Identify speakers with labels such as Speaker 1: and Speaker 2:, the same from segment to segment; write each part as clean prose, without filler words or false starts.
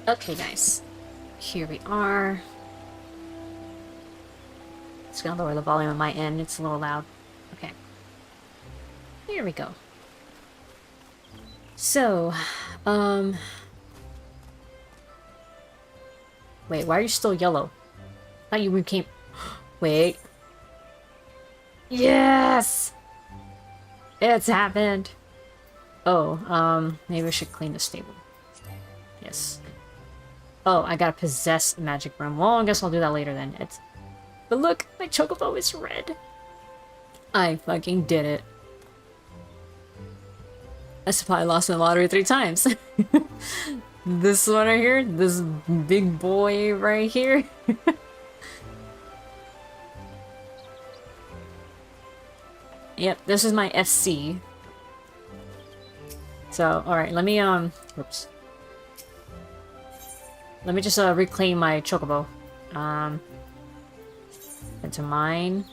Speaker 1: Okay, guys. Here we are. Just gonna lower the volume on my end. It's a little loud. Okay. Here we go. So, um... wait, why are you still yellow? I thought you became... Wait. Yes! It's happened! Oh, maybe we should clean the stable. Yes. Oh, I gotta possess a magic broom. Well, I guess I'll do that later then. But look, my chocobo is red. I fucking did it. I probably lost the lottery 3 times. This one right here, this big boy right here. Yep, this is my FC. So, alright, let me, oops. Let me just, reclaim my chocobo. Into mine.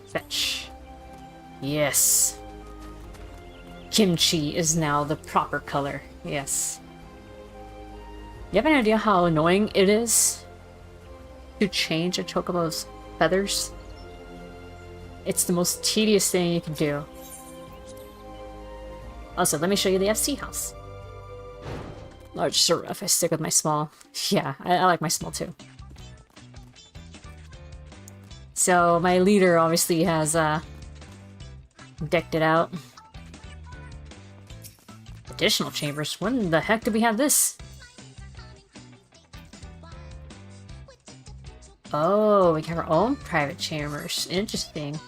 Speaker 1: Fetch. Yes. Kimchi is now the proper color. Yes. You have any idea how annoying it is to change a chocobo's feathers? It's the most tedious thing you can do. Also, let me show you the FC house. Large is so rough, I stick with my small. Yeah, I like my small too. So, my leader obviously has, decked it out. Additional chambers? When the heck did we have this? Oh, we have our own private chambers. Interesting.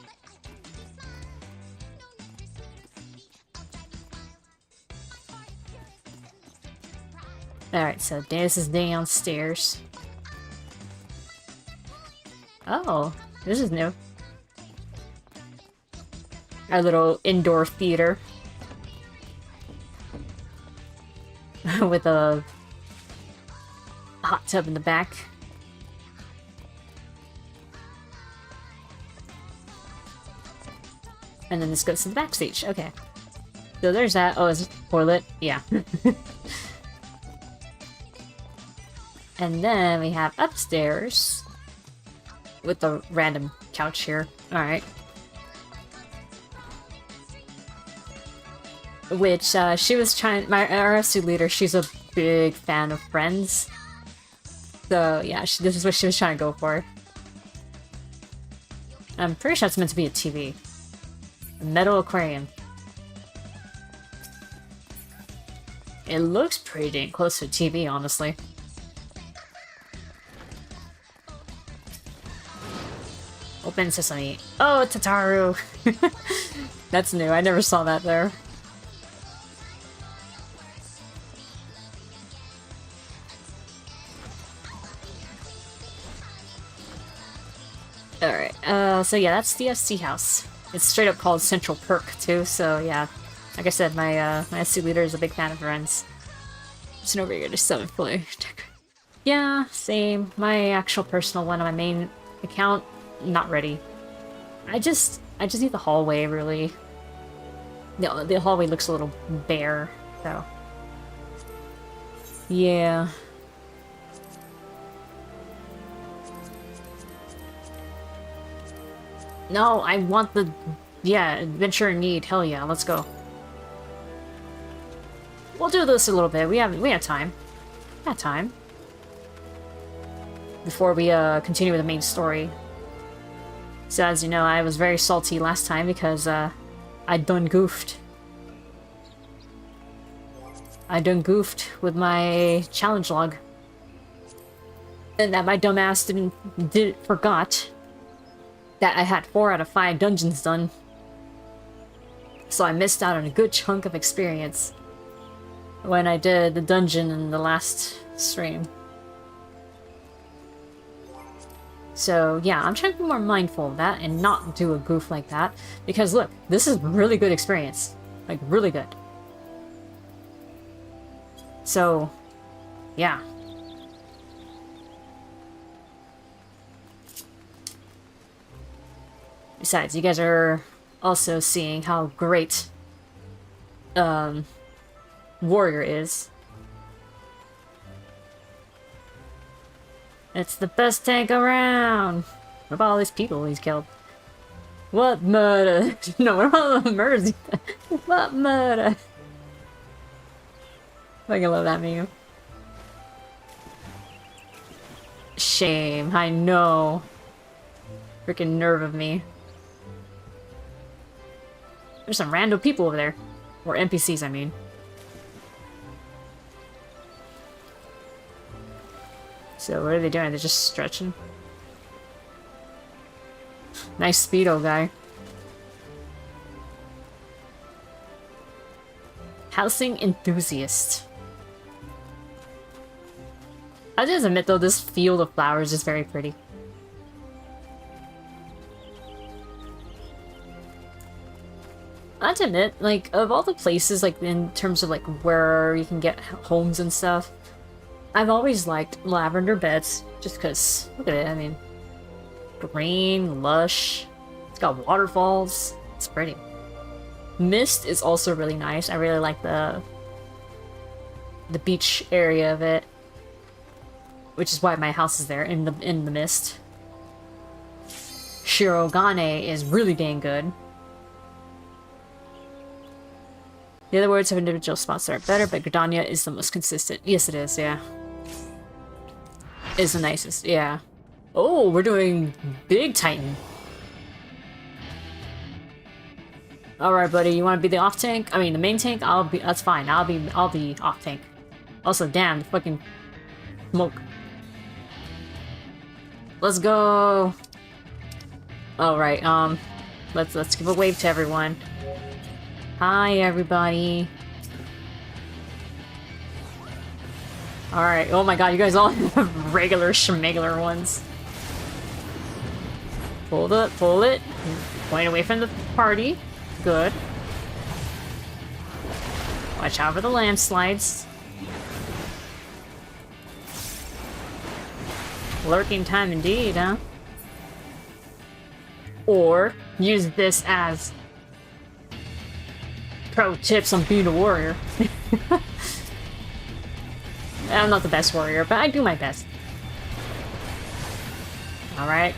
Speaker 1: Alright, so this is downstairs. Oh, this is new. Our little indoor theater. With a hot tub in the back. And then this goes to the backstage. Okay. So there's that. Oh, is it toilet? Yeah. And then we have upstairs with the random couch here. Alright. Which, she was trying... My RSU leader, she's a big fan of Friends. So, yeah, this is what she was trying to go for. I'm pretty sure it's meant to be a TV. A metal aquarium. It looks pretty dang close to a TV, honestly. Open sesame. Oh, Tataru! That's new, I never saw that there. Alright, so yeah, that's the FC house. It's straight up called Central Perk, too, so yeah. Like I said, my SC leader is a big fan of Ren's. It's over here to 7th floor. Yeah, same. My actual personal one on my main account, not ready. I just need the hallway, really. No, the hallway looks a little bare, so... Yeah. No, I want the... Yeah, adventure in need. Hell yeah, let's go. We'll do this a little bit. We have time. We have time. Before we continue with the main story. So as you know, I was very salty last time because I done goofed. I done goofed with my challenge log. And that my dumbass forgot that I had 4 out of 5 dungeons done. So I missed out on a good chunk of experience when I did the dungeon in the last stream. So yeah, I'm trying to be more mindful of that and not do a goof like that. Because look, this is really good experience. Like, really good. So, yeah. Besides, you guys are also seeing how great Warrior is. It's the best tank around! What about all these people he's killed? What murder? No, what about all the murders? What murder? Fucking love that meme. Shame, I know. Freaking nerve of me. There's some random people over there. Or NPCs, I mean. So what are they doing? They're just stretching. Nice speedo guy. Housing enthusiast. I just admit though, this field of flowers is very pretty. I have to admit, like, of all the places, like, in terms of, like, where you can get homes and stuff, I've always liked lavender beds, just because, look at it, I mean, green, lush, it's got waterfalls, it's pretty. Mist is also really nice. I really like the beach area of it, which is why my house is there, in the mist. Shirogane is really dang good. The other words have individual spots that are better, but Gridania is the most consistent. Yes, it is, yeah. Is the nicest, yeah. Oh, we're doing Big Titan. Alright, buddy, you want to be the off tank? I mean, the main tank? That's fine. I'll be off tank. Also, damn, the fucking smoke. Let's go. Alright, let's give a wave to everyone. Hi, everybody. Alright, oh my god, you guys all have regular schmegular ones. Pull it. Point away from the party. Good. Watch out for the landslides. Lurking time indeed, huh? Or use this as pro tips on being a warrior. I'm not the best warrior, but I do my best. Alright.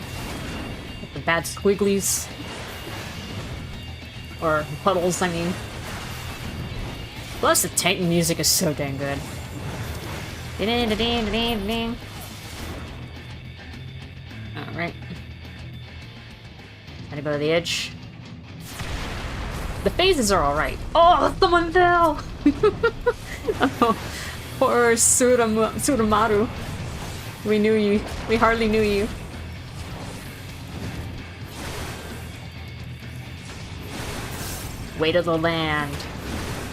Speaker 1: The bad squigglies. Or puddles, I mean. Plus, the tank music is so dang good. Alright. Gotta go to the edge. The phases are alright. Oh, someone fell! Oh, poor Suramaru. We knew you. We hardly knew you. Weight of the land.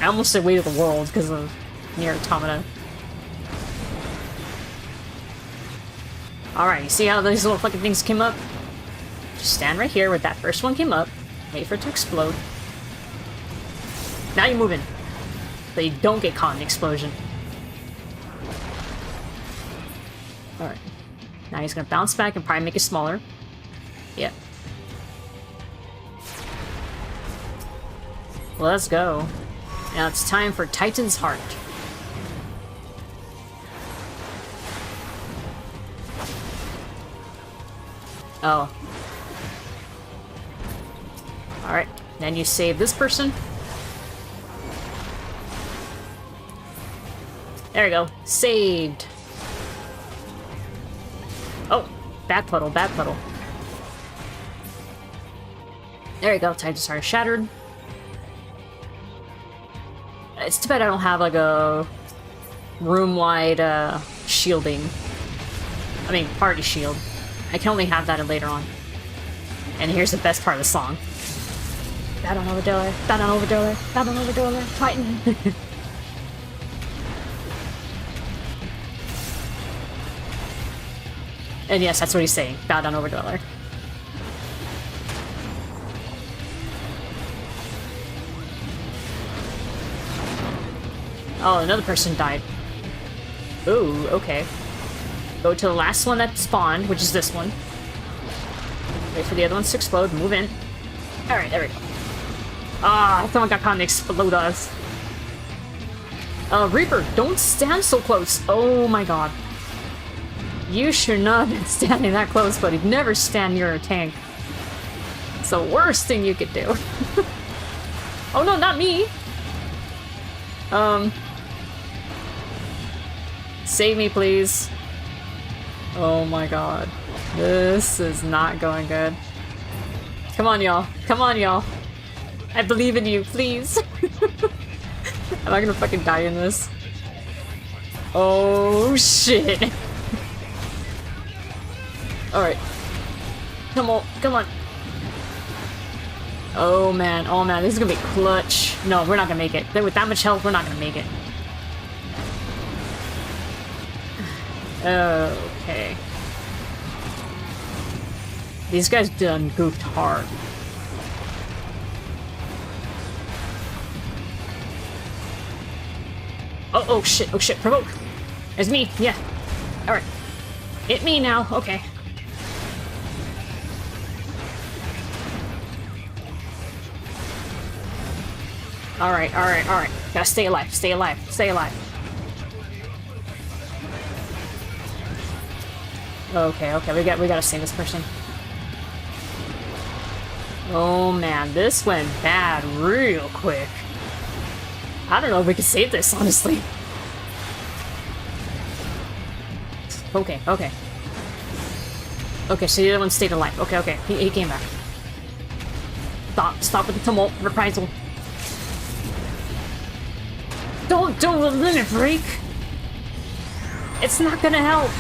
Speaker 1: I almost said weight of the world because of Nier Automata. Alright, you see how these little fucking things came up? Just stand right here where that first one came up. Wait for it to explode. Now you're moving. So you don't get caught in the explosion. Alright. Now he's gonna bounce back and probably make it smaller. Yep. Let's go. Now it's time for Titan's Heart. Oh. Alright, then you save this person. There we go. Saved. Oh, bad puddle, bad puddle. There you go, Titan's Heart shattered. It's too bad I don't have like a room-wide shielding. I mean, party shield. I can only have that later on. And here's the best part of the song. Bow down over Dollar, bow down over Dollar, bow down over Dollar, Titan. And yes, that's what he's saying. Bow down over Dollar. Oh, another person died. Ooh, okay. Go to the last one that spawned, which is this one. Wait for the other ones to explode. Move in. Alright, there we go. Ah, someone got caught in the explodas. Reaper, don't stand so close. Oh my god. You should not be standing that close, buddy. Never stand near a tank. It's the worst thing you could do. Oh no, not me! Save me, please. Oh my god. This is not going good. Come on, y'all. Come on, y'all. I believe in you, please. Am I gonna fucking die in this? Oh shit. Alright. Come on, come on. Oh man, this is gonna be clutch. No, we're not gonna make it. With that much health, we're not gonna make it. Okay. These guys done goofed hard. Oh shit, provoke! It's me, yeah. Alright. Hit me now, okay. Alright. Gotta stay alive, stay alive. Okay, we gotta save this person. Oh man, this went bad real quick. I don't know if we can save this, honestly. Okay. Okay, so the other one stayed alive. Okay. He came back. Stop with the tumult. Reprisal. Don't let it break. It's not gonna help.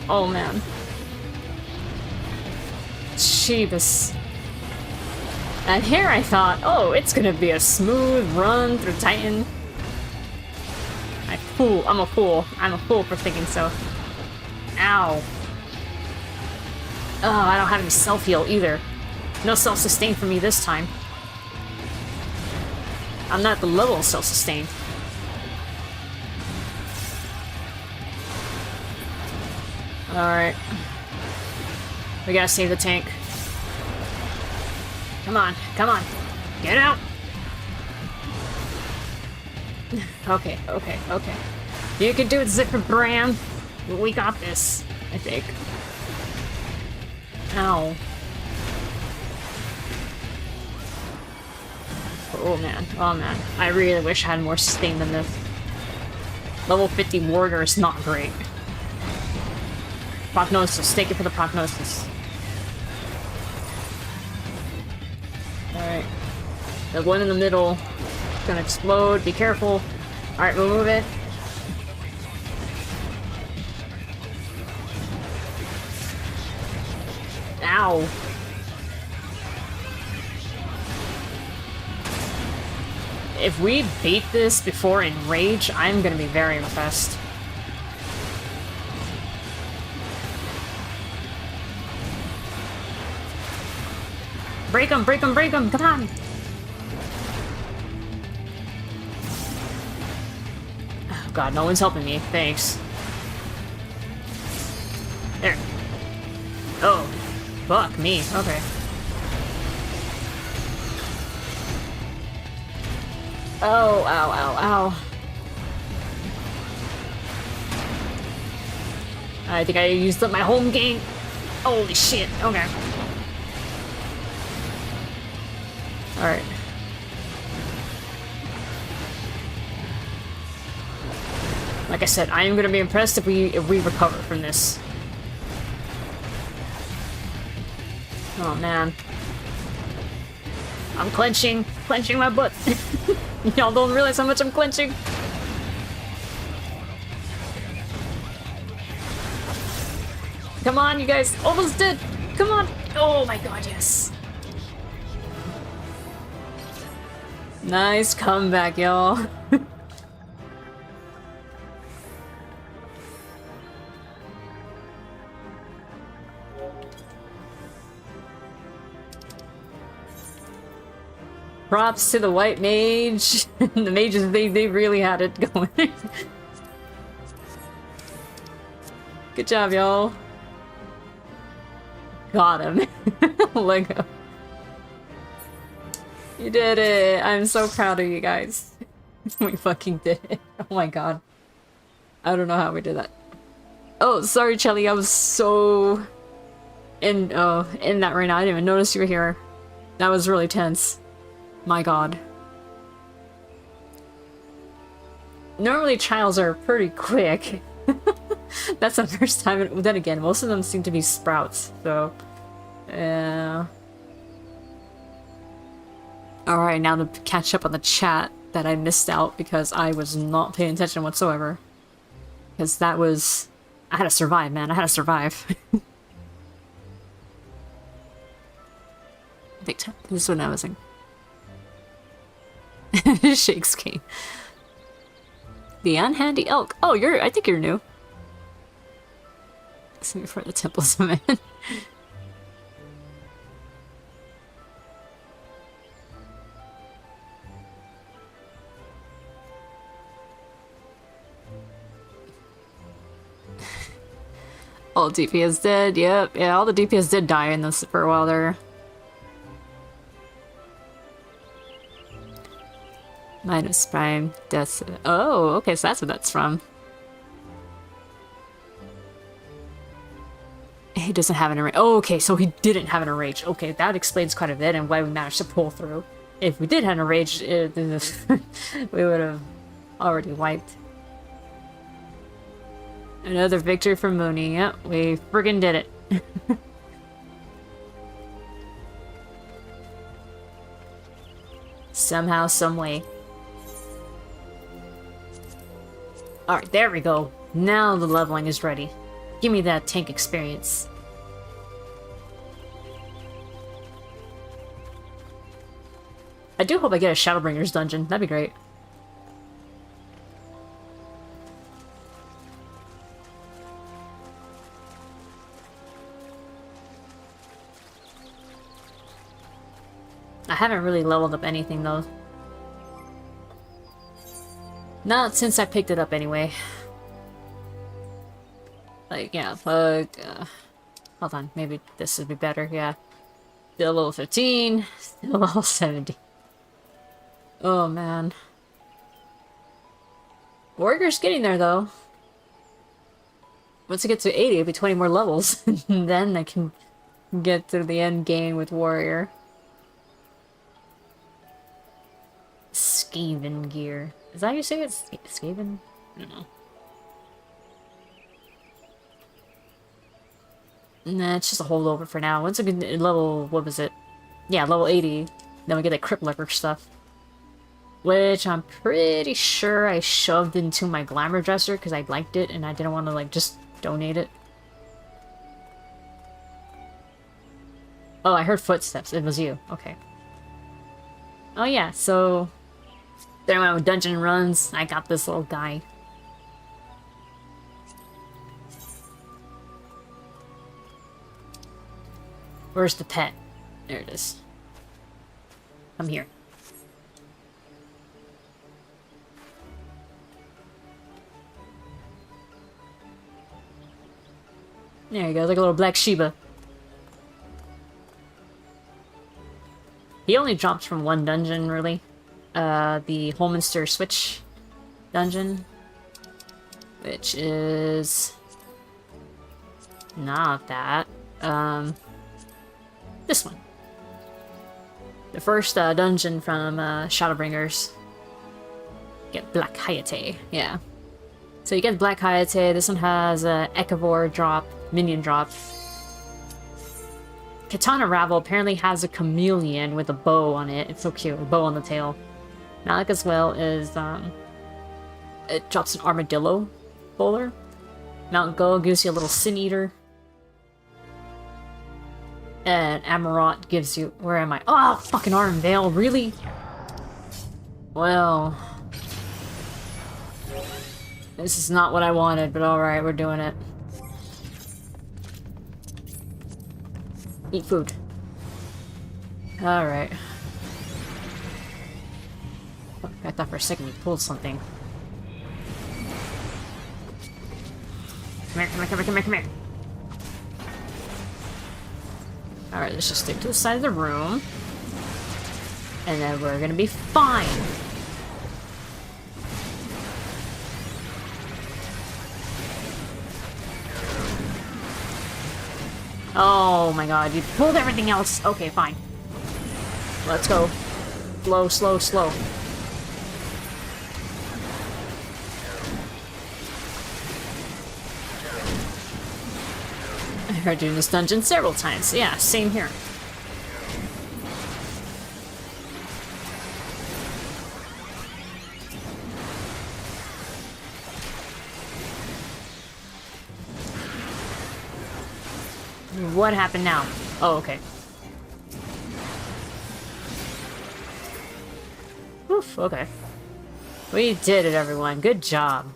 Speaker 1: Oh man. Jeebus. And here I thought, oh, it's gonna be a smooth run through Titan. I'm a fool. I'm a fool for thinking so. Ow. Oh, I don't have any self-heal either. No self-sustain for me this time. I'm not at the level of self-sustain. Alright. We gotta save the tank. Come on. Get out! Okay. You can do it, Zipper Bram. We got this, I think. Ow. Oh man. I really wish I had more sustain than this. Level 50 warrior is not great. Prognosis, take it for the prognosis. Alright. The one in the middle is gonna explode, be careful. Alright, we'll move it. Ow. If we beat this before Enrage, I'm gonna be very impressed. Break him! Come on! Oh god, no one's helping me. Thanks. There. Oh. Fuck me. Okay. Oh, ow. I think I used up my home game. Holy shit. Okay. Alright. Like I said, I am gonna be impressed if we recover from this. Oh man. I'm clenching my butt. Y'all don't realize how much I'm clenching. Come on, you guys. Almost did. Come on. Oh my god, yes. Nice comeback, y'all. Props to the white mage. The mages, they really had it going. Good job, y'all. Got him. Lego. You did it! I'm so proud of you guys. We fucking did it. Oh my god. I don't know how we did that. Oh, sorry, Chelly. I was so in that right now. I didn't even notice you were here. That was really tense. My god. Normally trials are pretty quick. That's the first time. Then again, most of them seem to be sprouts, so yeah. Alright, now to catch up on the chat that I missed out because I was not paying attention whatsoever. Because that was... I had to survive, man. I had to survive. Big time. This is what I was saying. Shakes King. The unhandy elk. Oh, I think you're new. See before the temple's a man. All DPS dead, yep. Yeah, all the DPS did die in this for a while there. Minus Prime, Death. Oh, okay, so that's what that's from. He doesn't have an enrage. Oh, okay, so he didn't have an enrage. Okay, that explains quite a bit and why we managed to pull through. If we did have an enrage, we would have already wiped. Another victory for Mooney. Yep, we friggin' did it. Somehow, some way. Alright, there we go. Now the leveling is ready. Give me that tank experience. I do hope I get a Shadowbringers dungeon. That'd be great. I haven't really leveled up anything though. Not since I picked it up anyway. Like, yeah, hold on, maybe this would be better, yeah. Still level 15, still level 70. Oh man. Warrior's getting there though. Once I get to 80, it'll be 20 more levels. And then I can get to the end game with Warrior. Skaven gear. Is that how you say it? Skaven? I don't know. Nah, it's just a holdover for now. Once I get level, what was it? Yeah, level 80. Then we get that Crypt Leper stuff. Which I'm pretty sure I shoved into my glamour dresser because I liked it and I didn't want to like just donate it. Oh, I heard footsteps. It was you. Okay. Oh yeah, so there my dungeon runs. I got this little guy. Where's the pet? There it is. Come here. There you go, like a little black Shiba. He only drops from one dungeon, really. The Holminster Switch dungeon. Which is... not that. This one. The first dungeon from Shadowbringers. Get Black Hayate, yeah. So you get Black Hayate, this one has a Ekivore drop, minion drop. Katana Ravel apparently has a chameleon with a bow on it. It's so cute, a bow on the tail. Malik as well is, it drops an armadillo bowler. Mount Go gives you a little Sin Eater. And Amarot gives you... where am I? Oh, fucking Arm Veil, really? Well... this is not what I wanted, but alright, we're doing it. Eat food. Alright. I thought for a second you pulled something. Come here, come here, come here, come here, come here. Alright, let's just stick to the side of the room. And then we're gonna be fine. Oh my god, you pulled everything else. Okay, fine. Let's go. Slow, slow, slow. I heard you in this dungeon several times. Yeah, same here. What happened now? Oh, okay. Oof, okay. We did it, everyone. Good job.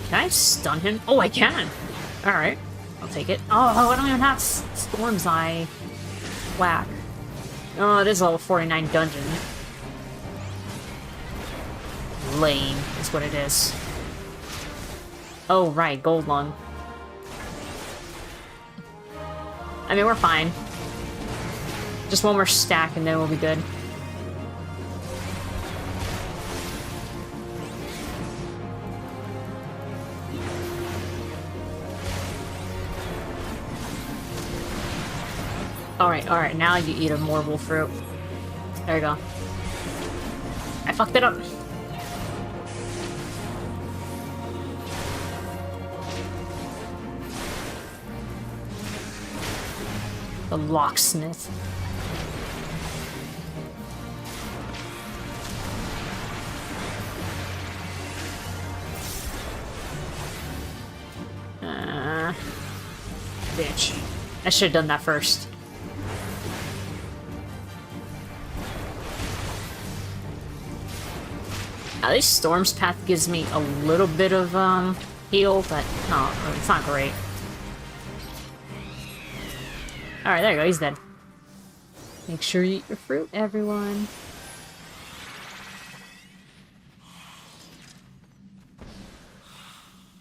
Speaker 1: Can I stun him? Oh, I can! Alright. I'll take it. Oh, I don't even have Storm's Eye. Whack. Oh, it is a level 49 dungeon. Lame is what it is. Oh, right, gold lung. I mean, we're fine. Just one more stack and then we'll be good. Alright, now you eat a morbol fruit. There you go. I fucked it up. The locksmith. Bitch. I should have done that first. At least Storm's Path gives me a little bit of, heal, but no, it's not great. Alright, there you go, he's dead. Make sure you eat your fruit, everyone.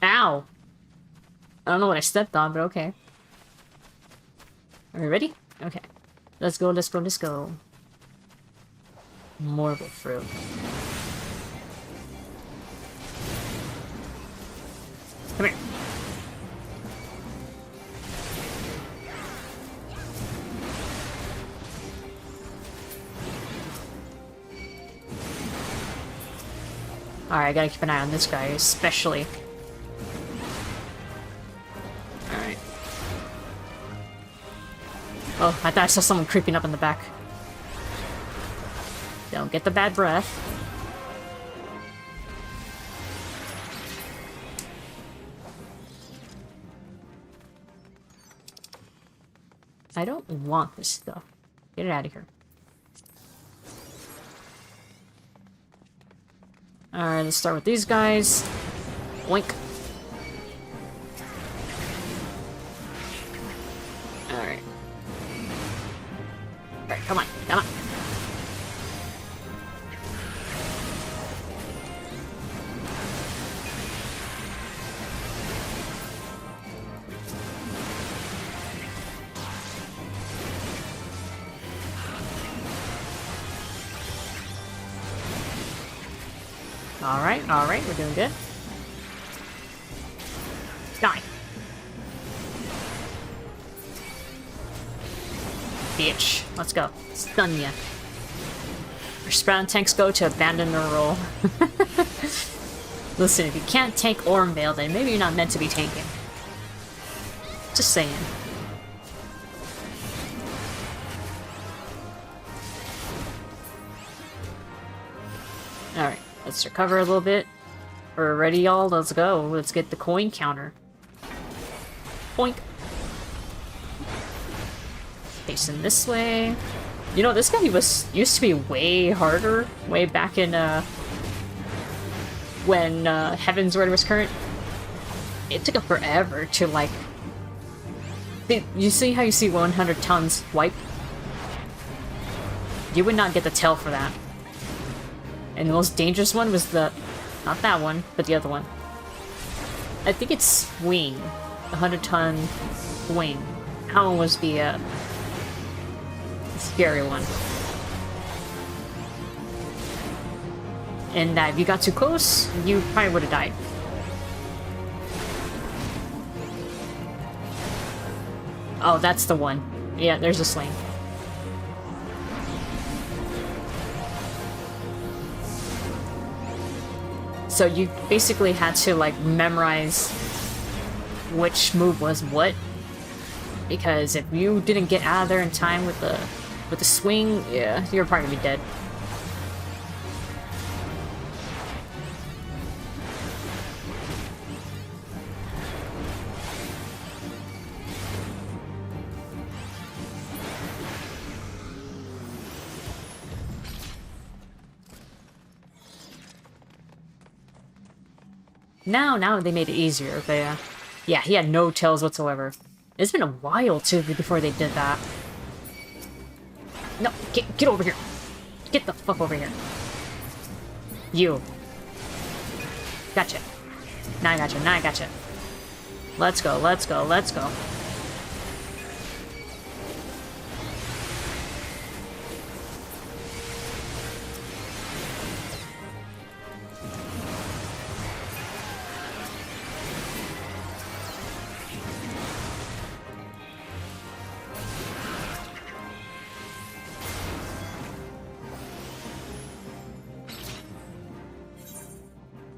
Speaker 1: Ow! I don't know what I stepped on, but okay. Are we ready? Okay. Let's go, let's go, let's go. Morbol fruit. Come here. Alright, I gotta keep an eye on this guy, especially. Alright. Oh, I thought I saw someone creeping up in the back. Don't get the bad breath. I don't want this stuff. Get it out of here. Alright, let's start with these guys. Oink. Alright. Alright, come on, come on. Alright, we're doing good. Die. Bitch. Let's go. Stun ya. Our Sprout tanks go to abandon their role. Listen, if you can't tank Ormvale, then maybe you're not meant to be tanking. Just saying. Alright, let's recover a little bit. We're ready, y'all. Let's go. Let's get the coin counter. Boink. Facing this way. You know, this guy used to be way harder, way back in, when, Heaven's Word was current. It took him forever to, like... You see how you see 100 tons wipe? You would not get the tail for that. And the most dangerous one was the... Not that one, but the other one. I think it's Swing. The 100-ton Swing. That one was the, scary one. And if you got too close, you probably would have died. Oh, that's the one. Yeah, there's a sling. So you basically had to, like, memorize which move was what. Because if you didn't get out of there in time with the swing, yeah, you're probably gonna be dead. Now they made it easier, but yeah, he had no tails whatsoever. It's been a while, too, before they did that. No, get over here. Get the fuck over here. You. Gotcha. Now I gotcha, now I gotcha. Let's go, let's go, let's go.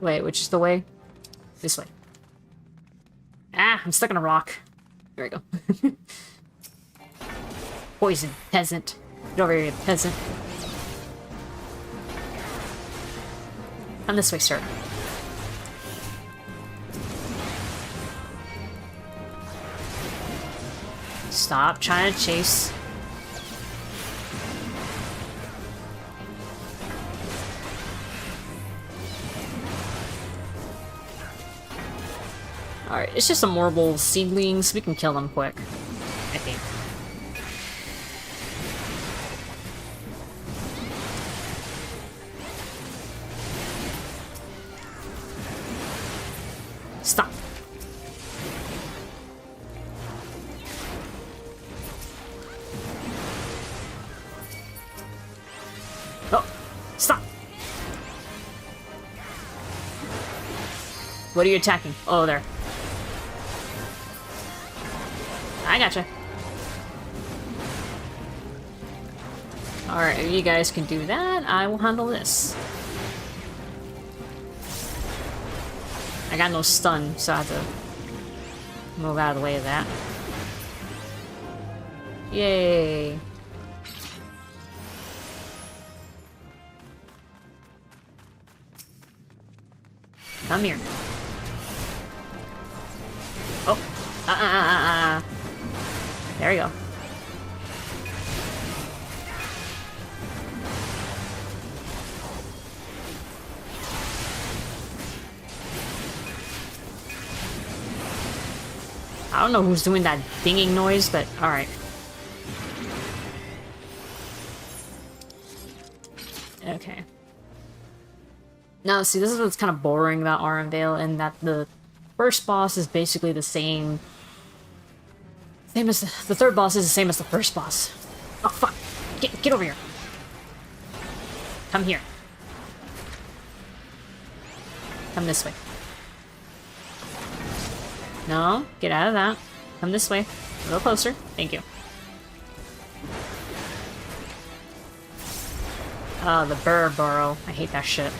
Speaker 1: Wait, which is the way? This way. Ah, I'm stuck in a rock. There we go. Poison, peasant. Get over here, peasant. Come this way, sir. Stop trying to chase. Alright, it's just some horrible seedlings. We can kill them quick, I think. Stop. Oh, stop. What are you attacking? Oh, there. I gotcha. Alright, if you guys can do that, I will handle this. I got no stun, so I have to move out of the way of that. Yay! Come here. Oh! There we go. I don't know who's doing that dinging noise, but alright. Okay. Now, see, this is what's kind of boring about Armvale, and that the first boss is basically the same. Same as the third boss is the same as the first boss. Oh fuck! Get over here. Come here. Come this way. No, get out of that. Come this way. A little closer. Thank you. Oh, the burr burrow. I hate that shit.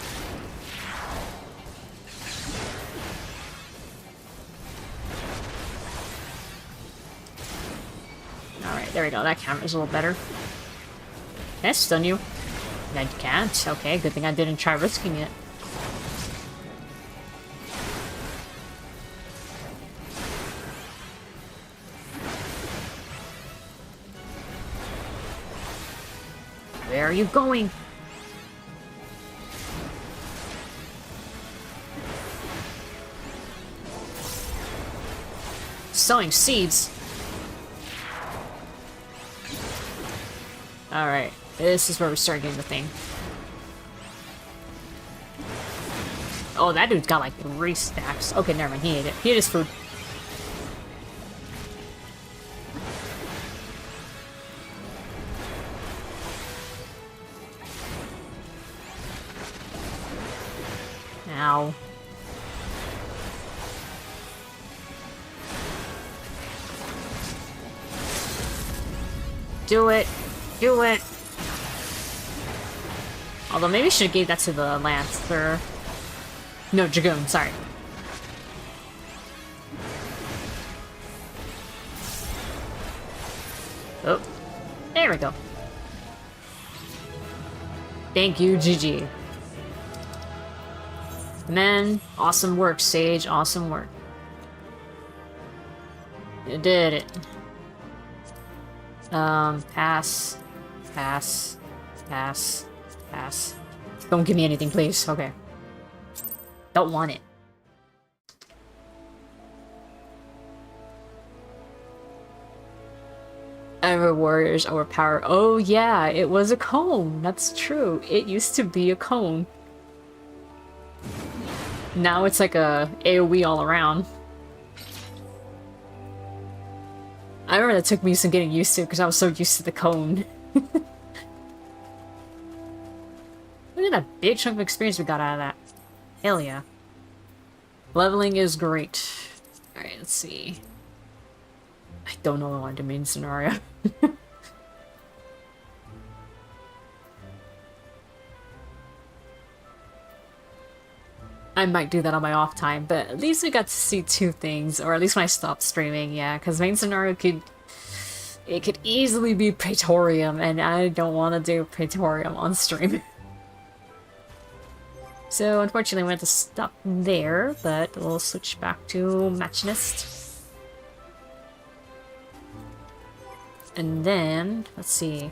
Speaker 1: Alright, there we go. That camera's a little better. Can I stun you? I can't. Okay, good thing I didn't try risking it. Where are you going? Sowing seeds? Alright, this is where we start getting the thing. Oh, that dude's got like 3 stacks. Okay, never mind, he ate it. He ate his food. Ow. Do it! Do it! Although maybe I should have gave that to the Lancer. No, Dragoon, sorry. Oh. There we go. Thank you, GG. Man, awesome work, Sage. Awesome work. You did it. Pass. Pass. Pass. Pass. Don't give me anything, please. Okay. Don't want it. Ever warriors overpower. Oh yeah, it was a cone. That's true. It used to be a cone. Now it's like a AoE all around. I remember that took me some getting used to because I was so used to the cone. Look at that big chunk of experience we got out of that. Hell yeah. Leveling is great. Alright, let's see. I don't know what the main scenario. I might do that on my off time, but at least we got to see two things, or at least when I stopped streaming, yeah, because main scenario could easily be Praetorium, and I don't want to do Praetorium on stream. So unfortunately we have to stop there, but we'll switch back to Machinist. And then, let's see.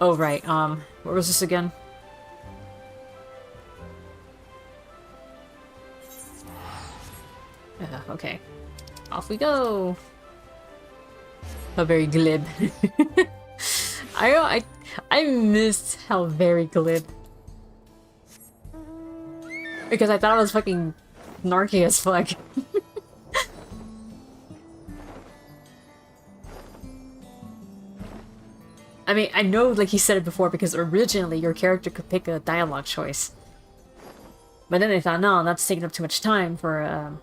Speaker 1: Oh right, what was this again? Okay. Off we go! How very glib. I missed how very glib. Because I thought it was fucking snarky as fuck. I mean, I know like he said it before because originally your character could pick a dialogue choice. But then they thought, no, that's taking up too much time for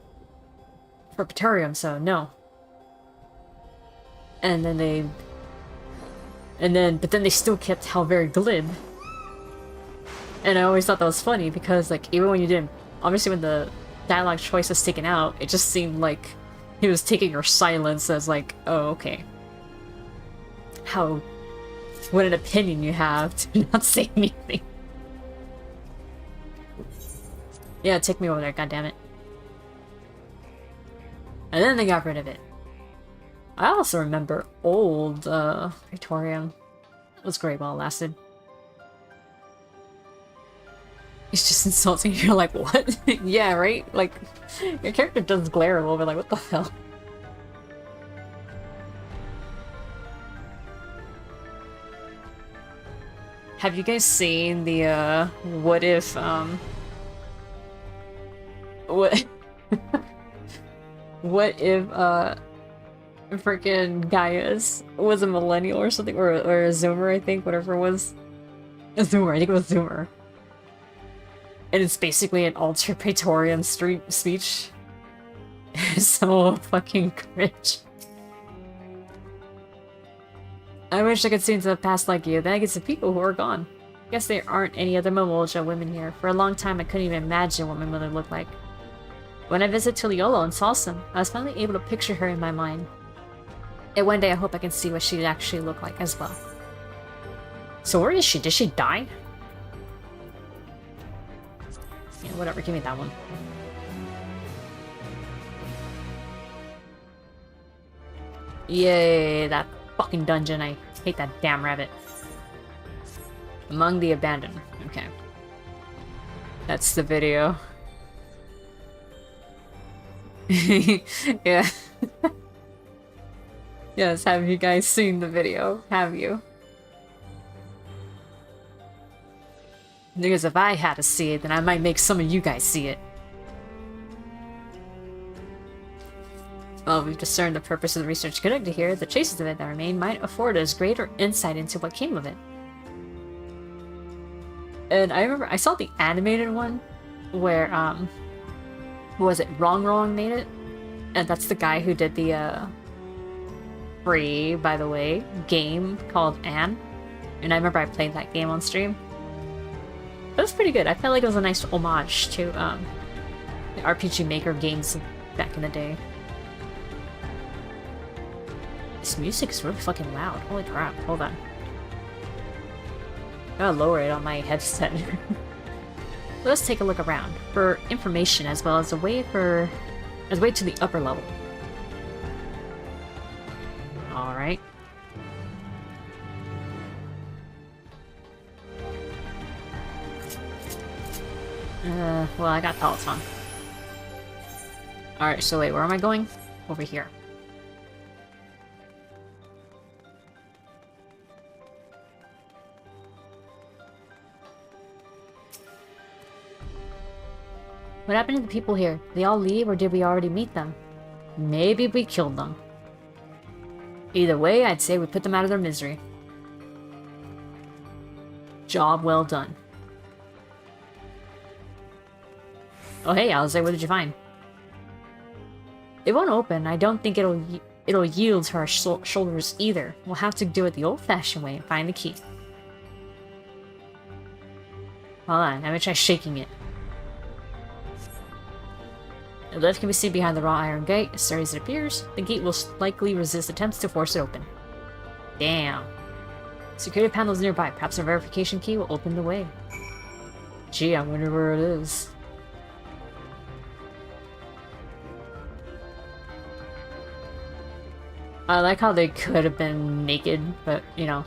Speaker 1: Praetorium, so no. And then but then they still kept how very glib. And I always thought that was funny because, like, even when you didn't, obviously when the dialogue choice was taken out, it just seemed like he was taking your silence as like, oh, okay. What an opinion you have to not say anything. Yeah, take me over there, goddammit. And then they got rid of it. I also remember old Praetorium. It was great while it lasted. It's just insulting. You're like, what? Yeah, right? Like, your character does glare a little bit like, what the hell? Have you guys seen the, what if, what... what if, freaking Gaius was a millennial or something, or a Zoomer, I think, whatever it was. A Zoomer, I think it was Zoomer. And it's basically an altered Praetorian speech. It's so fucking cringe. I wish I could see into the past like you, then I could see people who are gone. Guess there aren't any other Gulool Ja women here. For a long time I couldn't even imagine what my mother looked like. When I visited Tuliolo and saw some, I was finally able to picture her in my mind. And one day I hope I can see what she'd actually look like as well. So where is she? Did she die? Yeah, whatever, give me that one. Yay, that fucking dungeon. I hate that damn rabbit. Among the Abandoned. Okay. That's the video. Yeah. Yes, have you guys seen the video? Have you? Because if I had to see it, then I might make some of you guys see it. Well, we've discerned the purpose of the research conducted here. The traces of it that remain might afford us greater insight into what came of it. And I remember I saw the animated one, where, what was it? Wrong made it? And that's the guy who did the, free, by the way, game called Anne. And I remember I played that game on stream. It was pretty good. I felt like it was a nice homage to, the RPG Maker games back in the day. This music is really fucking loud. Holy crap. Hold on. I gotta lower it on my headset. Let's take a look around for information as well as a way to the upper level. Alright. Well, I got Peloton. Alright, so wait, where am I going? Over here. What happened to the people here? They all leave, or did we already meet them? Maybe we killed them. Either way, I'd say we put them out of their misery. Job well done. Oh hey, Alistair, what did you find? It won't open. I don't think it'll yield to our shoulders either. We'll have to do it the old-fashioned way and find the key. Hold on, I'm gonna try shaking it. The lift can be seen behind the raw iron gate. As sturdy as it appears, the gate will likely resist attempts to force it open. Damn. Security panels nearby. Perhaps a verification key will open the way. Gee, I wonder where it is. I like how they could have been naked, but, you know.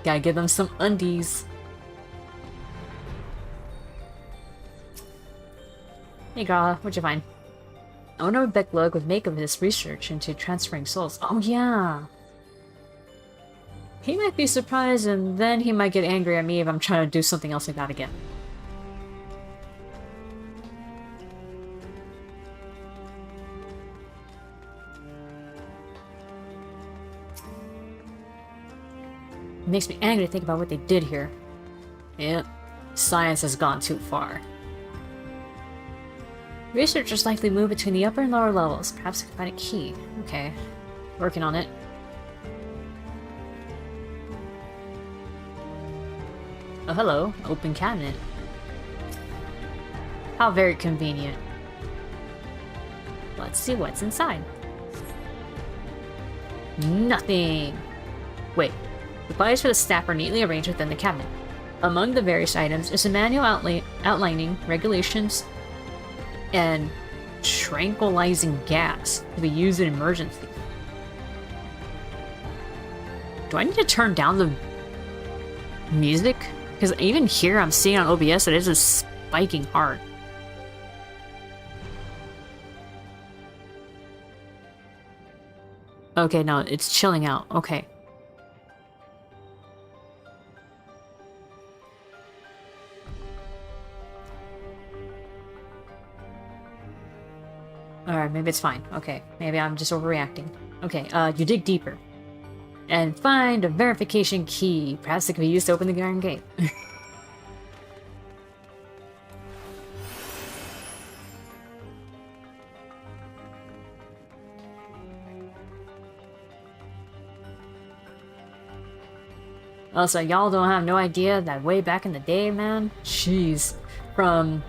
Speaker 1: Gotta give them some undies. Hey girl, what'd you find? I wonder what Becklug would make of this research into transferring souls. Oh yeah! He might be surprised, and then he might get angry at me if I'm trying to do something else like that again. It makes me angry to think about what they did here. Yep, science has gone too far. Researchers likely move between the upper and lower levels. Perhaps I can find a key. Okay. Working on it. Oh, hello. Open cabinet. How very convenient. Let's see what's inside. Nothing. Wait. The files for the staff are neatly arranged within the cabinet. Among the various items is a manual outlining regulations and tranquilizing gas to be used in emergency. Do I need to turn down the music? Because even here I'm seeing on OBS that it is spiking hard. Okay, no, it's chilling out. Okay. Alright, maybe it's fine. Okay, maybe I'm just overreacting. Okay, you dig deeper. And find a verification key. Perhaps it can be used to open the iron gate. Also, y'all don't have no idea that way back in the day, man? Jeez. From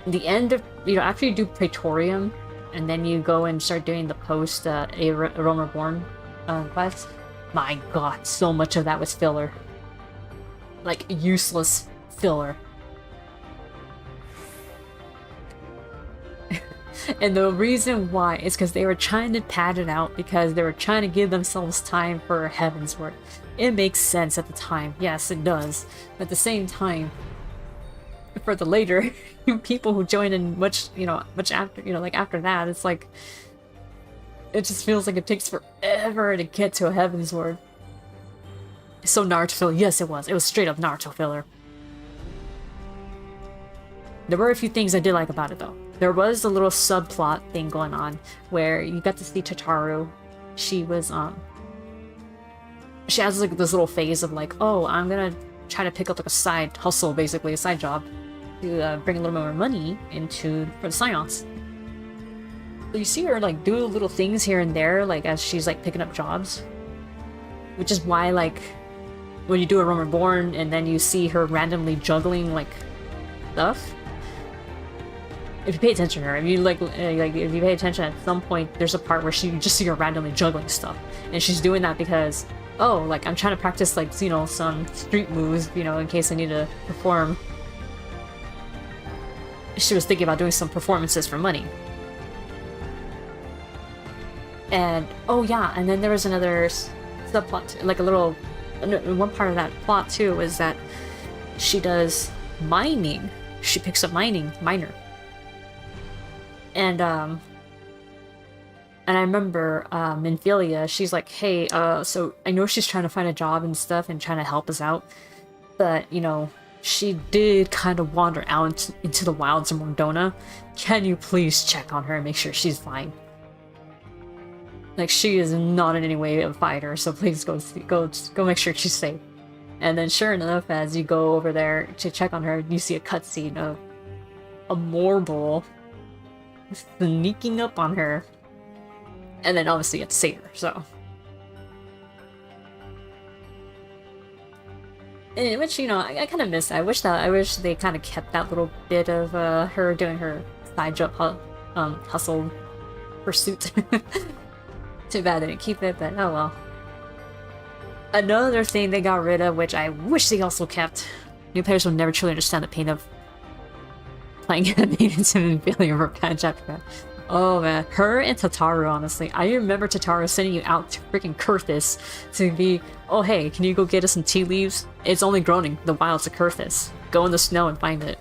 Speaker 1: the end of, after you do Praetorium, and then you go and start doing the post Rome Reborn quest, my god, so much of that was filler. Like, useless filler. And the reason why is because they were trying to pad it out, because they were trying to give themselves time for Heavensward. It makes sense at the time, yes it does, but at the same time, for the later people who join in much after, like after that, it's like, it just feels like it takes forever to get to a Heavensward. So Naruto filler, yes it was straight up Naruto filler. There were a few things I did like about it though. There was a little subplot thing going on where you got to see Tataru. She was she has like this little phase of like, oh, I'm gonna try to pick up like a side hustle, basically a side job, to bring a little more money into for the Scions. So you see her like do little things here and there, like as she's like picking up jobs, which is why like when you do a Realm Reborn and then you see her randomly juggling like stuff. If you pay attention to her, if you if you pay attention at some point, there's a part where you just see her randomly juggling stuff, and she's doing that because, oh, like I'm trying to practice like some street moves, in case I need to perform. She was thinking about doing some performances for money. And oh yeah, and then there was another subplot, like a little one part of that plot too, was that she does mining. She picks up miner. And I remember Minfilia, she's like, hey, so I know she's trying to find a job and stuff and trying to help us out, but, she did kind of wander out into the wilds of Mordona. Can you please check on her and make sure she's fine? Like, she is not in any way a fighter, so please go make sure she's safe. And then sure enough, as you go over there to check on her, you see a cutscene of a Morble sneaking up on her, and then obviously you have to save her, so. In which, I kind of miss that. I wish they kind of kept that little bit of her doing her side job hustle pursuit. Too bad they didn't keep it, but oh well. Another thing they got rid of, which I wish they also kept. New players will never truly understand the pain of playing maintenance and feeling of patch after that. Oh man, her and Tataru, honestly. I remember Tataru sending you out to freaking Kurthis to be, oh hey, can you go get us some tea leaves? It's only grown in the wilds of Kurthis. Go in the snow and find it.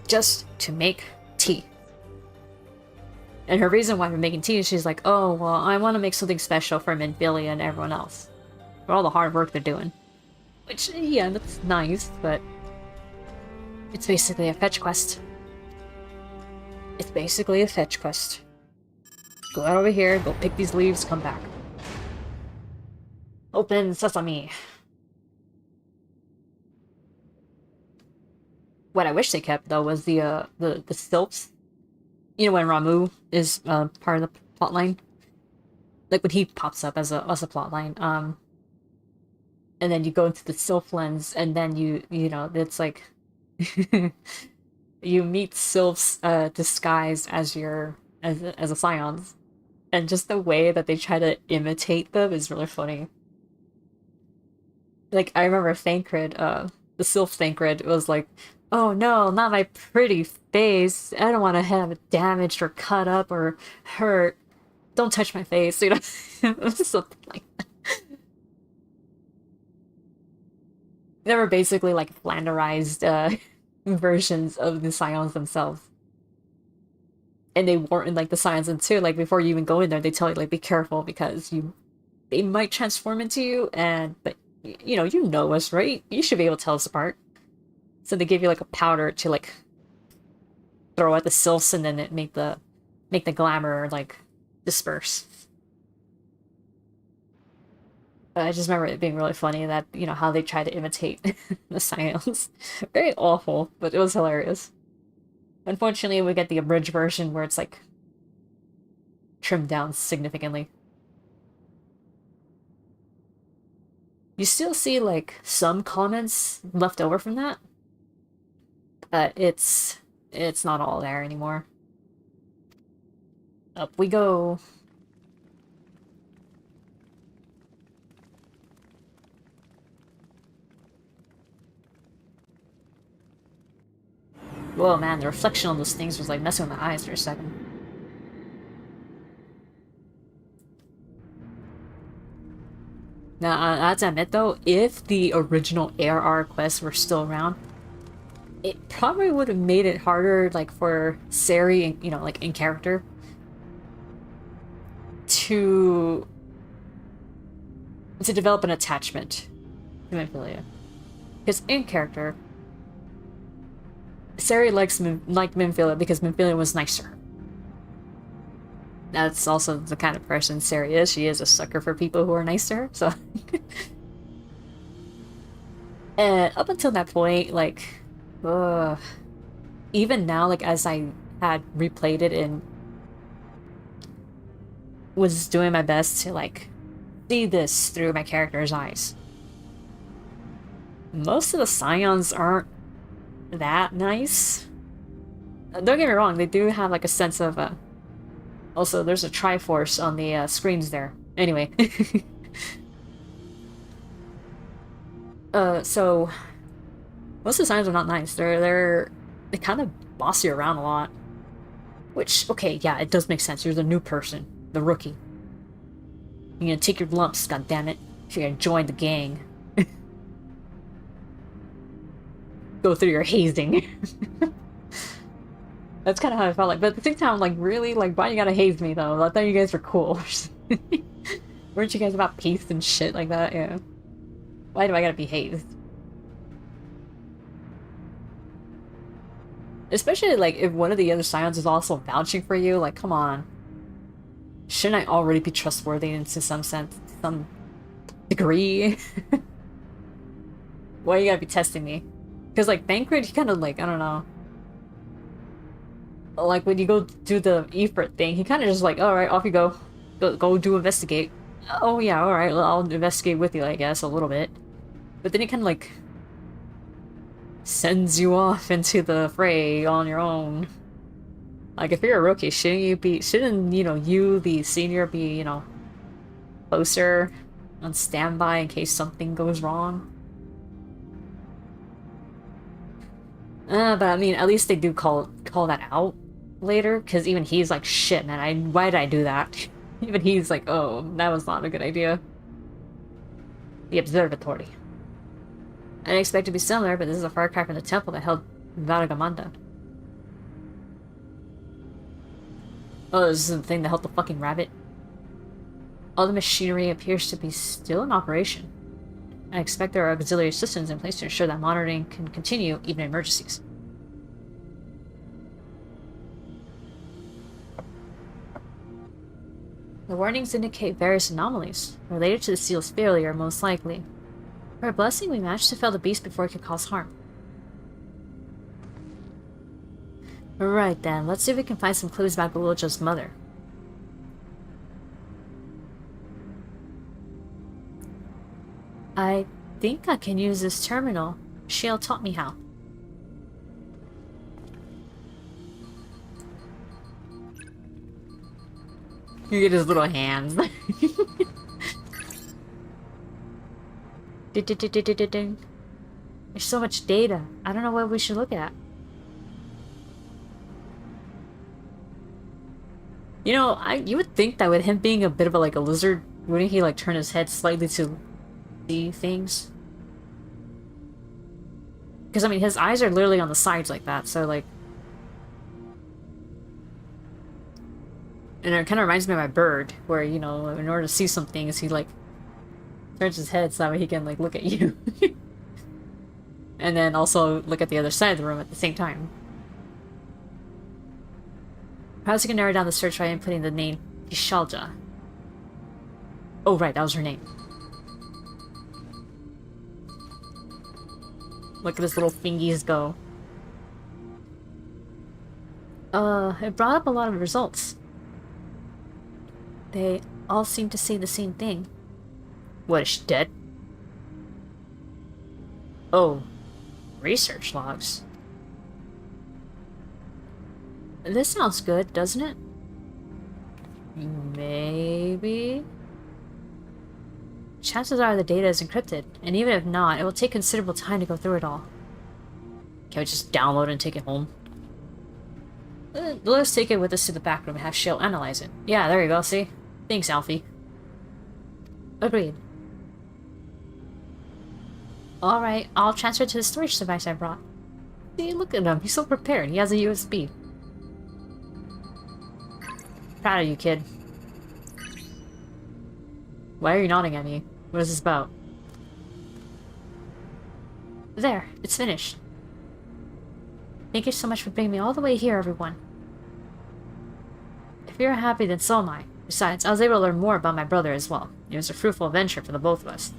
Speaker 1: Just to make tea. And her reason why we're making tea is she's like, oh, well, I want to make something special for Minfilia and everyone else. For all the hard work they're doing. Which, yeah, that's nice, but it's basically a fetch quest. It's basically a fetch quest. Go out over here, go pick these leaves, come back. Open sesame. What I wish they kept, though, was the stilts. When Ramu is part of the plotline. Like when he pops up as a plotline. And then you go into the Sylph lens, and then it's like you meet Sylphs disguised as a Scions, and just the way that they try to imitate them is really funny. Like I remember Thancred, the Sylph Thancred was like, "Oh no, not my pretty face! I don't want to have it damaged or cut up or hurt. Don't touch my face," something like that. They were basically like flanderized versions of the Scions themselves. And they warn like the Scions in too, like before you even go in there, they tell you like be careful because they might transform into you, but you know us, right? You should be able to tell us apart. So they give you like a powder to like throw at the sylphs, and then it make the glamour like disperse. I just remember it being really funny that, how they try to imitate the Scions. Very awful, but it was hilarious. Unfortunately, we get the abridged version where it's, like, trimmed down significantly. You still see, like, some comments left over from that, but it's not all there anymore. Up we go. Whoa, man, the reflection on those things was like messing with my eyes for a second. Now, I have to admit though, if the original ARR quests were still around, it probably would have made it harder, like, for Se-ri, like, in character, to develop an attachment to Minfilia. Because in character, Se-ri liked Minfilia because Minfilia was nice to her. That's also the kind of person Se-ri is. She is a sucker for people who are nice to her, so... And up until that point, like, even now, like, as I had replayed it and was doing my best to, like, see this through my character's eyes, most of the Scions aren't that nice. Don't get me wrong, they do have, like, a sense of, also, there's a Triforce on the screens there. Anyway. So most of the Scions are not nice. They kind of boss you around a lot. Which, okay, yeah, it does make sense. You're the new person, the rookie. You're gonna take your lumps, goddammit, if you're gonna join the gang. Go through your hazing. That's kind of how I felt like. But at the same time, like, really? Like, why you gotta haze me, though? I thought you guys were cool. Weren't you guys about peace and shit like that? Yeah. Why do I gotta be hazed? Especially, like, if one of the other Scions is also vouching for you, like, come on. Shouldn't I already be trustworthy in some sense, some degree? Why you gotta be testing me? Because, like, Banquet, he kind of, like, I don't know. Like, when you go do the Ifrit thing, he kind of just like, alright, off you go. Go do investigate. Oh, yeah, alright, well, I'll investigate with you, I guess, a little bit. But then he kind of, like, sends you off into the fray on your own. Like, if you're a rookie, shouldn't, you know, you, the senior, be, you know, closer on standby in case something goes wrong? But I mean, at least they do call that out later, because even he's like, shit, man, why did I do that? Even he's like, oh, that was not a good idea. The observatory. I didn't expect it to be similar, but this is a far cry from the temple that held Varagamanda. Oh, this is the thing that held the fucking rabbit. All the machinery appears to be still in operation. I expect there are auxiliary systems in place to ensure that monitoring can continue even in emergencies. The warnings indicate various anomalies related to the seal's failure, most likely. For our blessing, we managed to fell the beast before it could cause harm. Right then, let's see if we can find some clues about Gulool Ja's mother. I think I can use this terminal. Shale taught me how. You get his little hands. There's so much data. I don't know what we should look at. You know, you would think that with him being a bit of a lizard, wouldn't he like turn his head slightly to see things? Because I mean, his eyes are literally on the sides like that, so like. And it kind of reminds me of my bird, where, you know, in order to see some things, he like turns his head so that way he can like look at you. And then also look at the other side of the room at the same time. Perhaps you can narrow down the search by inputting the name Ishalja. Oh right, that was her name. Look at his little fingies go. It brought up a lot of results. They all seem to say the same thing. What, is she dead? Oh, research logs. This sounds good, doesn't it? Maybe? Chances are the data is encrypted, and even if not, it will take considerable time to go through it all. Can we just download and take it home? Let's take it with us to the back room and have Shale analyze it. Yeah, there you go, see? Thanks, Alfie. Agreed. Alright, I'll transfer it to the storage device I brought. See, look at him, he's so prepared, he has a USB. Proud of you, kid. Why are you nodding at me? What is this about? There, it's finished. Thank you so much for bringing me all the way here, everyone. If you're happy, then so am I. Besides, I was able to learn more about my brother as well. It was a fruitful venture for the both of us.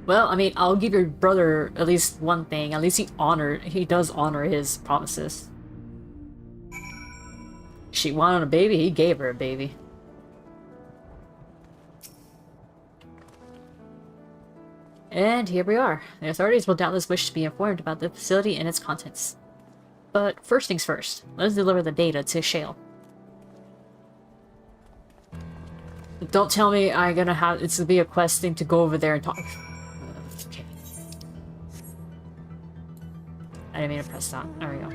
Speaker 1: Well, I mean, I'll give your brother at least one thing. At least he does honor his promises. She wanted a baby, he gave her a baby. And here we are. The authorities will doubtless wish to be informed about the facility and its contents. But first things first, let us deliver the data to Shale. Don't tell me it's gonna be a quest thing to go over there and talk. Okay. I didn't mean to press that. There we go.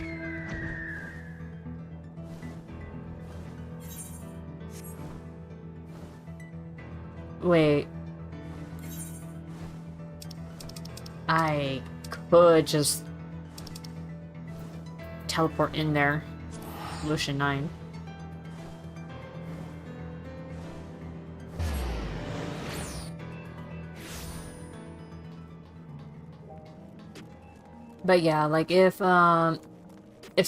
Speaker 1: Wait. I could just teleport in there. Lucian 9. But yeah, like if the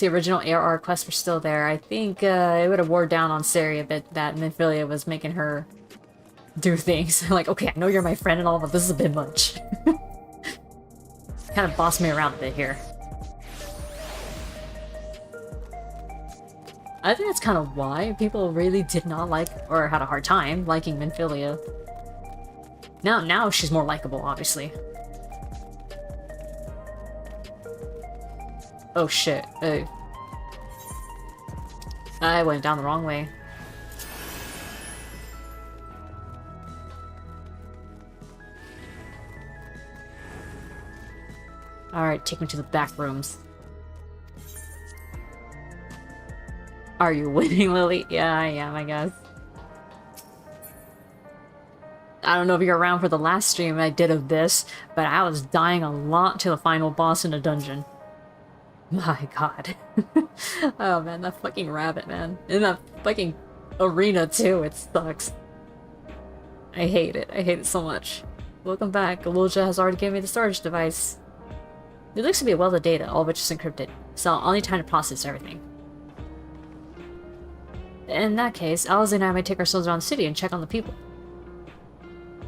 Speaker 1: original ARR quests were still there, I think it would have wore down on Se-ri a bit that Minfilia was making her do things. Like, okay, I know you're my friend and all, but this is a bit much. Kind of bossed me around a bit here. I think that's kind of why people really did not like, or had a hard time, liking Minfilia. Now she's more likable, obviously. Oh shit. I went down the wrong way. Alright, take me to the back rooms. Are you winning, Lily? Yeah, I am, I guess. I don't know if you're around for the last stream I did of this, but I was dying a lot to the final boss in the dungeon. My god. Oh man, that fucking rabbit, man. In that fucking arena too, it sucks. I hate it. I hate it so much. Welcome back. Gulool Ja has already given me the storage device. It looks to be a wealth of data, all of which is encrypted, so I'll need time to process everything. In that case, Alice and I might take ourselves around the city and check on the people.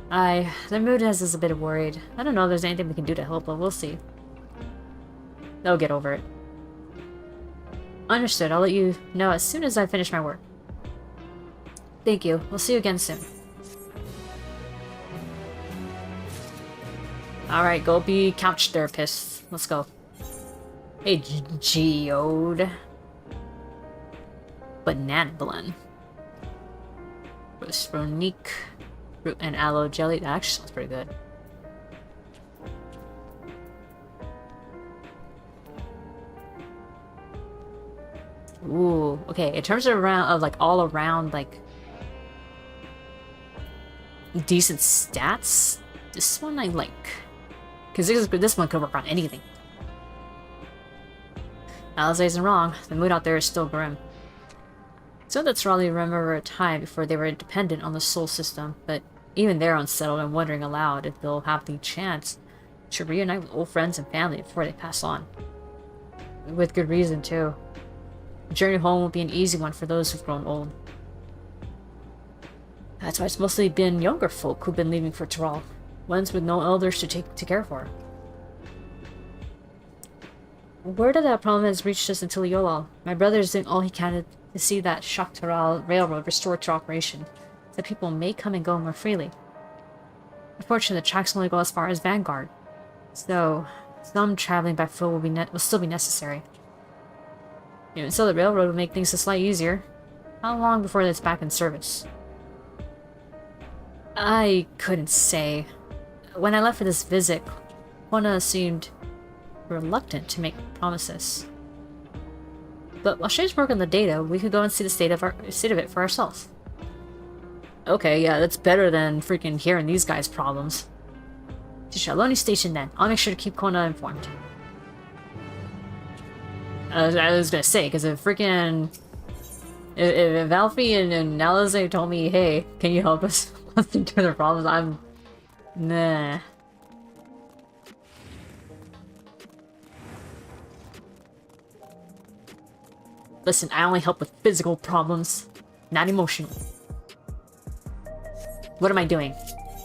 Speaker 1: The mood has us a bit worried. I don't know if there's anything we can do to help, but we'll see. They'll get over it. Understood, I'll let you know as soon as I finish my work. Thank you, we'll see you again soon. Alright, go be couch therapists. Let's go. Hey, Geode. Banana blend. Ronique. Root and aloe jelly. That actually sounds pretty good. Ooh, okay. In terms of like all around like decent stats, this one I like. Because this one could work on anything. Alice isn't wrong. The mood out there is still grim. So that's Raleigh remember a time before they were dependent on the Sol system, but even they're unsettled and wondering aloud if they'll have the chance to reunite with old friends and family before they pass on. With good reason, too. The journey home will be an easy one for those who've grown old. That's why it's mostly been younger folk who've been leaving for Tyrol, ones with no elders to care for. Word of that problem has reached us until Yolal. My brother is doing all he can to see that Shaktaral Railroad restored to operation, so people may come and go more freely. Unfortunately, the tracks only go as far as Vanguard, so some traveling by foot will still be necessary. Even so, the railroad will make things a slight easier. How long before it's back in service? I couldn't say. When I left for this visit, Kona seemed reluctant to make promises. But while Shane's working on the data, we could go and see the state of it for ourselves. Okay, yeah, that's better than freaking hearing these guys' problems. To Shaloni Station then. I'll make sure to keep Kona informed. I was gonna say, because if freaking... If Alfie and Alize told me, hey, can you help us listen to their problems, I'm... Nah. Listen, I only help with physical problems, not emotional. What am I doing?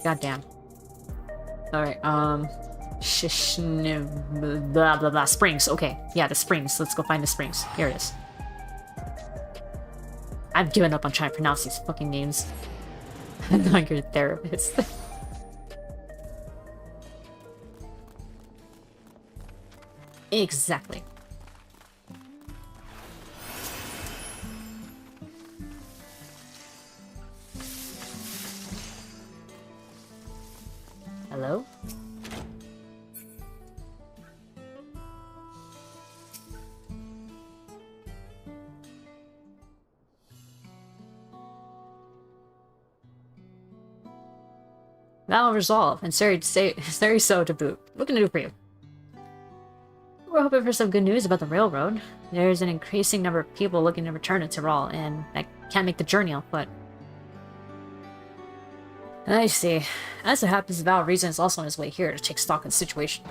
Speaker 1: Goddamn. Alright, blah blah blah. Springs. Okay, yeah, the springs. Let's go find the springs. Here it is. I've given up on trying to pronounce these fucking names. I'm not your therapist. Exactly. Hello? Battle resolved, and Sari so to boot. What can I do for you? We're hoping for some good news about the railroad. There's an increasing number of people looking to return to Tyrol, and I can't make the journey on foot. I see. As it happens, Val Reason is also on his way here to take stock of the situation.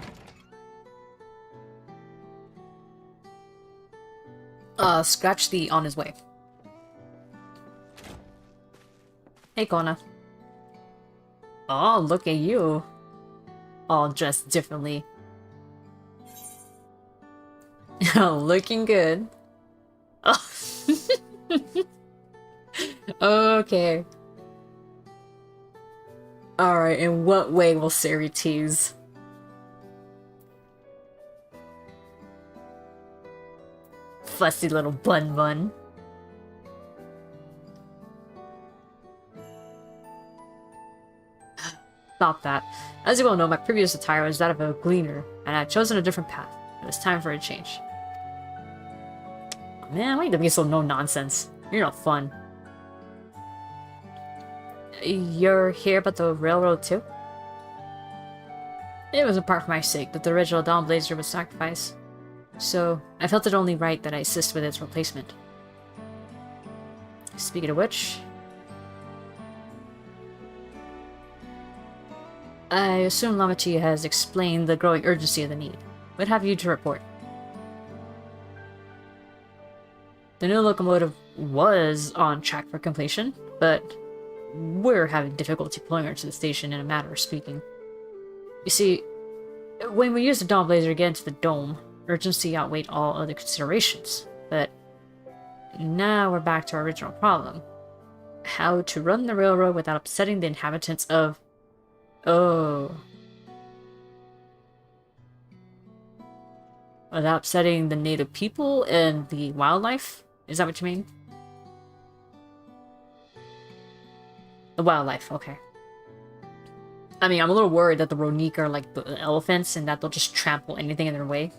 Speaker 1: Scratch the on his way. Hey, Kona. Oh, look at you. All dressed differently. Looking good. Oh. Okay. Alright, in what way will Se-ri tease? Fussy little bun. Stop that. As you well know, my previous attire was that of a gleaner, and I had chosen a different path. It was time for a change. Man, why are you being so no-nonsense? You're not fun. You're here about the railroad too? It was a part for my sake that the original Dawn Blazer was sacrificed, so I felt it only right that I assist with its replacement. Speaking of which, I assume Lamat has explained the growing urgency of the need. What have you to report? The new locomotive was on track for completion, but we're having difficulty pulling her to the station in a matter of speaking. You see, when we used the Dawn Blazer again to the dome, urgency outweighed all other considerations, but now we're back to our original problem. How to run the railroad without upsetting the inhabitants of... Oh. Without upsetting the native people and the wildlife? Is that what you mean? The wildlife, okay. I mean, I'm a little worried that the Ronique are like the elephants and that they'll just trample anything in their way.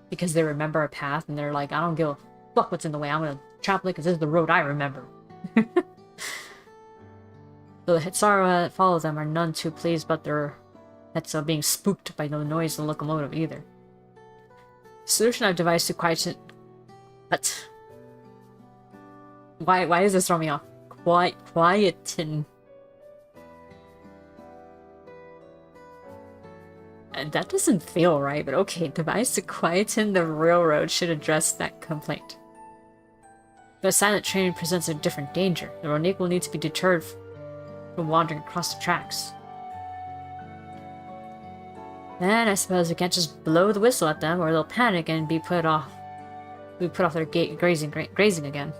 Speaker 1: Because they remember a path and they're like, I don't give a fuck what's in the way, I'm gonna trample it because this is the road I remember. The Hitsara that follow them are none too pleased about their pets being spooked by the noise of the locomotive either. The solution I've devised to quieten... What? Why does this throw me off? Quieten. That doesn't feel right, but okay. Device to quieten the railroad should address that complaint. But a silent train presents a different danger. The Ronique will need to be deterred from wandering across the tracks. Then I suppose we can't just blow the whistle at them, or they'll panic and be put off their grazing again.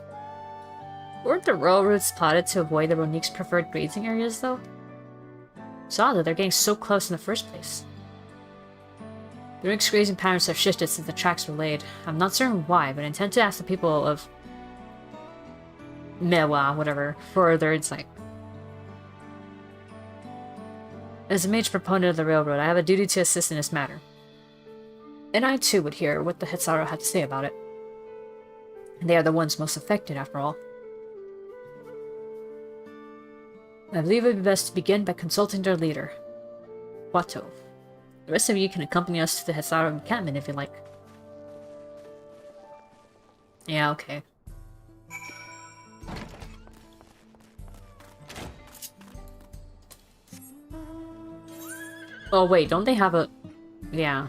Speaker 1: Weren't the railroads plotted to avoid the Ronique's preferred grazing areas, though? Saw that they're getting so close in the first place. The Ronique's grazing patterns have shifted since the tracks were laid. I'm not certain why, but I intend to ask the people of Mewa, whatever, for their insight. As a major proponent of the railroad, I have a duty to assist in this matter. And I too would hear what the Hitsara had to say about it. They are the ones most affected, after all. I believe it would be best to begin by consulting their leader, Wato. The rest of you can accompany us to the Hitsara encampment if you like. Yeah, okay. Oh wait, don't they have a... Yeah.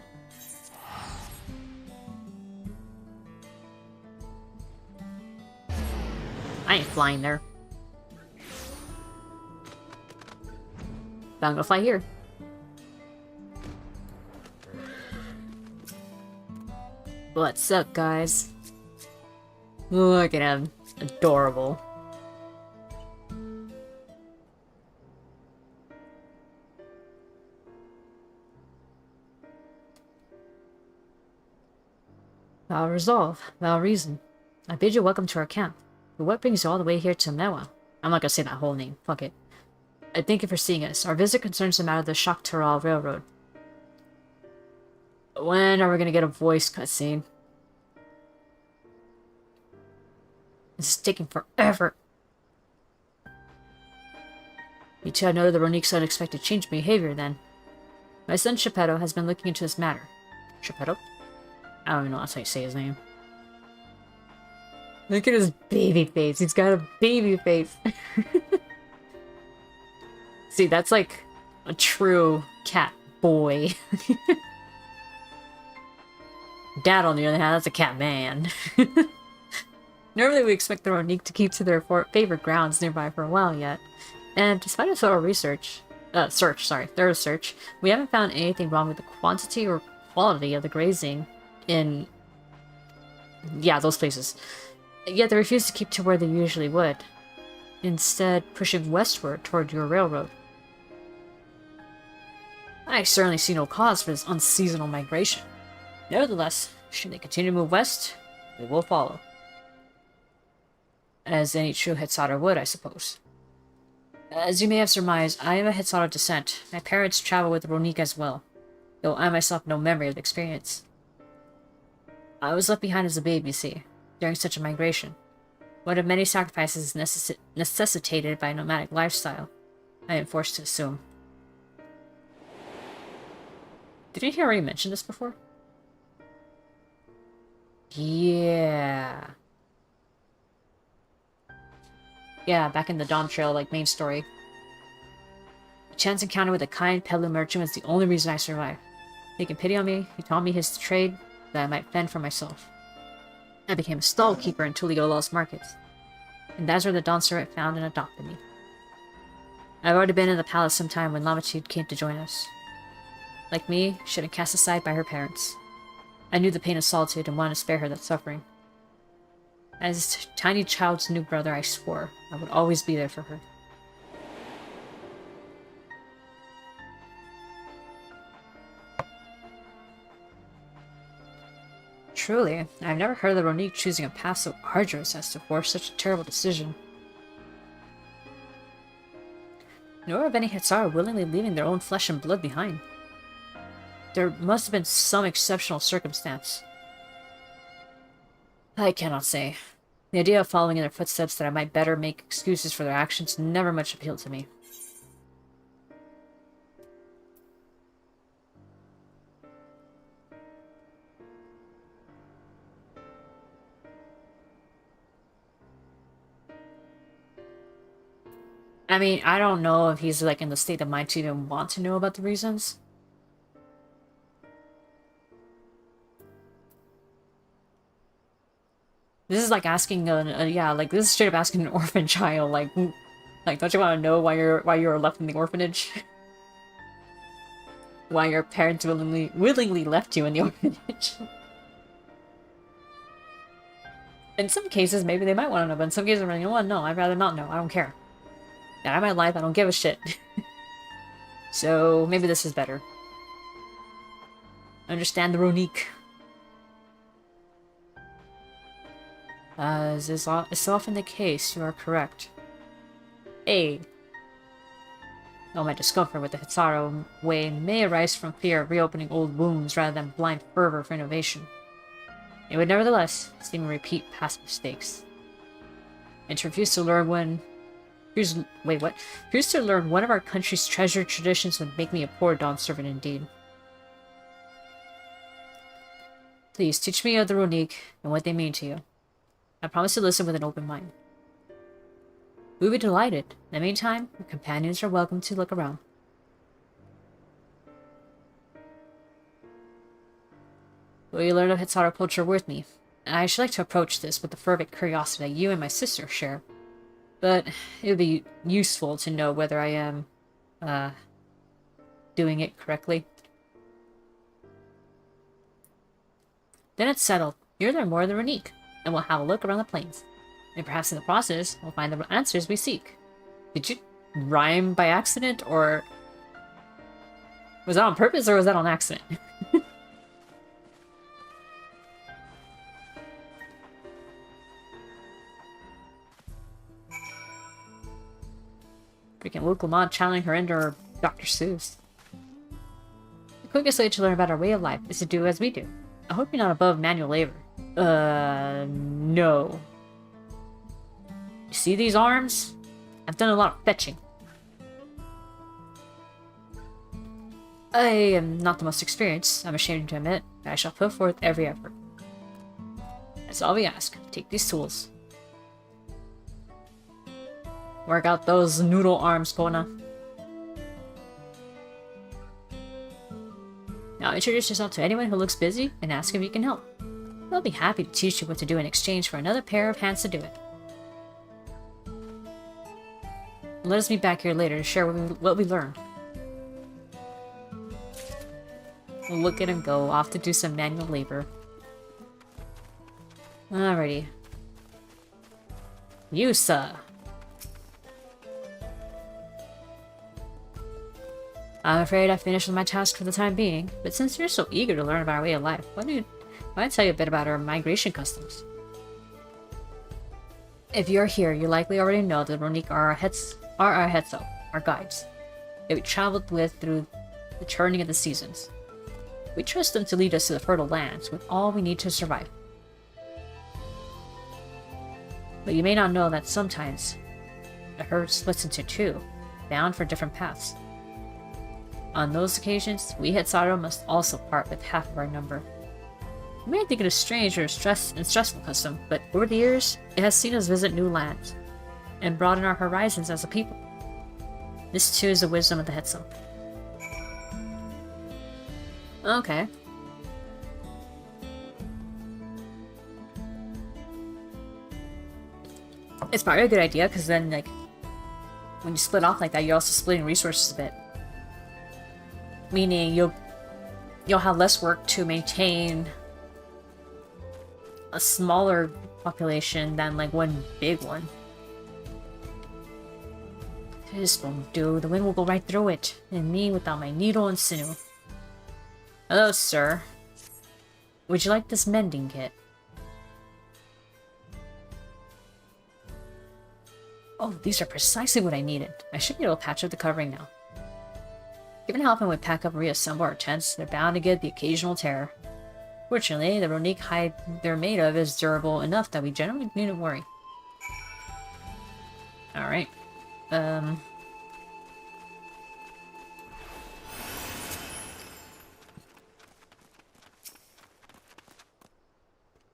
Speaker 1: I ain't flying there. But I'm gonna fly here. What's up, guys? Look at him. Adorable. Thou resolve, thou reason. I bid you welcome to our camp. But what brings you all the way here to Mewa? I'm not gonna say that whole name. Fuck it. I thank you for seeing us. Our visit concerns the matter of the Shaktaral Railroad. When are we gonna get a voice cutscene? This is taking forever. You two have noted the Ronik's unexpected change in behavior, then. My son Shepetto has been looking into this matter. Shepetto? I don't even know that's how you say his name. Look at his baby face. He's got a baby face. See, that's like a true cat boy. Dad, on the other hand, that's a cat man. Normally we expect the Ronik to keep to their favorite grounds nearby for a while yet. And despite a thorough thorough search, we haven't found anything wrong with the quantity or quality of the grazing in, yeah, those places. Yet they refuse to keep to where they usually would, instead pushing westward toward your railroad. I certainly see no cause for this unseasonal migration. Nevertheless, should they continue to move west, we will follow. As any true Hetzatter would, I suppose. As you may have surmised, I am a Hetzatter descent. My parents travel with the Ronik as well, though I myself have no memory of the experience. I was left behind as a babe, you see, during such a migration. One of many sacrifices necessitated by a nomadic lifestyle, I am forced to assume. Did he already mention this before? Yeah. Yeah, back in the Dawn Trail, like, main story. A chance encounter with a kind peddler merchant was the only reason I survived. Taking pity on me, he taught me his trade that I might fend for myself. I became a stall keeper in Tuliola's markets, and that's where the Dawn Servant found and adopted me. I've already been in the palace some time when Lamatude came to join us. Like me, she had been cast aside by her parents. I knew the pain of solitude and wanted to spare her that suffering. As a tiny child's new brother, I swore I would always be there for her. Truly, I've never heard of the Ronik choosing a path so arduous as to force such a terrible decision. Nor have any Hetzatter willingly leaving their own flesh and blood behind. There must have been some exceptional circumstance. I cannot say. The idea of following in their footsteps that I might better make excuses for their actions never much appealed to me. I mean, I don't know if he's like in the state of mind to even want to know about the reasons. This is like asking yeah, like this is straight up asking an orphan child, like don't you want to know why you're left in the orphanage? Why your parents willingly left you in the orphanage? In some cases, maybe they might want to know, but in some cases, I'm like, you know what? No, I'd rather not know. I don't care. Not my life. I don't give a shit. So maybe this is better. Understand the Ronik. As is often the case, you are correct. A. Though my discomfort with the Hetzatter way may arise from fear of reopening old wounds rather than blind fervor for innovation, it would nevertheless seem to repeat past mistakes. And to refuse to learn refuse to learn one of our country's treasured traditions would make me a poor Dawn servant indeed. Please teach me of the Ronik and what they mean to you. I promise to listen with an open mind. We would be delighted. In the meantime, your companions are welcome to look around. Will you learn of Hetzatter culture with me? I should like to approach this with the fervent curiosity that you and my sister share. But it would be useful to know whether I am, doing it correctly. Then it's settled. You'll learn more of the Runique, and we'll have a look around the plains. And perhaps in the process, we'll find the answers we seek. Did you rhyme by accident, or... was that on purpose, or was that on accident? Freaking Wuk Lamat channeling her into Dr. Seuss. The quickest way to learn about our way of life is to do as we do. I hope you're not above manual labor. No. You see these arms? I've done a lot of fetching. I am not the most experienced, I'm ashamed to admit, but I shall put forth every effort. That's all we ask. Take these tools. Work out those noodle arms, Kona. Now introduce yourself to anyone who looks busy and ask if you can help. They'll be happy to teach you what to do in exchange for another pair of hands to do it. Let us meet back here later to share what we learned. Look at him go, off to do some manual labor. Alrighty. Yusa. I'm afraid I finished with my task for the time being, but since you're so eager to learn about our way of life, why don't I tell you a bit about our migration customs? If you're here, you likely already know that Runique are our Hetzo, our guides, that we traveled with through the turning of the seasons. We trust them to lead us to the fertile lands with all we need to survive. But you may not know that sometimes the herd splits into two, bound for different paths. On those occasions, we Hetzaru must also part with half of our number. You may think it a strange or stressful custom, but over the years, it has seen us visit new lands and broaden our horizons as a people. This too is the wisdom of the Hetzo. Okay. It's probably a good idea, because then, like, when you split off like that, you're also splitting resources a bit. Meaning you'll have less work to maintain a smaller population than like one big one. This won't do. The wind will go right through it, and me without my needle and sinew. Hello, sir. Would you like this mending kit? Oh, these are precisely what I needed. I should be able to patch up the covering now. Given how often we pack up and reassemble our tents, they're bound to get the occasional tear. Fortunately, the Runique hide they're made of is durable enough that we generally needn't worry. Alright.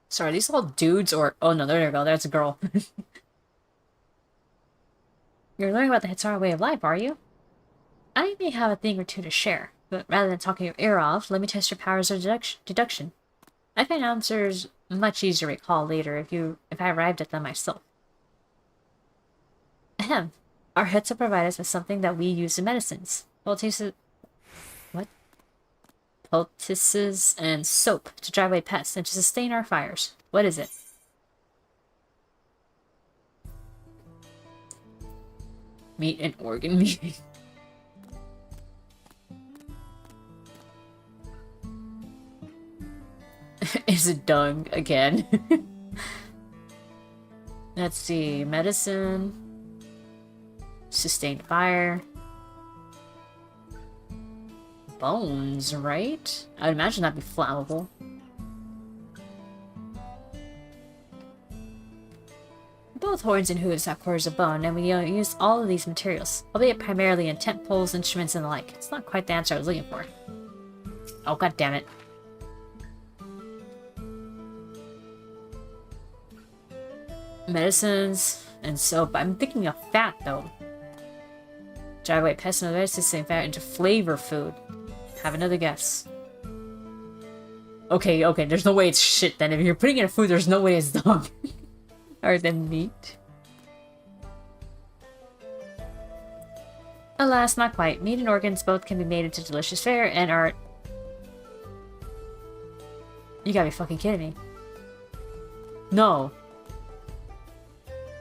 Speaker 1: Sorry, are these all dudes or... oh no, there you go, there's a girl. You're learning about the Hetzaru way of life, are you? I may have a thing or two to share, but rather than talking your ear off, let me test your powers of deduction. I find answers much easier to recall later if I arrived at them myself. Ahem. Our Hetzo provide us with something that we use in medicines. Poultices and soap to drive away pests and to sustain our fires. What is it? Meat and organ meat. Is it dung again? Let's see. Medicine. Sustained fire. Bones, right? I'd imagine that'd be flammable. Both horns and hooves have cores of bone, and we use all of these materials, albeit primarily in tent poles, instruments, and the like. It's not quite the answer I was looking for. Oh, god damn it. Medicines and soap. I'm thinking of fat, though. Drive away pests and other system fat into flavor food. Have another guess. Okay, there's no way it's shit then. If you're putting it in food, there's no way it's dog. Or then meat. Alas, not quite. Meat and organs both can be made into delicious fare and are You gotta be fucking kidding me. No.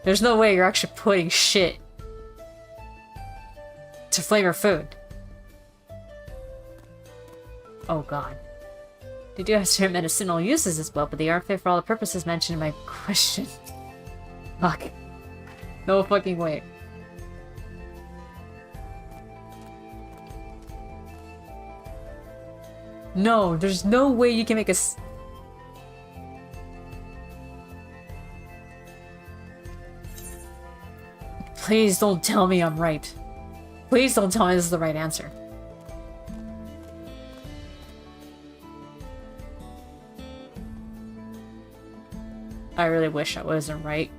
Speaker 1: There's no way you're actually putting shit to flavor food. Oh god. They do have certain medicinal uses as well, but they aren't fit for all the purposes mentioned in my question. Fuck. No fucking way. No, there's no way you can make a Please don't tell me I'm right. Please don't tell me this is the right answer. I really wish I wasn't right.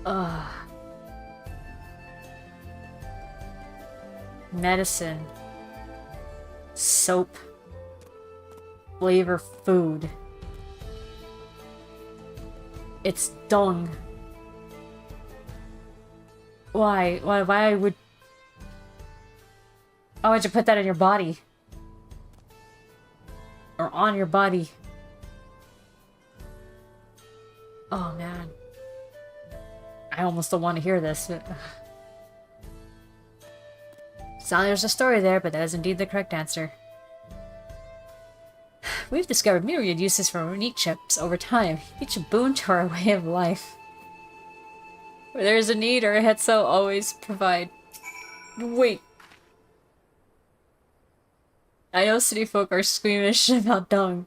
Speaker 1: Ugh. Medicine. Soap. Flavor food. It's dung. Why would you put that in your body? Or on your body? Oh man. I almost don't want to hear this. So there's a story there, but that is indeed the correct answer. We've discovered myriad uses for unique chips over time, each a boon to our way of life. Where there is a need, our Hetso always provide. Wait. I know city folk are squeamish about dung,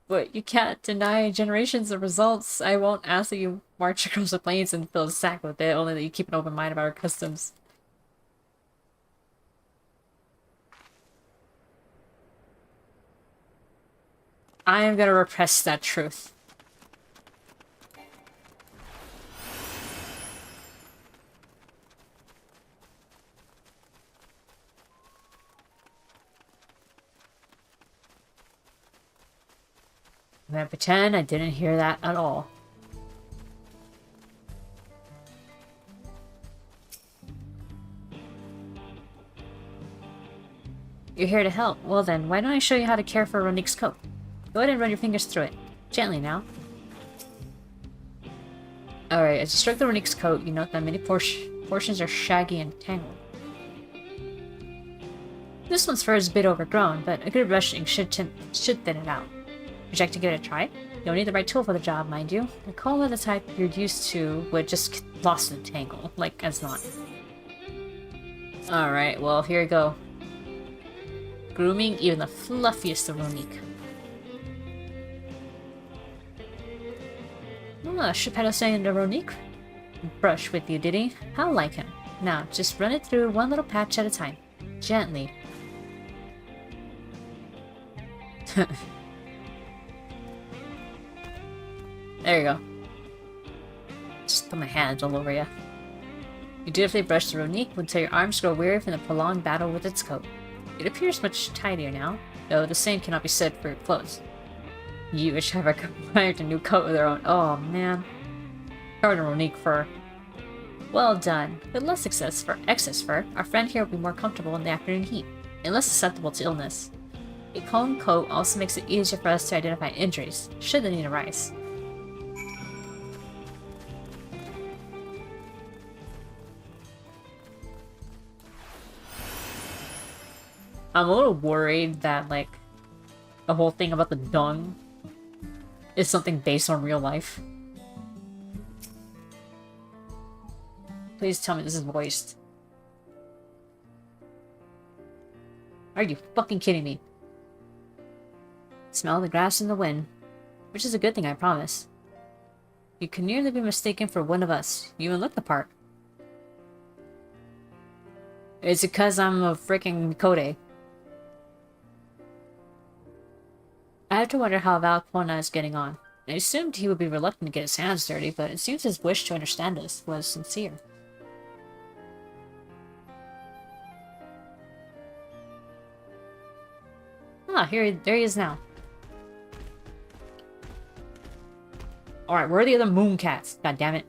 Speaker 1: but you can't deny generations of results. I won't ask that you march across the plains and fill a sack with it, only that you keep an open mind about our customs. I am gonna repress that truth. I'm gonna pretend I didn't hear that at all. You're here to help. Well then, why don't I show you how to care for Ronique's coat? Go ahead and run your fingers through it. Gently now. Alright, as you stroke the Ronique's coat, you note that many portions are shaggy and tangled. This one's fur is a bit overgrown, but a good brushing should thin it out. Would you like to give it a try? You'll need the right tool for the job, mind you. The comb of the type you're used to would just get lost in the tangle, like as not. Alright, well, here we go. Grooming even the fluffiest of Ronique. Shipetto saying to Ronique? Brush with you, did he? How like him. Now, just run it through one little patch at a time. Gently. There you go. Just put my hands all over you. You dutifully brush the Ronique until your arms grow weary from the prolonged battle with its coat. It appears much tidier now, though the same cannot be said for your clothes. You wish ever acquired a new coat of their own. Oh man. Covered in Ronique fur. Well done. With less excess fur, our friend here will be more comfortable in the afternoon heat, and less susceptible to illness. A combed coat also makes it easier for us to identify injuries, should the need arise. I'm a little worried that, like, the whole thing about the dung is something based on real life. Please tell me this is voiced. Are you fucking kidding me? Smell the grass in the wind. Which is a good thing, I promise. You could nearly be mistaken for one of us. You even look the part. It's because I'm a freaking Kode. I have to wonder how Valquona is getting on. I assumed he would be reluctant to get his hands dirty, but it seems his wish to understand us was sincere. Ah, there he is now. Alright, where are the other moon cats? God damn it.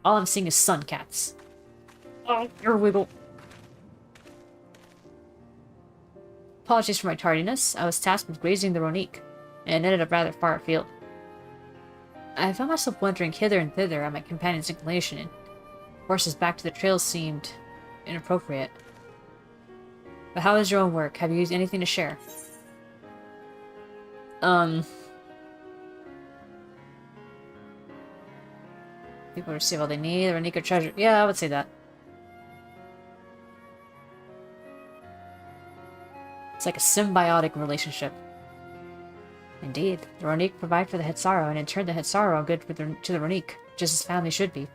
Speaker 1: All I'm seeing is sun cats. Oh, your wiggle. Apologies for my tardiness. I was tasked with grazing the Ronik, and ended up rather far afield. I found myself wandering hither and thither at my companion's inclination, and horses back to the trail seemed inappropriate. But how is your own work? Have you used anything to share? People receive all they need, or Nika treasure. Yeah, I would say that. It's like a symbiotic relationship. Indeed, the Ronik provide for the Hetsaro, and in turn the Hetsaro are good to the Ronik, just as family should be.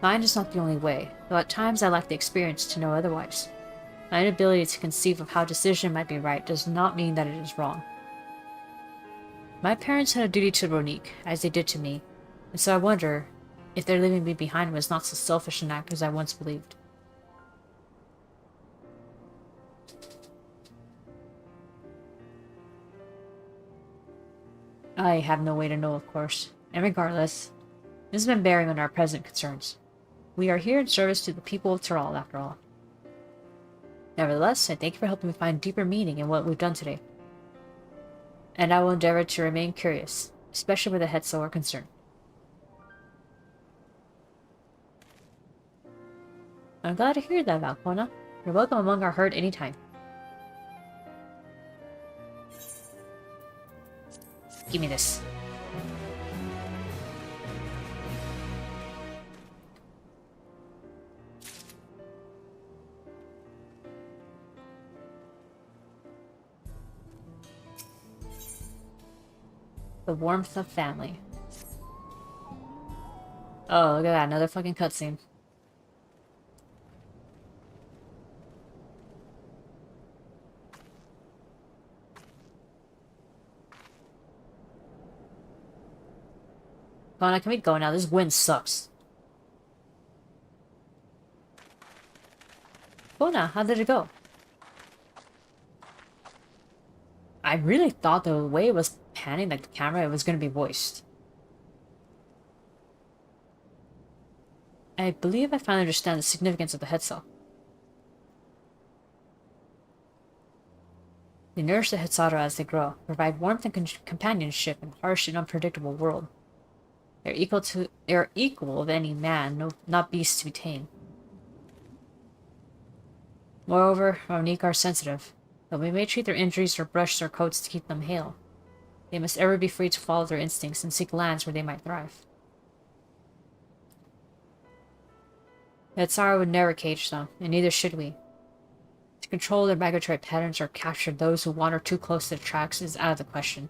Speaker 1: Mine is not the only way, though at times I lack the experience to know otherwise. My inability to conceive of how decision might be right does not mean that it is wrong. My parents had a duty to Ronik, as they did to me, and so I wonder if their leaving me behind was not so selfish an act as I once believed. I have no way to know, of course, and regardless, this has been bearing on our present concerns. We are here in service to the people of Tyrol, after all. Nevertheless, I thank you for helping me find deeper meaning in what we've done today. And I will endeavor to remain curious, especially where the Hetzel are concerned. I'm glad to hear that, Valkona. You're welcome among our herd anytime. Give me this. The warmth of family. Oh, look at that. Another fucking cutscene. Come on, can we go now? This wind sucks. Bona, how did it go? I really thought the way it was panning like the camera, it was going to be voiced. I believe I finally understand the significance of the Hetzel. They nourish the Hetsaro as they grow, provide warmth and companionship in a harsh and unpredictable world. They are equal of any man, no, not beasts to be tamed. Moreover, Ronik are sensitive. Though we may treat their injuries or brush their coats to keep them hale, they must ever be free to follow their instincts and seek lands where they might thrive. The Hetsaro would never cage them, and neither should we. To control their migratory patterns or capture those who wander too close to the tracks is out of the question.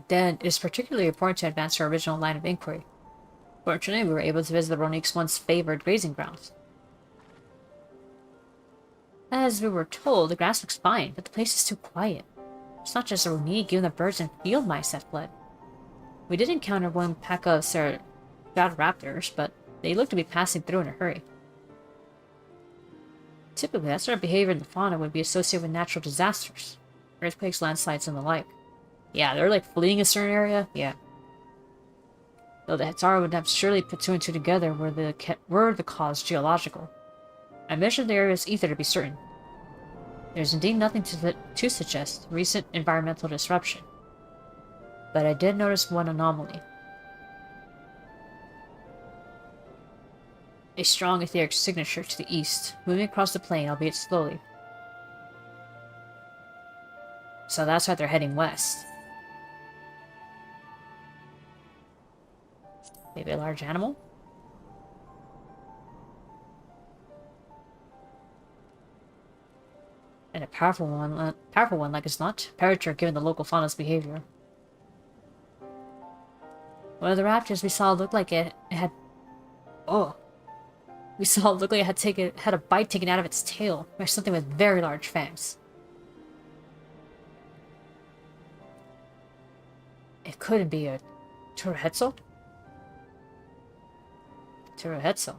Speaker 1: Then, it is particularly important to advance our original line of inquiry. Fortunately, we were able to visit the Ronik's once favored grazing grounds. As we were told, the grass looks fine, but the place is too quiet. It's not just the Ronik, even the birds and field mice that fled. We did encounter one pack of raptors, but they looked to be passing through in a hurry. Typically, that sort of behavior in the fauna would be associated with natural disasters. Earthquakes, landslides, and the like. Yeah, they're like fleeing a certain area? Yeah. Though the Hetsaro would have surely put two and two together were the cause geological. I measured the area's ether to be certain. There's indeed nothing to suggest recent environmental disruption. But I did notice one anomaly. A strong etheric signature to the east, moving across the plain, albeit slowly. So that's why they're heading west. Maybe a large animal? And a powerful one like it's not. Parature given the local fauna's behavior. One of the raptors we saw looked like it had... Oh. We saw it look like it had a bite taken out of its tail by something with very large fangs. It couldn't be a Turuhetzel? Turuhetzel.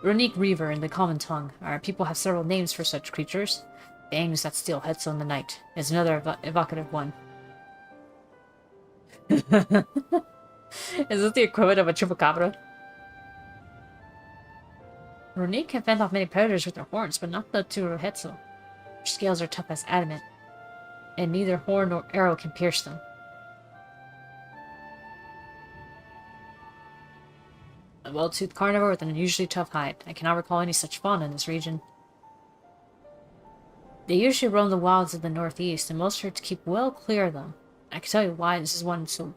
Speaker 1: Ronik Reaver in the common tongue. Our people have several names for such creatures. Bangs that steal Hetzel in the night is another evocative one. Is this the equivalent of a chupacabra? Ronique can fend off many predators with their horns, but not the Turohetsu. Their scales are tough as adamant, and neither horn nor arrow can pierce them. A well-toothed carnivore with an unusually tough hide. I cannot recall any such fauna in this region. They usually roam the wilds of the northeast, and most herds keep well clear of them. I can tell you why this is one so...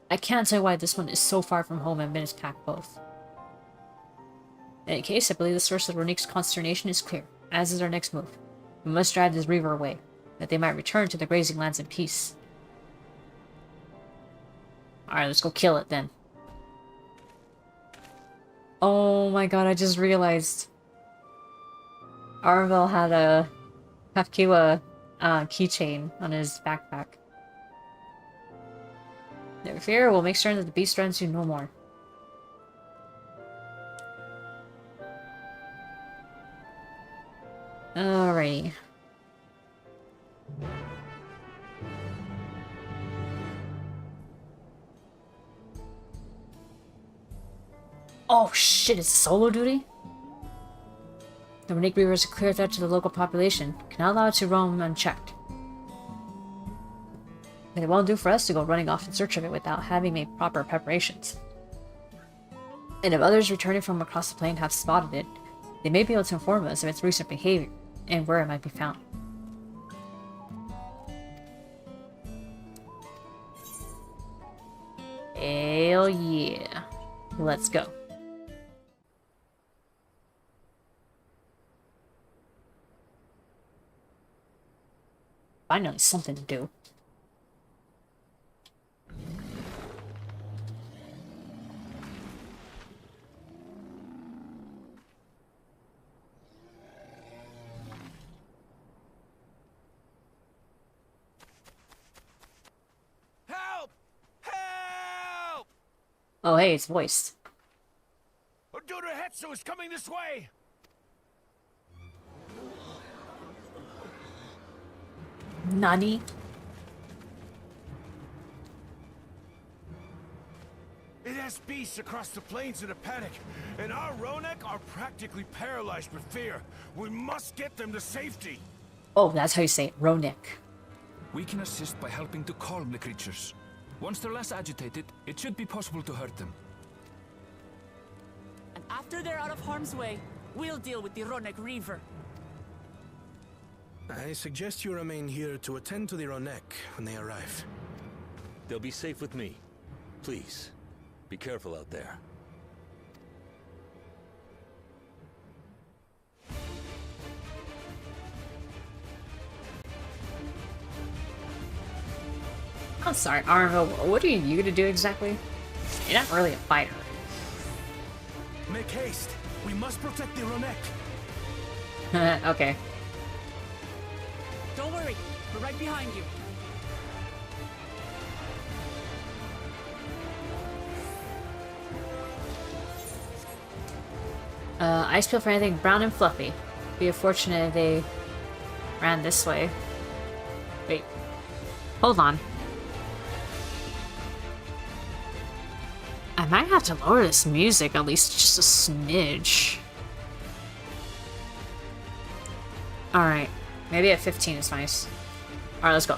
Speaker 1: I can't tell you why this one is so far from home and Venice pack both. In any case, I believe the source of Ronique's consternation is clear, as is our next move. We must drive this reaver away, that they might return to the grazing lands in peace. Alright, let's go kill it then. Oh my god, I just realized. Arvel had a Kafkiwa keychain on his backpack. Never fear, we'll make certain that the beast runs you no more. Alrighty. Oh shit, it's solo duty? The Ronique Reaver is a clear threat to the local population. Cannot allow it to roam unchecked. But it won't do for us to go running off in search of it without having made proper preparations. And if others returning from across the plain have spotted it, they may be able to inform us of its recent behavior and where it might be found. Hell yeah. Let's go. Finally, something to do.
Speaker 2: Help! Help!
Speaker 1: Oh, hey, it's voiced.
Speaker 2: Durohetsu is coming this way!
Speaker 1: Nani?
Speaker 2: It has beasts across the plains in a panic, and our Ronek are practically paralyzed with fear. We must get them to safety.
Speaker 1: Oh, that's how you say it, Ronick.
Speaker 3: We can assist by helping to calm the creatures. Once they're less agitated, it should be possible to hurt them.
Speaker 4: And after they're out of harm's way, we'll deal with the Ronek Reaver.
Speaker 5: I suggest you remain here to attend to the Ronek when they arrive.
Speaker 6: They'll be safe with me. Please, be careful out there.
Speaker 1: I'm sorry, Arvo, what are you gonna do exactly? You're not really a fighter.
Speaker 5: Make haste. We must protect the Ronek.
Speaker 1: Okay.
Speaker 4: Don't worry, we're right behind you.
Speaker 1: Ice peel for anything brown and fluffy. Be unfortunate if they ran this way. Wait. Hold on. I might have to lower this music at least just a smidge. Alright. Maybe at 15 is nice. Alright, let's go.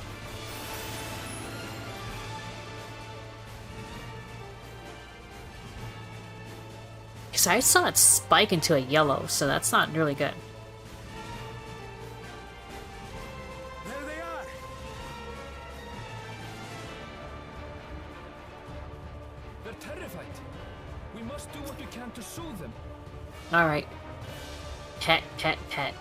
Speaker 1: Because I saw it spike into a yellow, so that's not really good.
Speaker 5: There they are.
Speaker 3: They're terrified. We must do what we can to soothe them.
Speaker 1: Alright. Pet, pet, pet.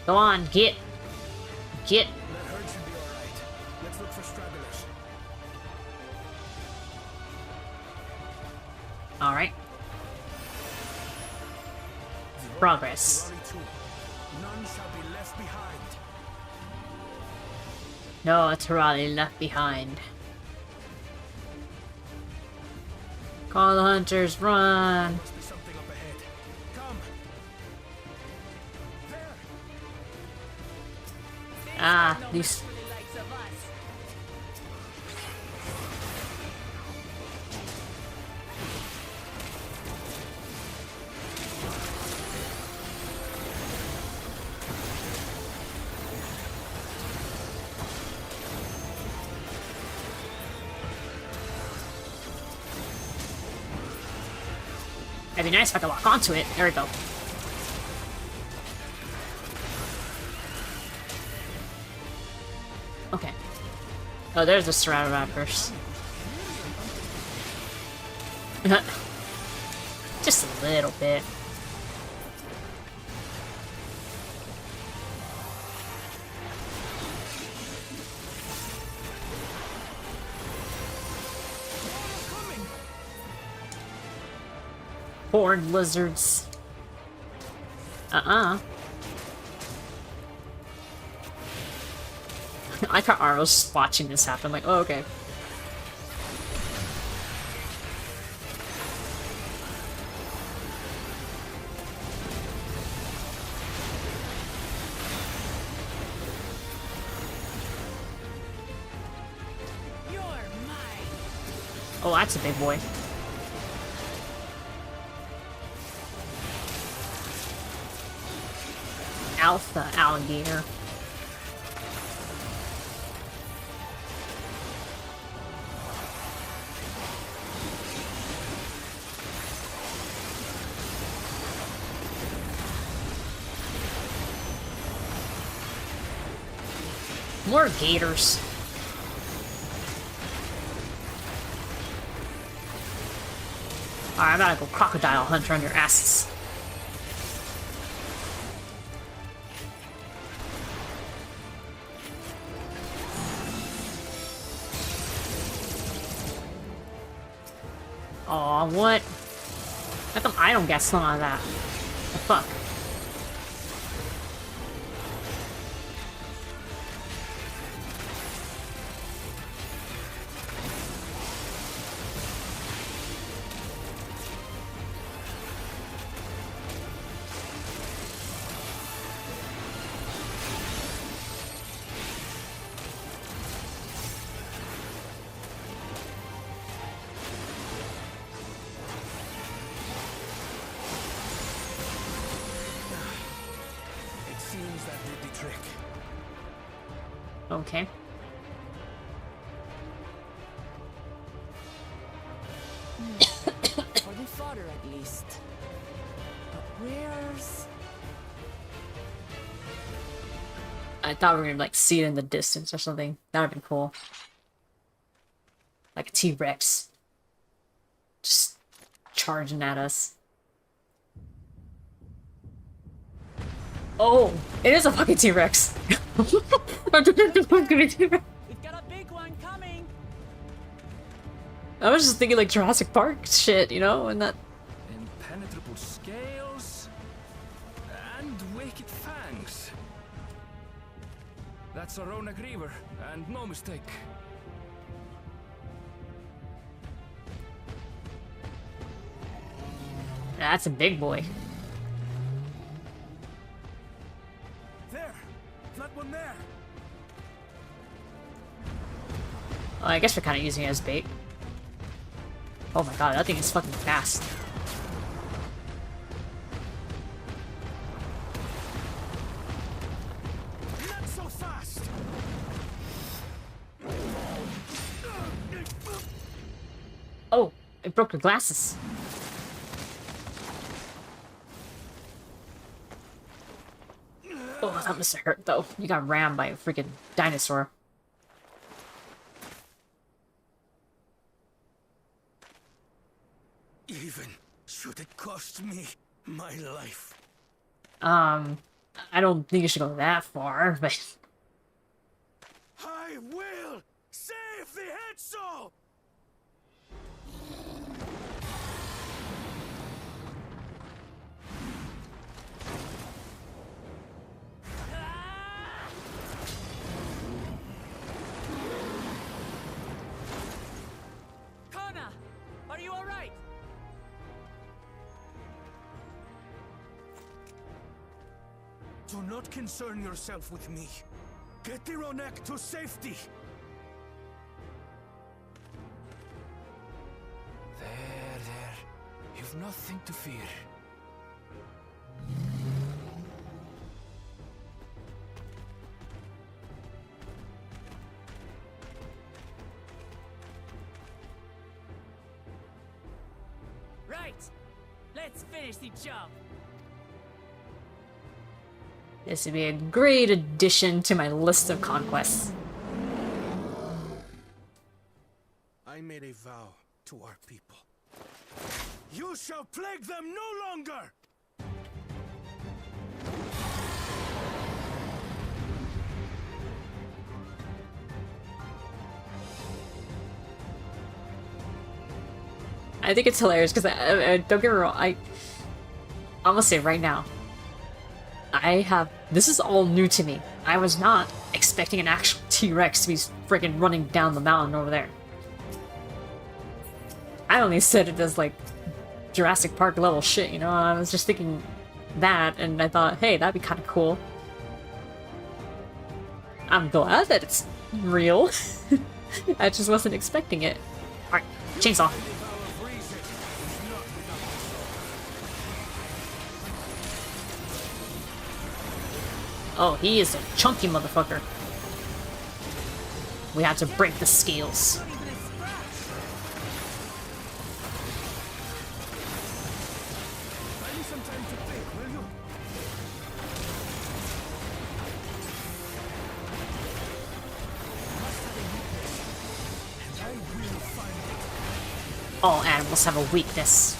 Speaker 1: Go on, get.
Speaker 5: That herd should be all right. Let's look for stragglers.
Speaker 1: Alright. Progress.
Speaker 5: None shall be left behind.
Speaker 1: No Terali left behind. Call the hunters, run!
Speaker 5: Must be something up ahead. Come. There.
Speaker 1: Ah,
Speaker 4: No
Speaker 1: these...
Speaker 4: match for the likes of us.
Speaker 1: It'd be nice if I could lock onto it. There we go. Okay. Oh, there's the Ceratops. Just a little bit. Horned lizards. I thought I was watching this happen, like, oh, okay.
Speaker 4: You're mine.
Speaker 1: Oh, that's a big boy. Alpha alligator. More gators. Alright, I'm gonna go crocodile hunter on your asses. Aw, what? How come I don't get some out of that? The fuck?
Speaker 5: It seems that did the trick.
Speaker 1: Okay.
Speaker 4: For the fodder, at least. But where's...
Speaker 1: I thought we were gonna, like, see it in the distance or something. That would've been cool. Like a T-Rex. Just charging at us. Oh! It is a fucking T-Rex!
Speaker 4: We've got a big one coming.
Speaker 1: I was just thinking like Jurassic Park shit, you know, and that...
Speaker 3: Impenetrable scales and wicked fangs. That's a Ronak Reaver, and no mistake.
Speaker 1: That's a big boy.
Speaker 5: There. That one there.
Speaker 1: Well, I guess we're kind of using it as bait. Oh my god, that thing is fucking fast.
Speaker 5: Not so fast.
Speaker 1: Oh, it broke your glasses. Oh, that must have hurt though. You got rammed by a freaking dinosaur.
Speaker 5: Even should it cost me my life.
Speaker 1: I don't think you should go that far, but...
Speaker 5: I will save the Hetzel!
Speaker 4: Kona, are you all right?
Speaker 5: Do not concern yourself with me. Get the Ronek to safety.
Speaker 3: There. You've nothing to fear.
Speaker 4: Right. Let's finish the job.
Speaker 1: This would be a great addition to my list of conquests.
Speaker 5: I made a vow to our people. You shall plague them no longer!
Speaker 1: I think it's hilarious because I don't get me wrong. I'm gonna say right now, this is all new to me. I was not expecting an actual T-Rex to be freaking running down the mountain over there. I only said it as like Jurassic Park level shit, you know? I was just thinking that, and I thought, hey, that'd be kind of cool. I'm glad that it's real. I just wasn't expecting it. Alright, chainsaw. Oh, he is a chunky motherfucker. We had to break the scales. All animals have a weakness.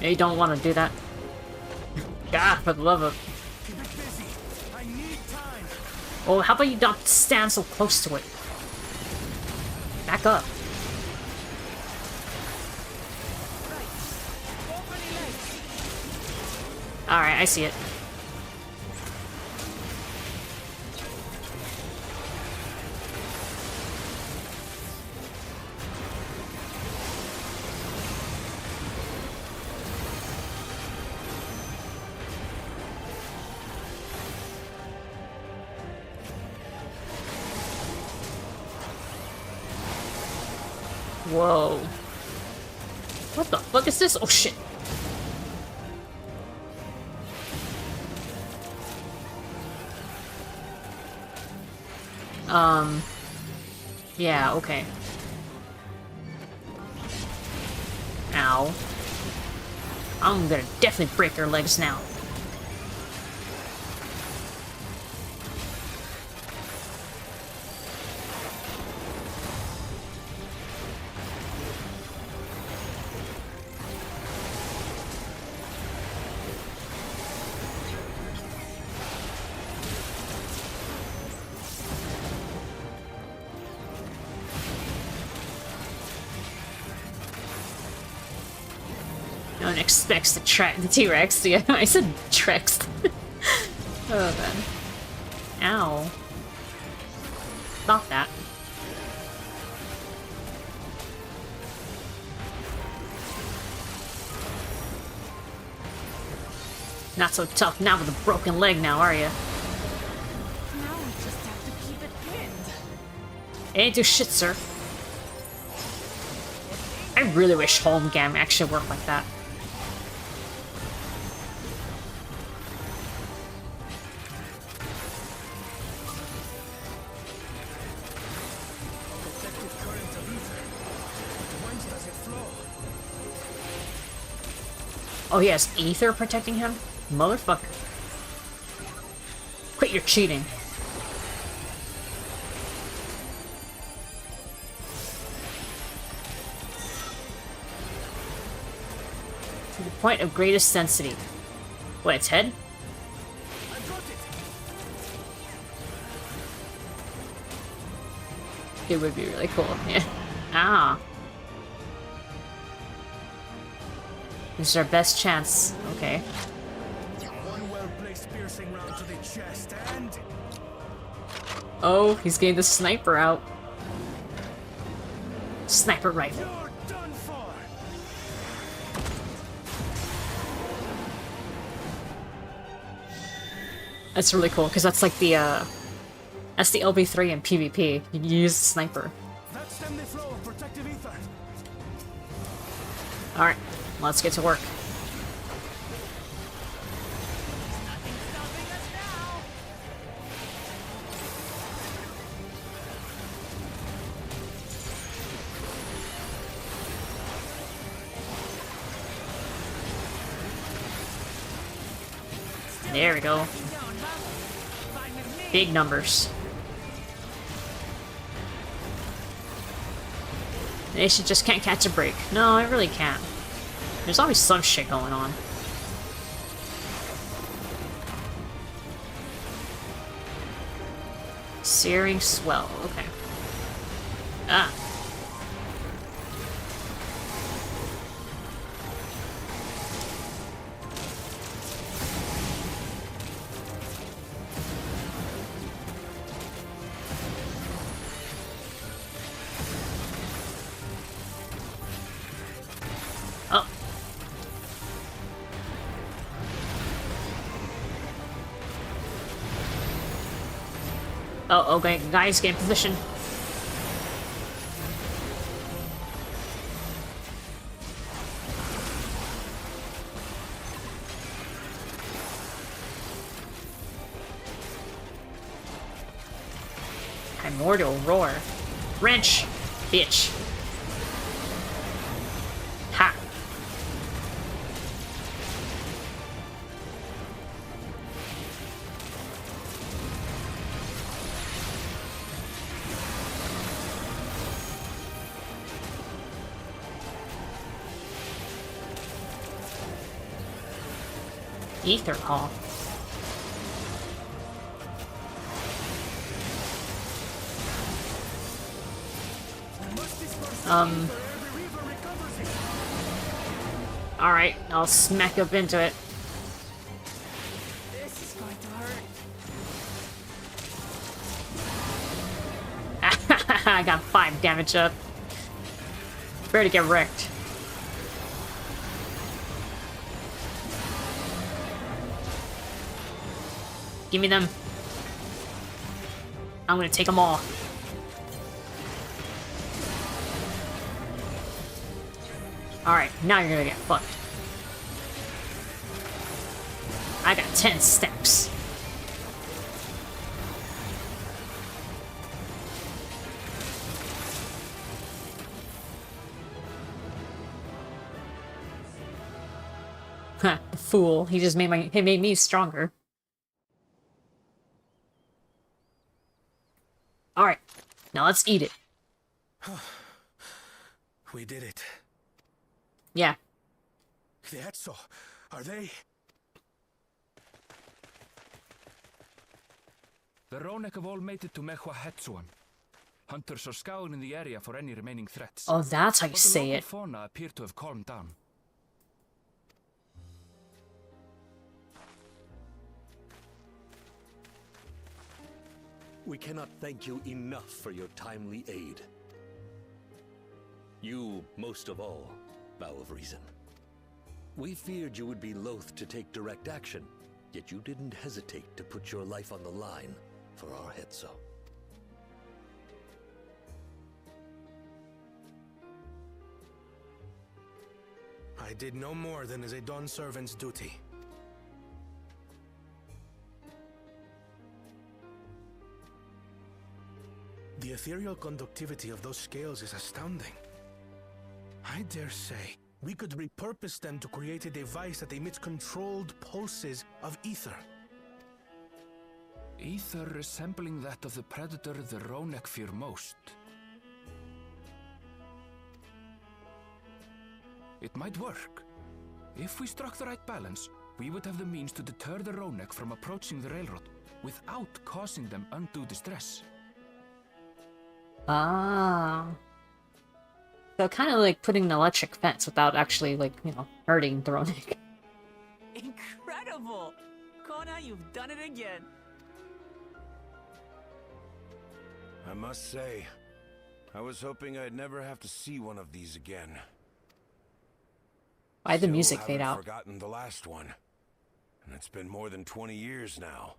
Speaker 1: You don't want to do that. God, for the love of...
Speaker 5: Keep it busy. I need time.
Speaker 1: Oh, how about you not stand so close to it? Back up. Alright, I see it. Whoa. What the fuck is this? Oh shit. Yeah, okay. Ow. I'm gonna definitely break her legs now. No one expects the T-Rex. Yeah, I said Trex. Oh man. Ow. Stop that. Not so tough now with a broken leg now, are you?
Speaker 4: Now we just have to keep it pinned.
Speaker 1: Ain't do shit, sir. I really wish home game actually worked like that.
Speaker 5: Protective current of ether. Whence does it flow?
Speaker 1: Oh, he has ether protecting him? Motherfucker. Quit your cheating. To the point of greatest density. What, its head?
Speaker 5: I got it.
Speaker 1: It would be really cool, yeah. Ah. This is our best chance. Okay.
Speaker 5: One well-placed piercing round to the chest and...
Speaker 1: Oh, he's getting the sniper out. Sniper rifle.
Speaker 5: You're done for!
Speaker 1: That's really cool, because that's like the, that's the LB3 in PvP. You use the sniper.
Speaker 5: That's stem the flow of protective ether.
Speaker 1: Alright, let's get to work. There we go. Big numbers. They should just can't catch a break. No, I really can't. There's always some shit going on. Searing swell. Okay. Ah. Oh. Oh, okay, guys, get in position. Primordial roar. Wrench, bitch. Ha. Ether call. Alright, I'll smack up into it.
Speaker 4: This is going to hurt.
Speaker 1: I got 5 damage up. Prepare to get wrecked. Give me them. I'm gonna take them all. Alright, now you're gonna get fucked. I got 10 steps. Huh, fool. He just made me stronger. Alright, now let's eat it.
Speaker 5: We did it.
Speaker 1: Yeah.
Speaker 5: The Etso, are they?
Speaker 3: The Ronek have all made it to Mehwa Hetsuan. Hunters are scouring the area for any remaining threats.
Speaker 1: Oh, that's how you
Speaker 3: But the
Speaker 1: say
Speaker 3: local
Speaker 1: it.
Speaker 3: fauna appear to have calmed down.
Speaker 6: We cannot thank you enough for your timely aid. You, most of all, Bow of Reason. We feared you would be loath to take direct action, yet you didn't hesitate to put your life on the line for our Hetso.
Speaker 5: I did no more than is a Dawn servant's duty. The ethereal conductivity of those scales is astounding. I dare say we could repurpose them to create a device that emits controlled pulses of ether.
Speaker 3: Ether resembling that of the predator the Ronek fear most. It might work. If we struck the right balance, we would have the means to deter the Ronek from approaching the railroad without causing them undue distress.
Speaker 1: Ah. So kind of like putting an electric fence without actually, like, you know, hurting the Ronek.
Speaker 4: Incredible! Kona, you've done it again.
Speaker 2: I must say, I was hoping I'd never have to see one of these again.
Speaker 1: Why'd the
Speaker 2: Still
Speaker 1: music fade
Speaker 2: haven't
Speaker 1: out?
Speaker 2: Forgotten the last one, and it's been more than 20 years now.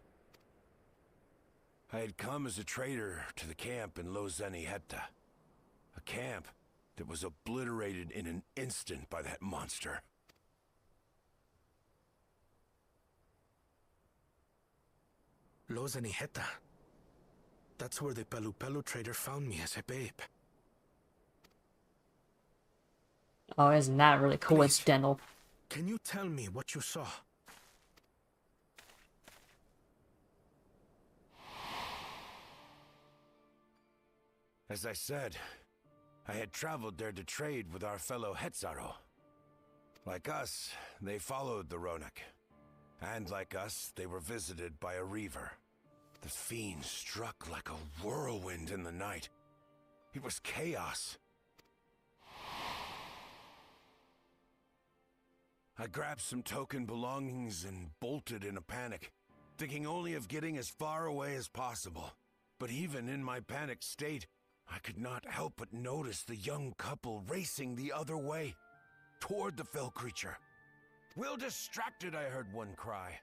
Speaker 2: I had come as a trader to the camp in Hetta, a camp that was obliterated in an instant by that monster.
Speaker 5: Hetta. That's where the Pelu trader found me as a babe.
Speaker 1: Oh, isn't that really coincidental?
Speaker 5: Can you tell me what you saw?
Speaker 2: As I said, I had traveled there to trade with our fellow Hetzaro. Like us, they followed the Ronek. And like us, they were visited by a reaver. The fiend struck like a whirlwind in the night. It was chaos. I grabbed some token belongings and bolted in a panic, thinking only of getting as far away as possible. But even in my panicked state, I could not help but notice the young couple racing the other way, toward the fell creature. "We're distracted," I heard one cry.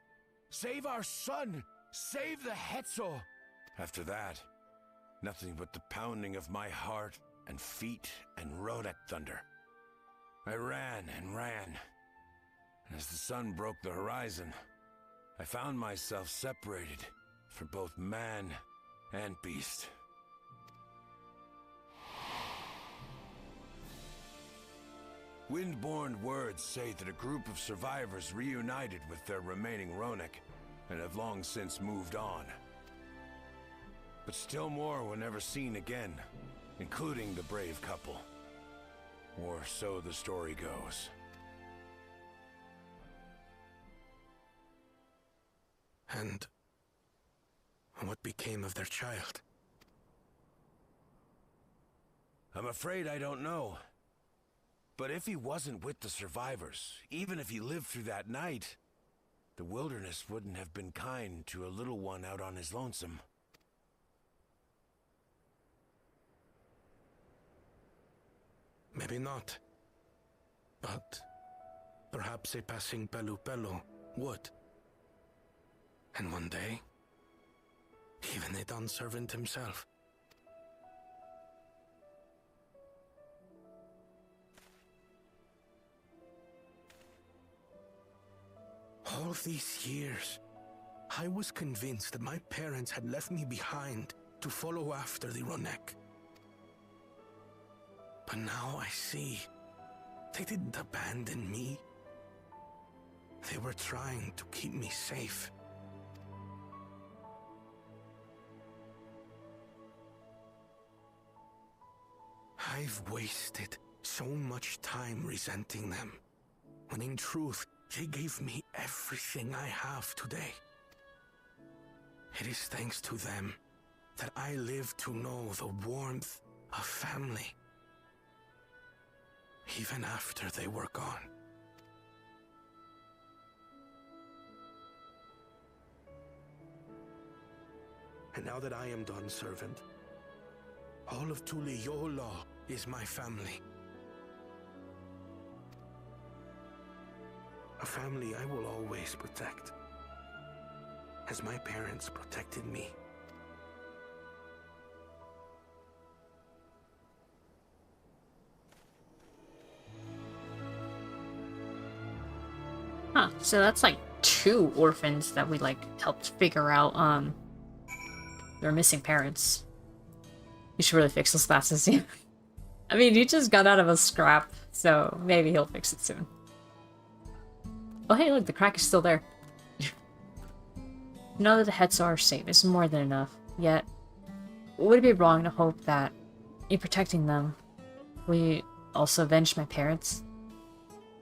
Speaker 2: "Save our son! Save the Hetzel!" After that, nothing but the pounding of my heart and feet and Ronek thunder. I ran and ran. And as the sun broke the horizon, I found myself separated from both man and beast. Windborne words say that a group of survivors reunited with their remaining Ronek and have long since moved on. But still more were never seen again, including the brave couple. Or so the story goes.
Speaker 5: And what became of their child?
Speaker 2: I'm afraid I don't know. But if he wasn't with the survivors, even if he lived through that night, the wilderness wouldn't have been kind to a little one out on his lonesome.
Speaker 5: Maybe not. But perhaps a passing Pelu would. And one day, even a done servant himself. All these years, I was convinced that my parents had left me behind to follow after the Ronek. But now I see, they didn't abandon me. They were trying to keep me safe. I've wasted so much time resenting them, when in truth, they gave me everything I have today. It is thanks to them that I live to know the warmth of family, even after they were gone. And now that I am done servant, all of Gulool Ja is my family. A family I will always protect, as my parents protected me.
Speaker 1: Huh, so that's like 2 orphans that we like helped figure out their missing parents. You should really fix those glasses. I mean, he just got out of a scrap, so maybe he'll fix it soon. Oh hey, look, the crack is still there. Now that the heads are safe is more than enough, yet would it be wrong to hope that in protecting them, we also avenge my parents?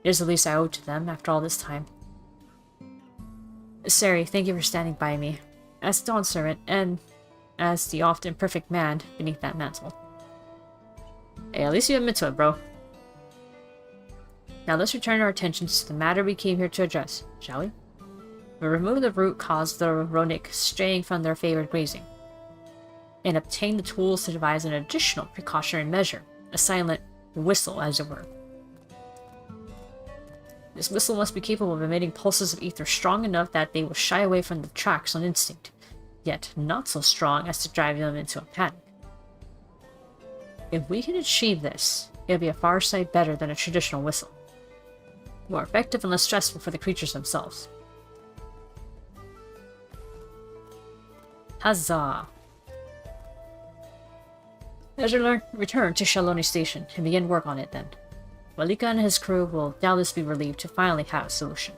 Speaker 1: It is the least I owe to them after all this time. Se-ri, thank you for standing by me, as the dawn servant, and as the often perfect man beneath that mantle. Hey, at least you admit to it, bro. Now let's return our attentions to the matter we came here to address, shall we? We remove the root cause of the Ronek straying from their favored grazing. and obtain the tools to devise an additional precautionary measure, a silent whistle, as it were. This whistle must be capable of emitting pulses of ether strong enough that they will shy away from the tracks on instinct, yet not so strong as to drive them into a panic. If we can achieve this, it'll be a far sight better than a traditional whistle. More effective and less stressful for the creatures themselves. Huzzah! Let us return to Shaloni Station and begin work on it then. Walika and his crew will doubtless be relieved to finally have a solution.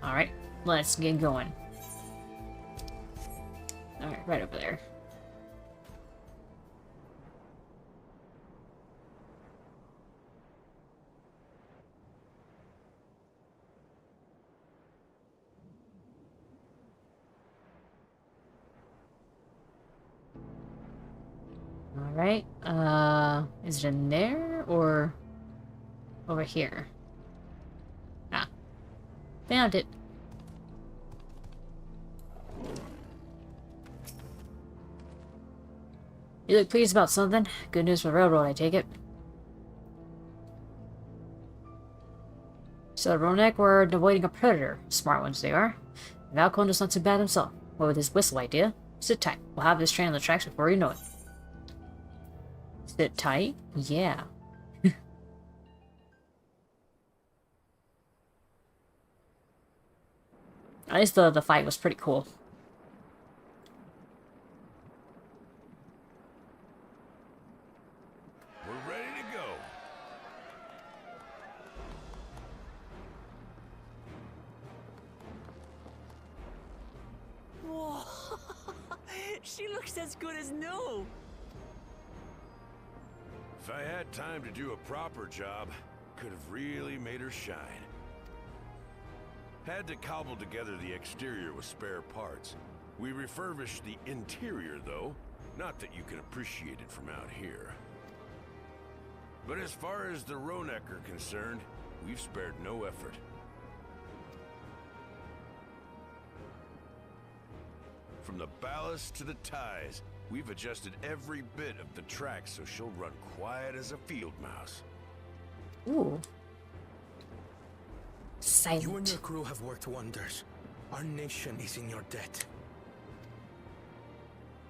Speaker 1: Alright, let's get going. Alright, right over there. Alright, is it in there or over here? Ah, found it. You look pleased about something? Good news for the railroad, I take it. So the Ronek were avoiding a predator. Smart ones they are. Valcon is not too bad himself. What with his whistle idea? Sit tight. We'll have this train on the tracks before you know it. Sit tight? Yeah. At least the fight was pretty cool.
Speaker 2: We're ready to go.
Speaker 4: Whoa! She looks as good as new.
Speaker 2: If I had time to do a proper job, could have really made her shine. Had to cobble together the exterior with spare parts. We refurbished the interior, though. Not that you can appreciate it from out here. But as far as the Ronek are concerned, we've spared no effort. From the ballast to the ties, we've adjusted every bit of the track so she'll run quiet as a field mouse.
Speaker 1: Ooh.
Speaker 5: You and
Speaker 1: Silent.
Speaker 5: your crew have worked wonders. Our nation is in your debt.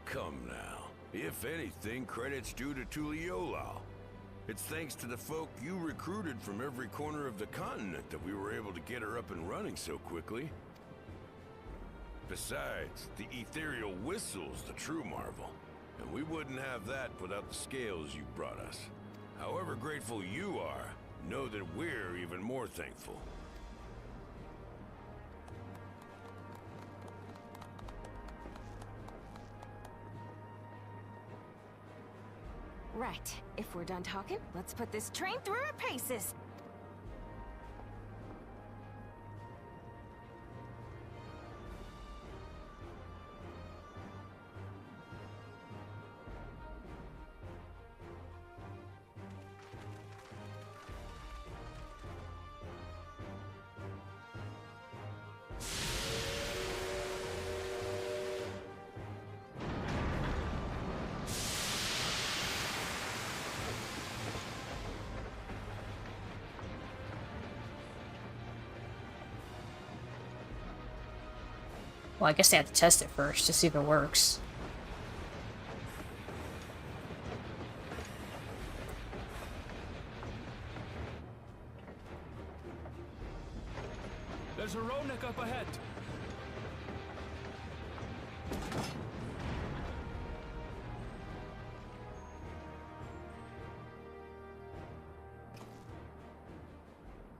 Speaker 2: Come now. If anything, credit's due to Tuliolal. It's thanks to the folk you recruited from every corner of the continent that we were able to get her up and running so quickly. Besides, the ethereal whistle's the true marvel, and we wouldn't have that without the scales you brought us. However grateful you are, know that we're even more thankful.
Speaker 7: Right. If we're done talking, let's put this train through our paces.
Speaker 1: Well, I guess they have to test it first to see if it works.
Speaker 3: There's a Ronek up ahead.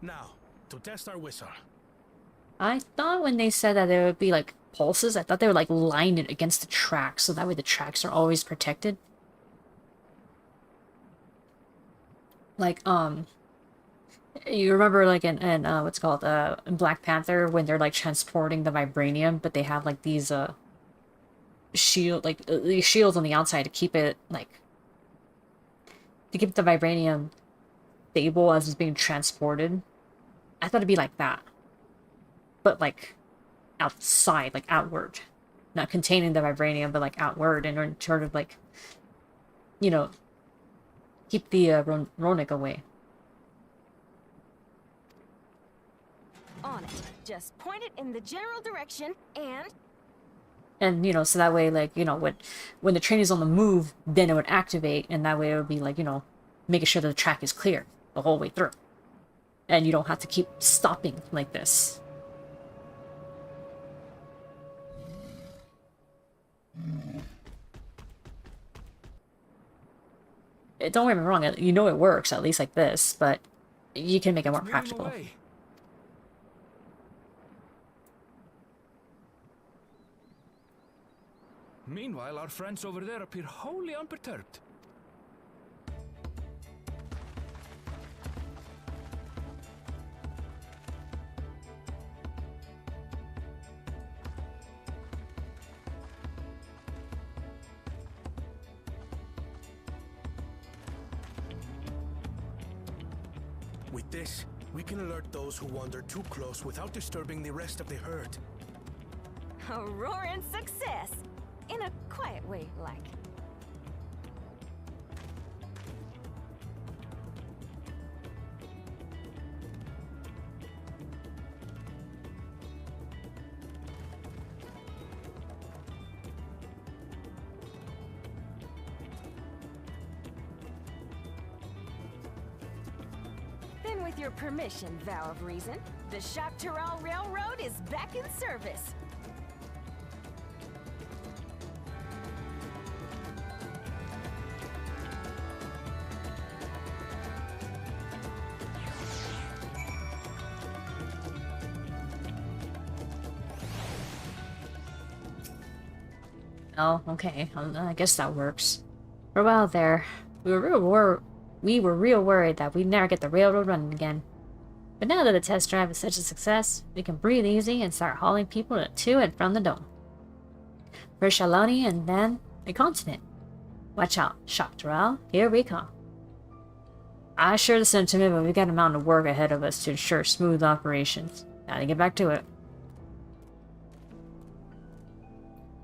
Speaker 5: Now, to test our whistle.
Speaker 1: I thought when they said that there would be like pulses, I thought they would like line it against the tracks so that way the tracks are always protected. Like, you remember like in what's it called, in Black Panther when they're like transporting the vibranium, but they have like these these shields on the outside to keep it like to keep the vibranium stable as it's being transported. I thought it'd be like that. But like outside, like outward. Not containing the vibranium, but like outward and sort of like, you know, keep the Ronic away.
Speaker 7: On it. Just point it in the general direction and...
Speaker 1: And, you know, so that way, like, you know, when the train is on the move, then it would activate, and that way it would be like, you know, making sure that the track is clear the whole way through. And you don't have to keep stopping like this. Don't get me wrong, you know it works, at least like this, but you can make it more
Speaker 3: Moving
Speaker 1: practical.
Speaker 3: away. Meanwhile, our friends over there appear wholly unperturbed.
Speaker 5: With this, we can alert those who wander too close without disturbing the rest of the herd.
Speaker 7: A roaring success! In a quiet way, like. Then with your permission, Vow of Reason, the Shaktaral Railroad is back in service.
Speaker 1: Oh, okay. I guess that works. For a while there, we were real worried that we'd never get the railroad running again. But now that the test drive is such a success, we can breathe easy and start hauling people to and from the dome. First Shaloni and then the continent. Watch out, Shaktaral, here we come. I share the sentiment, but we got a mountain of work ahead of us to ensure smooth operations. Gotta get back to it.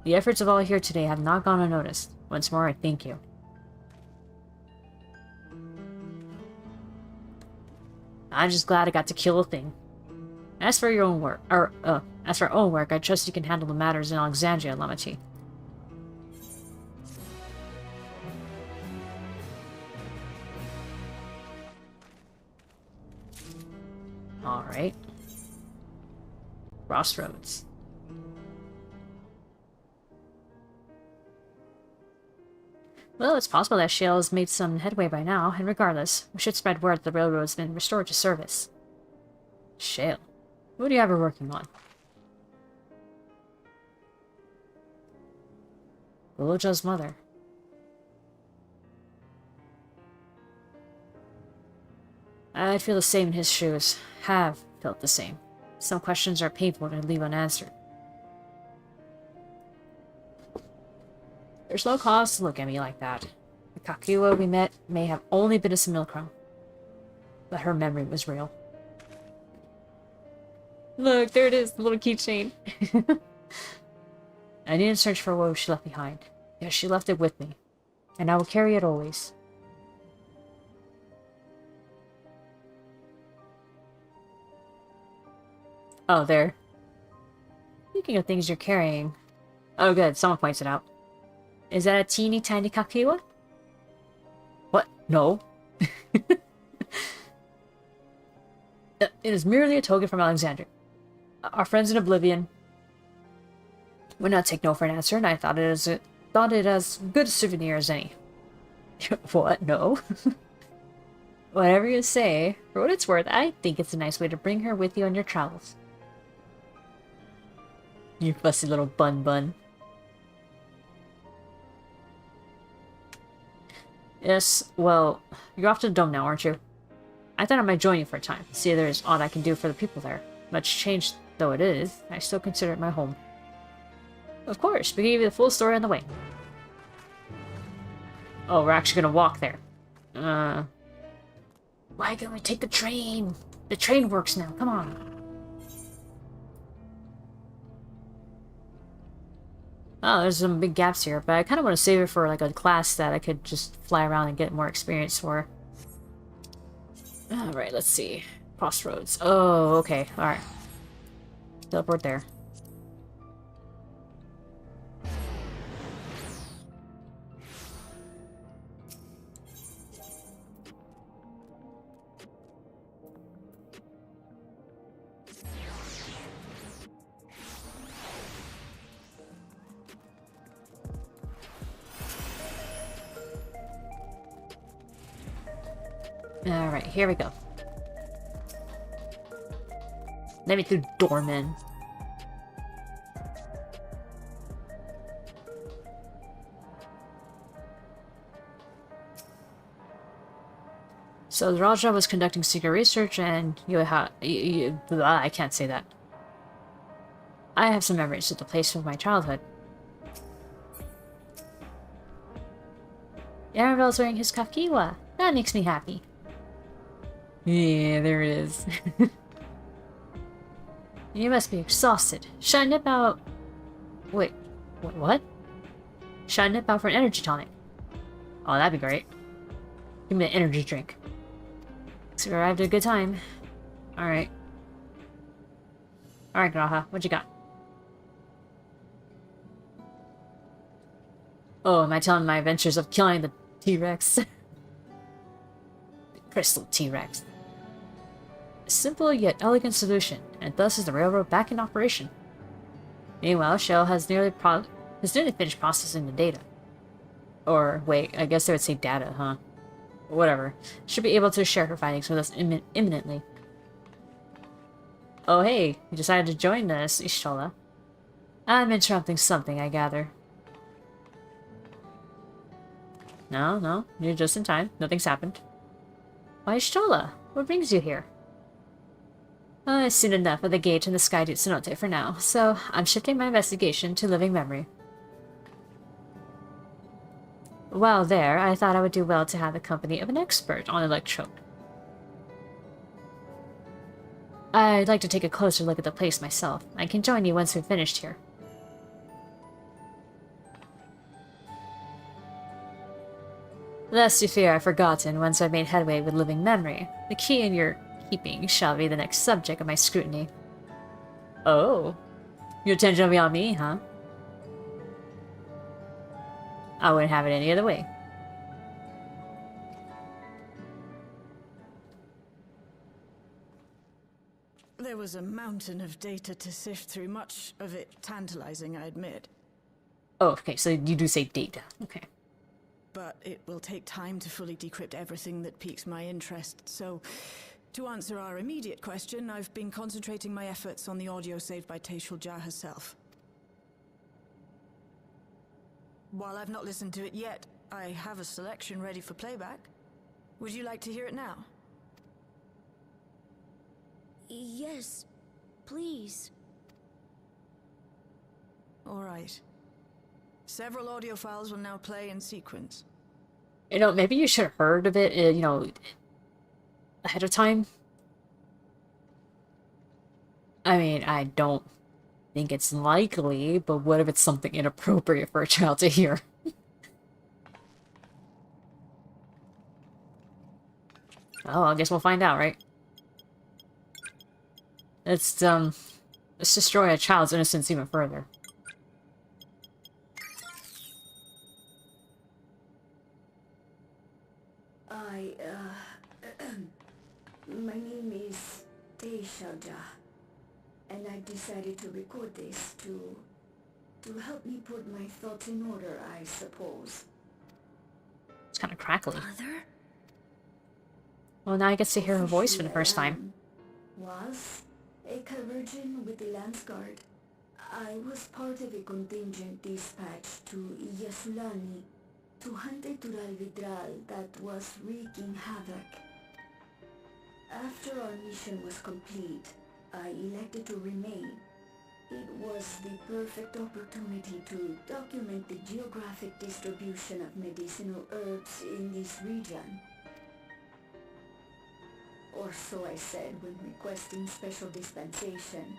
Speaker 1: The efforts of all here today have not gone unnoticed. Once more, I thank you. I'm just glad I got to kill a thing. As for your own work, as for our own work, I trust you can handle the matters in Alexandria, Lamati. Alright. Crossroads. Well, it's possible that Shale has made some headway by now, and regardless, we should spread word that the railroad's been restored to service. Shale? What do you have her working on? Gulool Ja's mother. I'd feel the same in his shoes. Have felt the same. Some questions are painful to leave unanswered. There's no cause to look at me like that. The Kakiwa we met may have only been a simulacrum, but her memory was real. Look, there it is, the little keychain. I didn't search for what she left behind. Yes, she left it with me, and I will carry it always. Oh, there. Speaking of things you're carrying... Oh good, someone points it out. Is that a teeny tiny Kakiwa? What? No. It is merely a token from Alexandria. Our friends in Oblivion would not take no for an answer, and I thought it as good a souvenir as any. What? No? Whatever you say. For what it's worth, I think it's a nice way to bring her with you on your travels. You fussy little bun. Yes, well, you're off to the dome now, aren't you? I thought I might join you for a time, see if there's aught I can do for the people there. Much changed though it is, I still consider it my home. Of course, we can give you the full story on the way. Oh, we're actually gonna walk there. Why can't we take the train? The train works now, come on. Oh, there's some big gaps here, but I kind of want to save it for like a class that I could just fly around and get more experience for. Alright, let's see. Crossroads. Oh, okay, alright. Teleport there. Alright, here we go. Let me through doorman. So the Raja was conducting secret research and I can't say that. I have some memories of the place from my childhood. Arabelle's wearing his kafkiwa. That makes me happy. Yeah, there it is. You must be exhausted. Should I nip out... Wait, what? Should I nip out for an energy tonic? Oh, that'd be great. Give me an energy drink. So we arrived at a good time. Alright. Alright, Graha, what you got? Oh, am I telling my adventures of killing the T-Rex? The crystal T-Rex. A simple yet elegant solution, and thus is the railroad back in operation. Meanwhile, Shell has nearly finished processing the data. Or, wait, I guess they would say data, huh? Whatever. Should be able to share her findings with us imminently. Oh hey, you decided to join us, Ishtola. I'm interrupting something, I gather. No, you're just in time. Nothing's happened. Why, Ishtola? What brings you here? I've seen enough of the gate and the Sky Dude Cenote for now, so I'm shifting my investigation to living memory. While there, I thought I would do well to have the company of an expert on electrode. I'd like to take a closer look at the place myself. I can join you once we've finished here. Lest you fear I've forgotten once I've made headway with living memory, the key in your keeping shall be the next subject of my scrutiny. Oh, your attention will be on me, huh? I wouldn't have it any other way.
Speaker 8: There was a mountain of data to sift through, much of it tantalizing, I admit.
Speaker 1: Oh, okay, so you do say data. Okay.
Speaker 8: But it will take time to fully decrypt everything that piques my interest, so... To answer our immediate question, I've been concentrating my efforts on the audio saved by Gulool Ja herself. While I've not listened to it yet, I have a selection ready for playback. Would you like to hear it now?
Speaker 9: Yes, please.
Speaker 8: All right. Several audio files will now play in sequence.
Speaker 1: You know, maybe you should have heard of it, you know, ahead of time. I mean, I don't think it's likely, but what if it's something inappropriate for a child to hear? Oh, I guess we'll find out, right? Let's destroy a child's innocence even further.
Speaker 9: My name is Gulool Ja, and I decided to record this to help me put my thoughts in order, I suppose.
Speaker 1: It's kind of crackly.
Speaker 9: Mother?
Speaker 1: Well, now I get to hear her voice for the first time.
Speaker 9: Was a Virgin with the Lance Guard. I was part of a contingent dispatched to Yasulani to hunt a Tural Vidral that was wreaking havoc. After our mission was complete, I elected to remain. It was the perfect opportunity to document the geographic distribution of medicinal herbs in this region. or so I said when requesting special dispensation.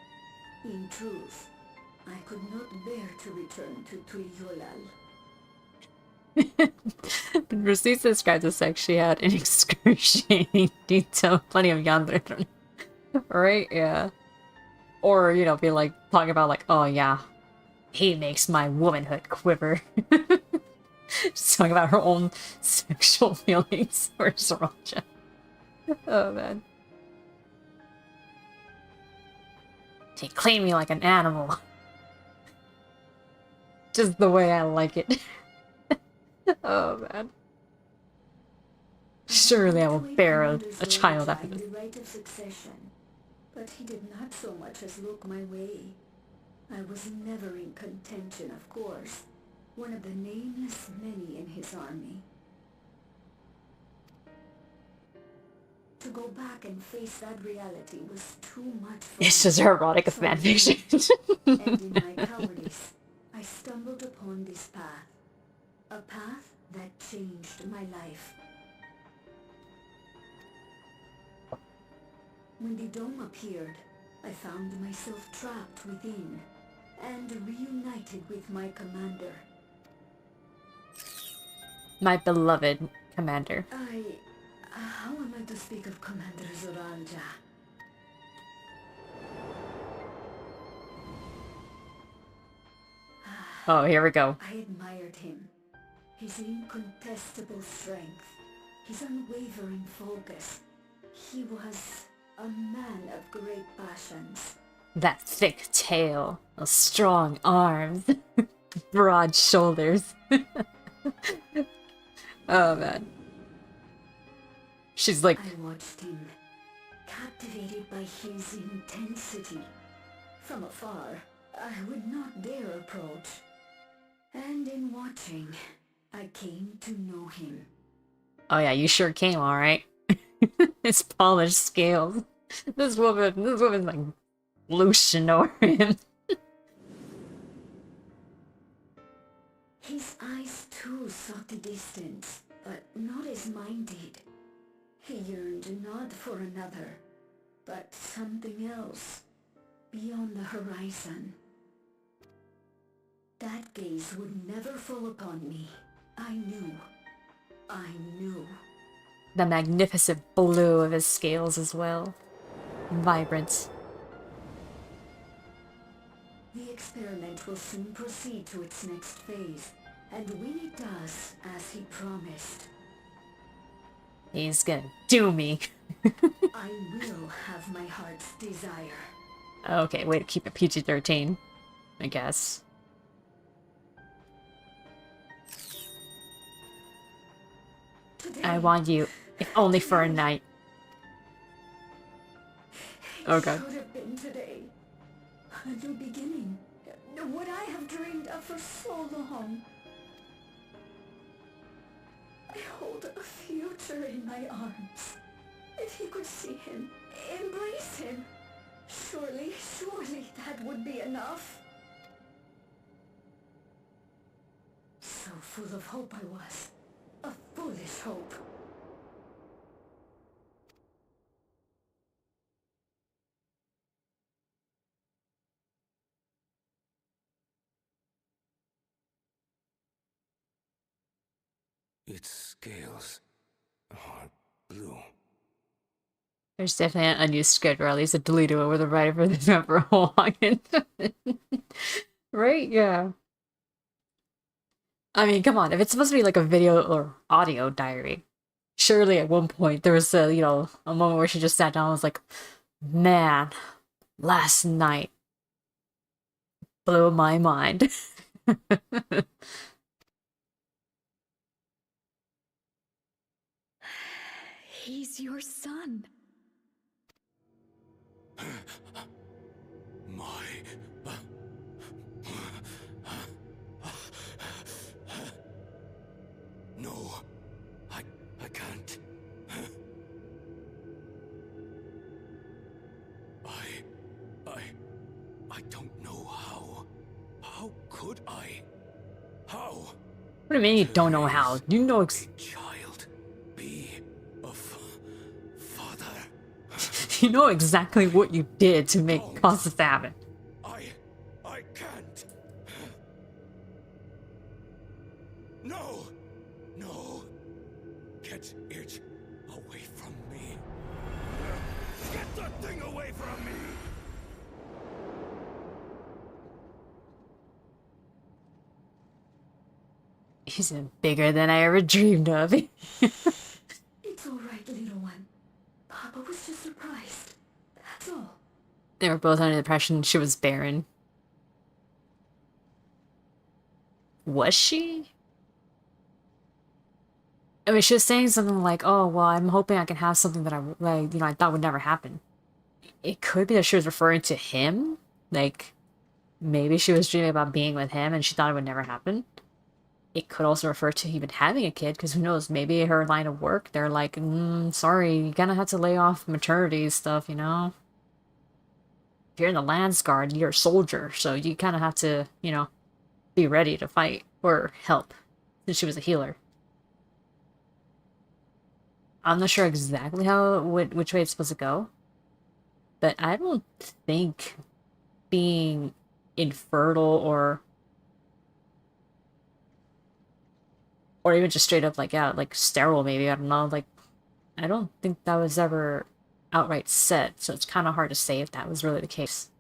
Speaker 9: In truth, I could not bear to return to Tuiyolal.
Speaker 1: The receipts described the sex she had in excruciating detail. Plenty of yandere. Right? Yeah. Or, you know, be like, talking about like, oh yeah, he makes my womanhood quiver. Just talking about her own sexual feelings for Sriracha. Oh man. They clean me like an animal. Just the way I like it. Oh man. Surely I will bear a child after this.
Speaker 9: The right of succession, but he did not so much as look my way. I was never in contention, of course. One of the nameless many in his army. To go back and face that reality was too much for
Speaker 1: This
Speaker 9: me.
Speaker 1: is erotic fanfiction.
Speaker 9: And in my cowardice, I stumbled upon this path. A path that changed my life. When the dome appeared, I found myself trapped within and reunited with my commander.
Speaker 1: My beloved commander.
Speaker 9: How am I to speak of Commander Gulool Ja?
Speaker 1: Oh, here we go.
Speaker 9: I admired him. His incontestable strength, his unwavering focus. He was a man of great passions.
Speaker 1: That thick tail, those strong arms, broad shoulders. Oh man. She's like,
Speaker 9: I watched him, captivated by his intensity. From afar, I would not dare approach. And in watching, I came to know him.
Speaker 1: oh yeah, you sure came, alright. His polished scales. This woman's like lotion over him.
Speaker 9: His eyes too sought the distance, but not as mine did. He yearned not for another, but something else, beyond the horizon. That gaze would never fall upon me. I knew.
Speaker 1: The magnificent blue of his scales as well. Vibrant.
Speaker 9: The experiment will soon proceed to its next phase, and when it does, as he promised,
Speaker 1: He's gonna do me.
Speaker 9: I will have my heart's desire.
Speaker 1: Okay, way to keep it PG-13, I guess.
Speaker 9: Today,
Speaker 1: I want you, if only for a night. Oh god.
Speaker 9: Should have been today. A new beginning. What I have dreamed of for so long. I hold a future in my arms. If he could see him, embrace him, surely that would be enough. So full of hope I was. A foolish hope.
Speaker 5: Its scales are blue.
Speaker 1: There's definitely an unused script, or at least a deleted one where the writer for this member walking. Right? Yeah. I mean, come on. If it's supposed to be like a video or audio diary, surely at one point there was a, you know, a moment where she just sat down and was like, man, last night blew my mind.
Speaker 8: He's your son.
Speaker 5: My... No, I can't. I don't know how. How could I? How?
Speaker 1: What do you mean you don't know how? You know
Speaker 5: A child be a father.
Speaker 1: You know exactly what you did to cause this to happen.
Speaker 2: I can't. No! No! Get it away from me. Get that thing away from me!
Speaker 1: He's bigger than I ever dreamed of.
Speaker 9: It's all right, little one. Papa was just surprised. That's all.
Speaker 1: They were both under the impression she was barren. Was she? I mean, she was saying something like, "Oh, well, I'm hoping I can have something that I thought would never happen." It could be that she was referring to him. Like, maybe she was dreaming about being with him and she thought it would never happen. It could also refer to even having a kid, because who knows, maybe her line of work, they're like, sorry, you kind of have to lay off maternity stuff, you know? If you're in the Lands Guard, you're a soldier, so you kind of have to, you know, be ready to fight or help, since she was a healer. I'm not sure exactly which way it's supposed to go, but I don't think being infertile or even just straight up, like, yeah, like sterile, maybe, I don't know, like, I don't think that was ever outright said, so it's kind of hard to say if that was really the case.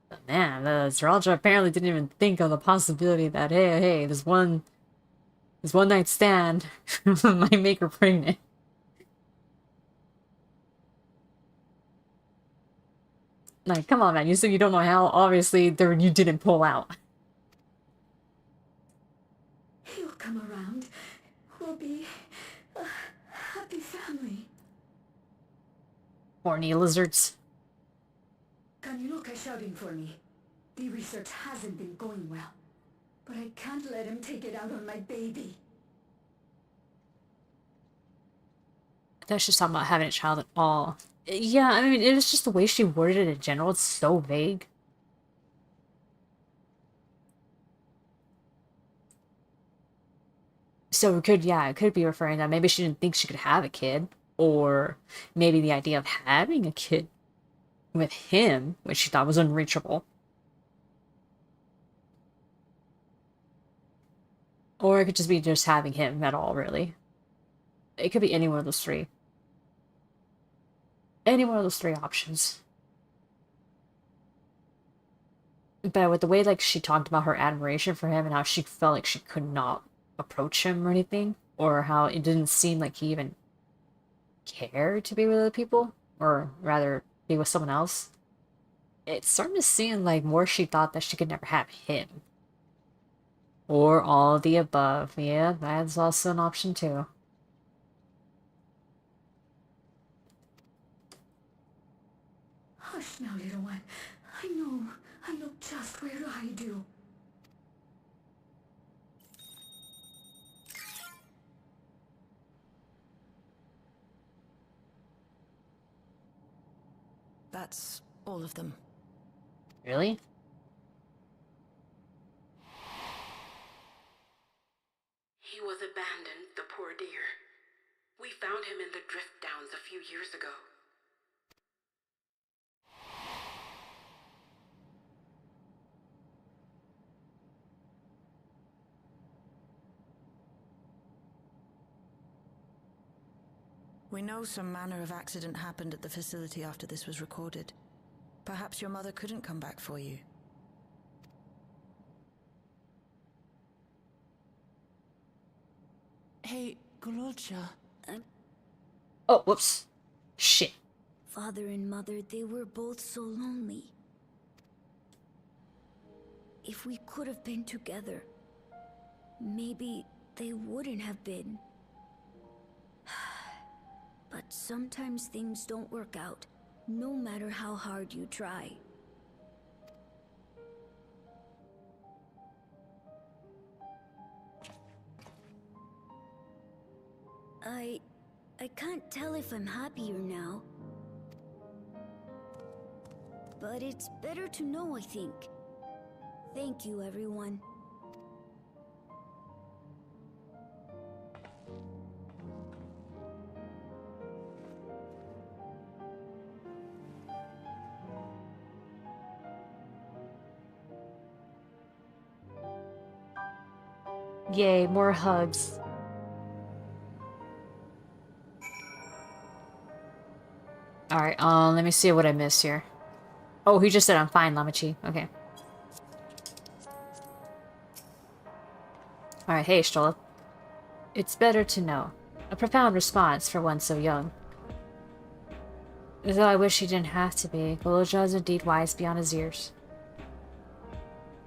Speaker 1: But man, the astrologer apparently didn't even think of the possibility that, hey, this one night stand might make her pregnant. Like, come on, man. You said you don't know how. Obviously, you didn't pull out.
Speaker 9: He'll come around. We'll be a happy family.
Speaker 1: Horny lizards.
Speaker 9: Kaniloka shouting for me. The research hasn't been going well. But I can't let him take it out on my baby.
Speaker 1: I thought she was talking about having a child at all. Yeah, I mean, it was just the way she worded it in general. It's so vague. So it could be referring that maybe she didn't think she could have a kid. Or maybe the idea of having a kid with him, which she thought was unreachable. Or it could just be just having him at all, really. It could be any one of those three. Any one of those three options. But with the way, like, she talked about her admiration for him and how she felt like she could not approach him or anything, or how it didn't seem like he even cared to be with other people, or rather, be with someone else, it's starting to seem like more she thought that she could never have him. Or all of the above. Yeah, that's also an option too.
Speaker 9: Hush now, little one. I know just where to hide you.
Speaker 8: That's all of them.
Speaker 1: Really?
Speaker 10: He was abandoned, the poor dear. We found him in the drift downs a few years ago.
Speaker 8: We know some manner of accident happened at the facility after this was recorded. Perhaps your mother couldn't come back for you.
Speaker 4: Hey, Gulool Ja.
Speaker 1: Oh, whoops. Shit.
Speaker 9: Father and mother, they were both so lonely. If we could have been together, maybe they wouldn't have been. But sometimes things don't work out, no matter how hard you try. I can't tell if I'm happier now. But it's better to know, I think. Thank you, everyone.
Speaker 1: Yay, more hugs. Alright, let me see what I missed here. Oh, he just said I'm fine, Lamachi. Okay. Alright, hey, Stola. It's better to know. A profound response for one so young. Though I wish he didn't have to be, Gulool Ja is indeed wise beyond his years.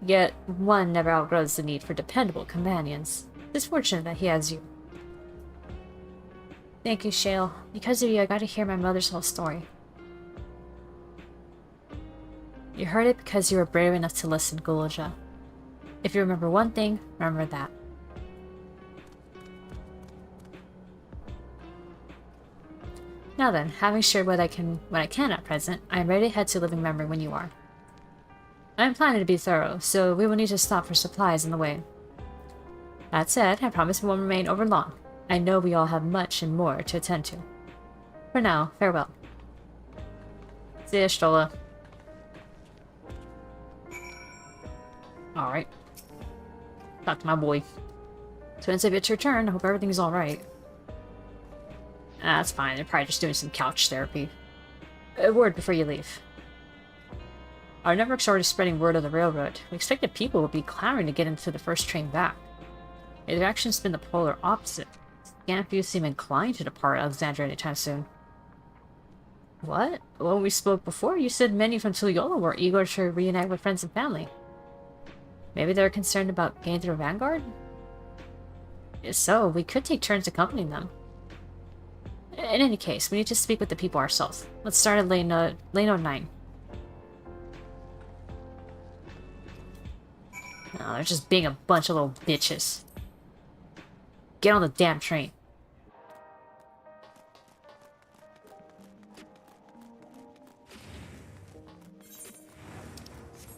Speaker 1: Yet, one never outgrows the need for dependable companions. It's fortunate that he has you. Thank you, Shale. Because of you, I got to hear my mother's whole story. You heard it because you were brave enough to listen, Gulool Ja. If you remember one thing, remember that. Now then, having shared what I can at present, I am ready to head to living memory when you are. I am planning to be thorough, so we will need to stop for supplies in the way. That said, I promise we won't remain over long. I know we all have much and more to attend to. For now, farewell. See ya, Stola. Alright. Talk to my boy. Twins, if it's your turn, I hope everything's alright. That's fine, they're probably just doing some couch therapy. A word before you leave. Our network's already spreading word of the railroad. We expected people would be clamoring to get into the first train back. The action's been the polar opposite. Scant few seem inclined to depart Alexandria anytime soon. What? When we spoke before, you said many from Tuliyola were eager to reunite with friends and family. Maybe they're concerned about gaining their vanguard? If so, we could take turns accompanying them. In any case, we need to speak with the people ourselves. Let's start at lane 09. No, they're just being a bunch of little bitches. Get on the damn train.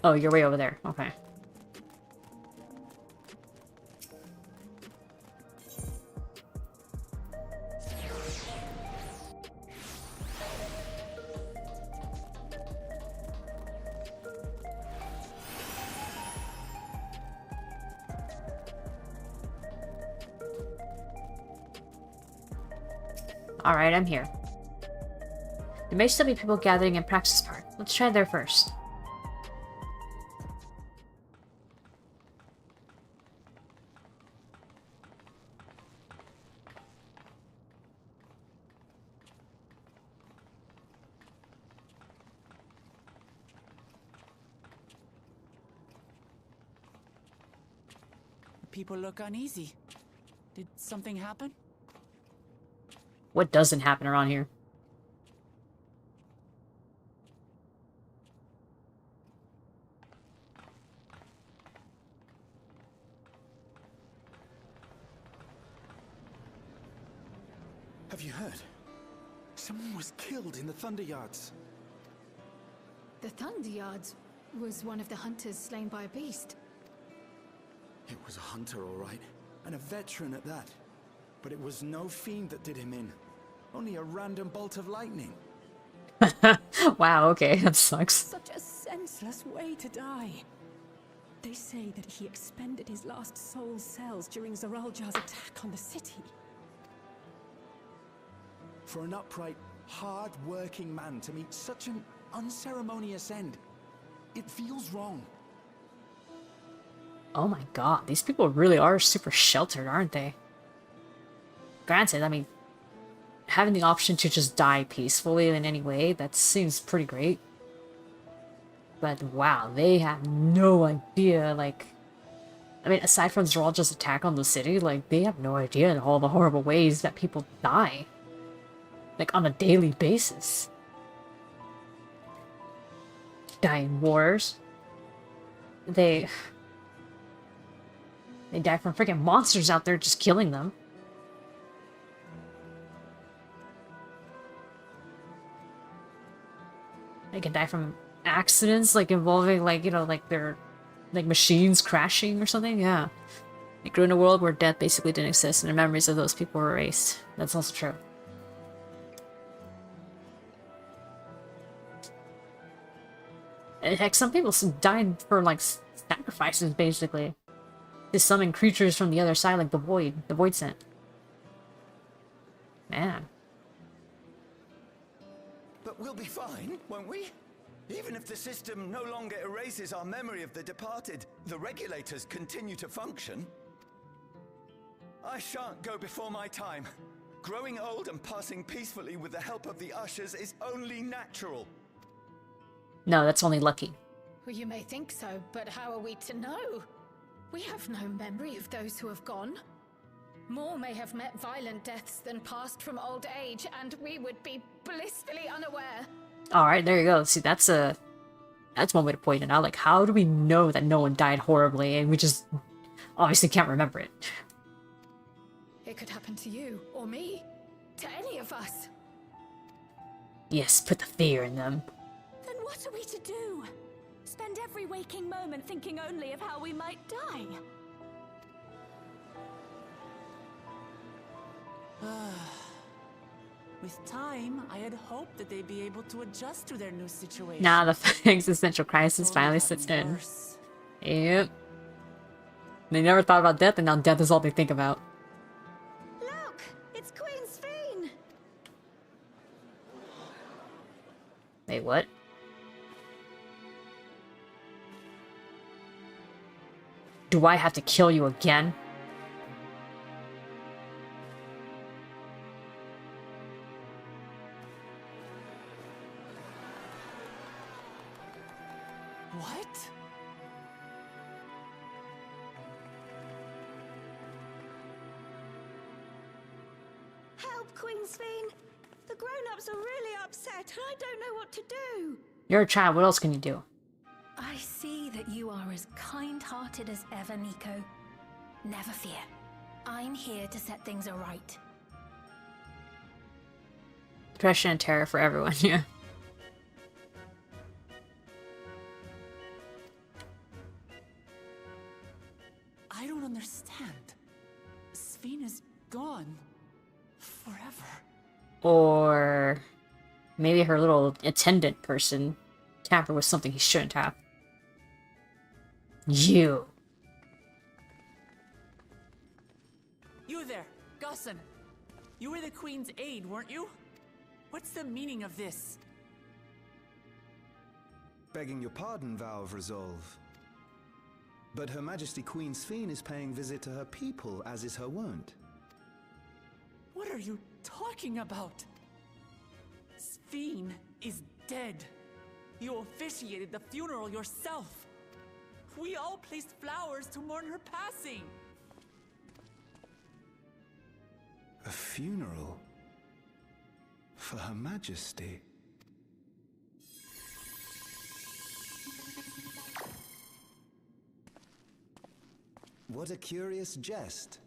Speaker 1: Oh, you're way over there. Okay. Alright, I'm here. There may still be people gathering in Praxis Park. Let's try there first.
Speaker 4: People look uneasy. Did something happen?
Speaker 1: What doesn't happen around here?
Speaker 5: Have you heard? Someone was killed in the Thunder Yards.
Speaker 11: The Thunder Yards was one of the hunters slain by a beast.
Speaker 5: It was a hunter, all right, and a veteran at that. But it was no fiend that did him in. Only a random bolt of lightning.
Speaker 1: Wow, okay, that sucks.
Speaker 12: Such a senseless way to die. They say that he expended his last soul cells during Gulool Ja's attack on the city.
Speaker 5: For an upright, hard-working man to meet such an unceremonious end, it feels wrong.
Speaker 1: Oh my god, these people really are super sheltered, aren't they? Granted, I mean, having the option to just die peacefully in any way, that seems pretty great. But wow, they have no idea, like... I mean, aside from Gulool Ja's attack on the city, like, they have no idea all the horrible ways that people die. Like, on a daily basis. Die in wars. They die from freaking monsters out there just killing them. They can die from accidents, like, involving, like, you know, like, their like machines crashing or something. Yeah. It grew in a world where death basically didn't exist and the memories of those people were erased. That's also true. And heck, some people died for like sacrifices, basically. To summon creatures from the other side, like the Void Scent. Man.
Speaker 13: But we'll be fine, won't we? Even if the system no longer erases our memory of the departed, the regulators continue to function. I shan't go before my time. Growing old and passing peacefully with the help of the ushers is only natural.
Speaker 1: No, that's only lucky.
Speaker 11: Well, you may think so, but how are we to know? We have no memory of those who have gone. More may have met violent deaths than passed from old age, and we would be blissfully unaware.
Speaker 1: Alright, there you go. See, that's one way to point it out. Like, how do we know that no one died horribly and we just obviously can't remember it?
Speaker 11: It could happen to you, or me, to any of us.
Speaker 1: Yes, put the fear in them.
Speaker 14: Then what are we to do? Spend every waking moment thinking only of how we might die?
Speaker 4: With time, I had hoped that they'd be able to adjust to their new situation.
Speaker 1: Nah, the existential crisis finally sits in. Yep. They never thought about death, and now death is all they think about.
Speaker 14: Look! It's Queen Sphene!
Speaker 1: Wait, what? Do I have to kill you again?
Speaker 4: What?
Speaker 14: Help, Queen Sphene! The grown-ups are really upset, and I don't know what to do.
Speaker 1: You're a child, what else can you do?
Speaker 15: I see that you are as kind-hearted as ever, Nico. Never fear. I'm here to set things aright.
Speaker 1: Depression and terror for everyone, yeah.
Speaker 4: I don't understand. Sphene is gone. Forever.
Speaker 1: Or maybe her little attendant person tampered with something he shouldn't have. You.
Speaker 4: You there, Gusson. You were the Queen's aide, weren't you? What's the meaning of this?
Speaker 16: Begging your pardon, Vow of Resolve. But Her Majesty Queen Sphene is paying visit to her people, as is her wont.
Speaker 4: What are you talking about? Sphene is dead. You officiated the funeral yourself. We all placed flowers to mourn her passing.
Speaker 16: A funeral? For Her Majesty? What a curious jest.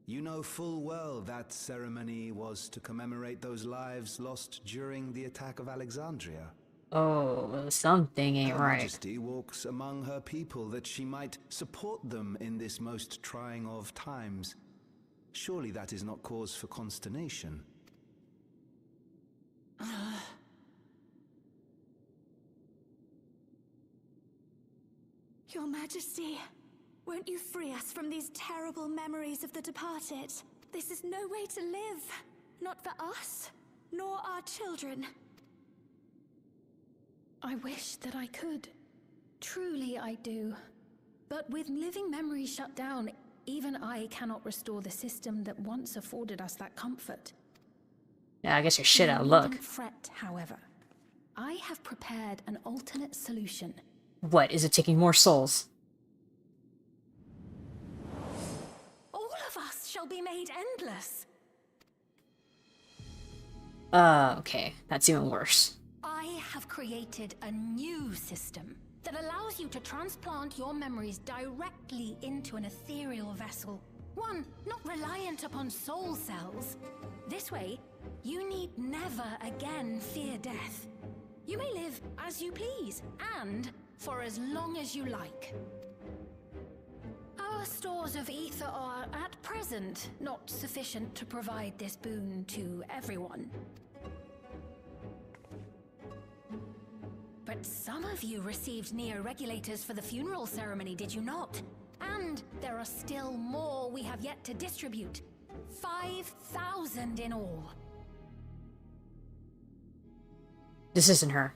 Speaker 16: You know full well that ceremony was to commemorate those lives lost during the attack of Alexandria.
Speaker 1: Oh, something ain't
Speaker 16: Her
Speaker 1: right.
Speaker 16: Majesty walks among her people that she might support them in this most trying of times. Surely that is not cause for consternation.
Speaker 14: Your Majesty, won't you free us from these terrible memories of the departed? This is no way to live. Not for us, nor our children.
Speaker 15: I wish that I could. Truly I do. But with living memories shut down, even I cannot restore the system that once afforded us that comfort.
Speaker 1: Yeah, I guess you're shit out of
Speaker 15: You
Speaker 1: luck.
Speaker 15: needn't fret, however. I have prepared an alternate solution.
Speaker 1: What, is it taking more souls?
Speaker 15: All of us shall be made endless.
Speaker 1: Okay, that's even worse.
Speaker 15: I have created a new system that allows you to transplant your memories directly into an ethereal vessel. One not reliant upon soul cells. This way, you need never again fear death. You may live as you please, and for as long as you like. Our stores of ether are, at present, not sufficient to provide this boon to everyone. But some of you received neo-regulators for the funeral ceremony, did you not? And there are still more we have yet to distribute. 5,000 in all.
Speaker 1: This isn't her.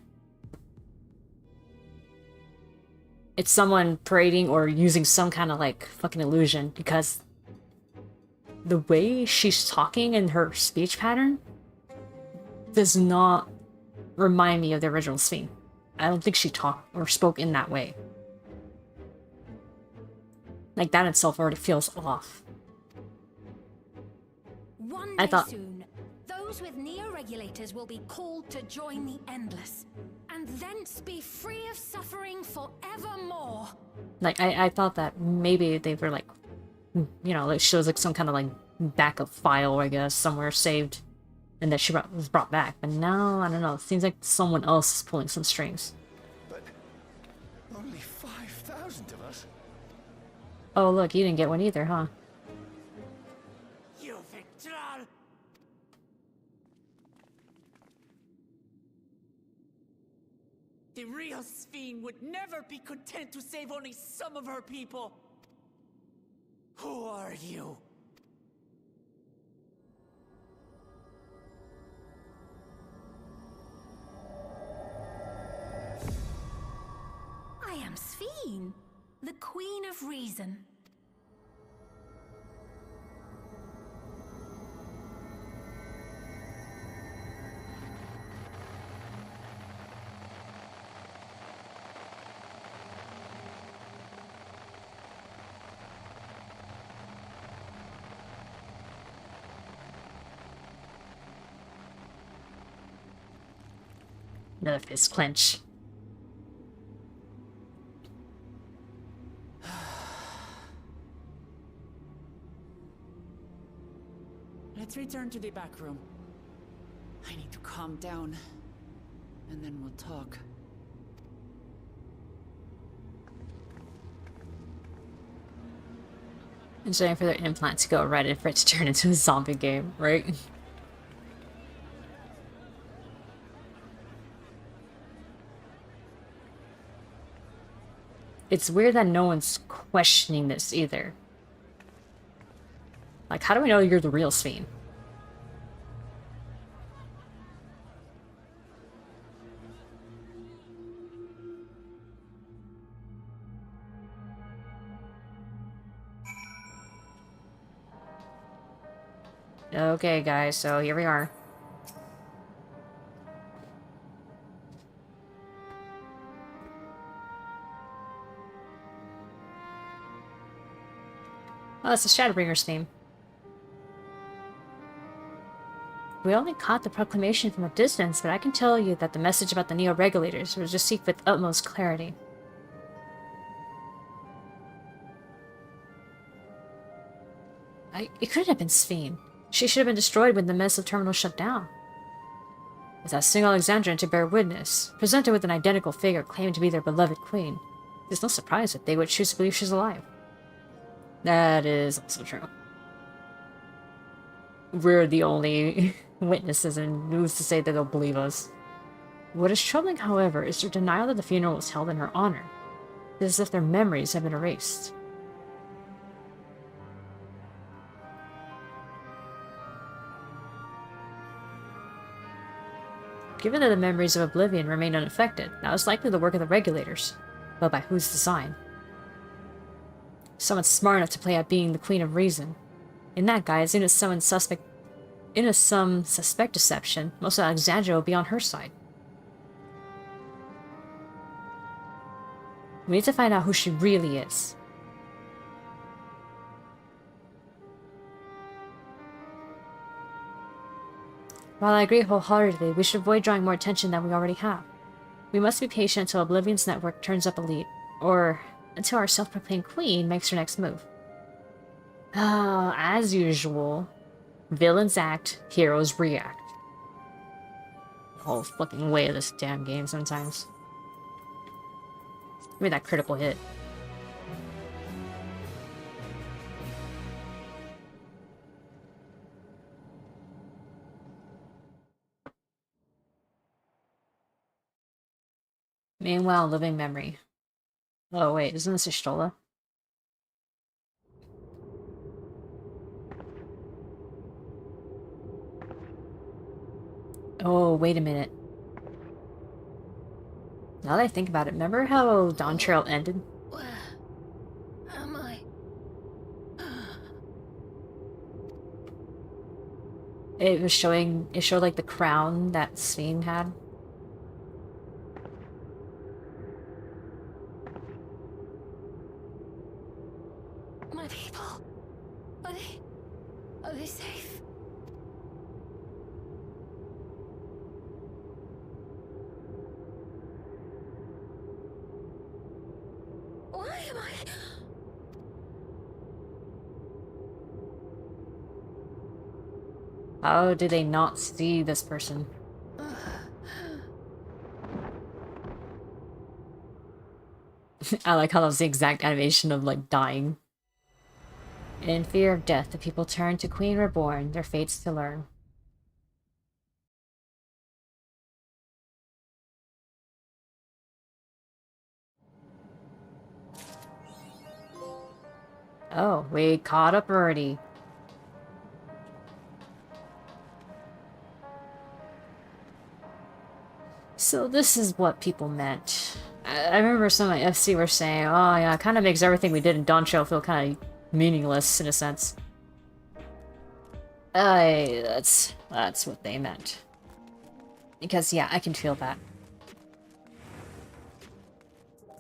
Speaker 1: It's someone parading or using some kind of like fucking illusion, because the way she's talking and her speech pattern does not remind me of the original Sphene. I don't think she talked or spoke in that way. Like, that itself already feels off.
Speaker 15: One day soon, those with neo-regulators will be called to join the Endless, and thence be free of suffering forevermore.
Speaker 1: Like, I thought that maybe they were like, you know, like she was like some kind of like backup file, I guess, somewhere saved, and that she was brought back. But now, I don't know, it seems like someone else is pulling some strings.
Speaker 13: But only 5,000 of us?
Speaker 1: Oh, look, you didn't get one either, huh?
Speaker 4: You Victral! The real Sphene would never be content to save only some of her people. Who are you?
Speaker 15: I am Sphene, the Queen of Reason.
Speaker 1: Another fist clench.
Speaker 4: Let's return to the back room. I need to calm down, and then we'll talk.
Speaker 1: And waiting for their implant to go right and for it to turn into a zombie game, right? It's weird that no one's questioning this either. Like, how do we know you're the real Sphene? Okay, guys, so here we are. Oh, it's the Shadowbringer's theme. We only caught the proclamation from a distance, but I can tell you that the message about the Neo-Regulators was received with utmost clarity. It couldn't have been Sphene. She should have been destroyed when the Mesa terminal shut down. Without a single Alexandrian to bear witness, presented with an identical figure claiming to be their beloved queen, it's no surprise that they would choose to believe she's alive. That is also true. We're the only witnesses, and who's to say that they'll believe us? What is troubling, however, is their denial that the funeral was held in her honor. It's as if their memories have been erased. Given that the memories of Oblivion remain unaffected, that was likely the work of the Regulators. But by whose design? Someone smart enough to play out being the Queen of Reason. In that guise, even if some suspect deception, most of Alexandria will be on her side. We need to find out who she really is. While I agree wholeheartedly, we should avoid drawing more attention than we already have. We must be patient until Oblivion's network turns up a lead, or until our self-proclaimed queen makes her next move. As usual, villains act, heroes react. The whole fucking way of this damn game sometimes. Maybe that critical hit. Meanwhile, living memory. Oh wait, isn't this a Stola? Oh, wait a minute. Now that I think about it, remember how Dawn Trail ended?
Speaker 15: Where am I?
Speaker 1: It showed like the crown that Sven had.
Speaker 15: My people? Are they safe? Why am I...
Speaker 1: How did they not see this person? I like how that was the exact animation of, like, dying. In fear of death, the people turn to Queen Reborn, their fates to learn. Oh, we caught up already. So this is what people meant. I remember some of my FC were saying, oh yeah, it kind of makes everything we did in Dawn Trail feel kind of meaningless, in a sense. That's what they meant. Because, yeah, I can feel that.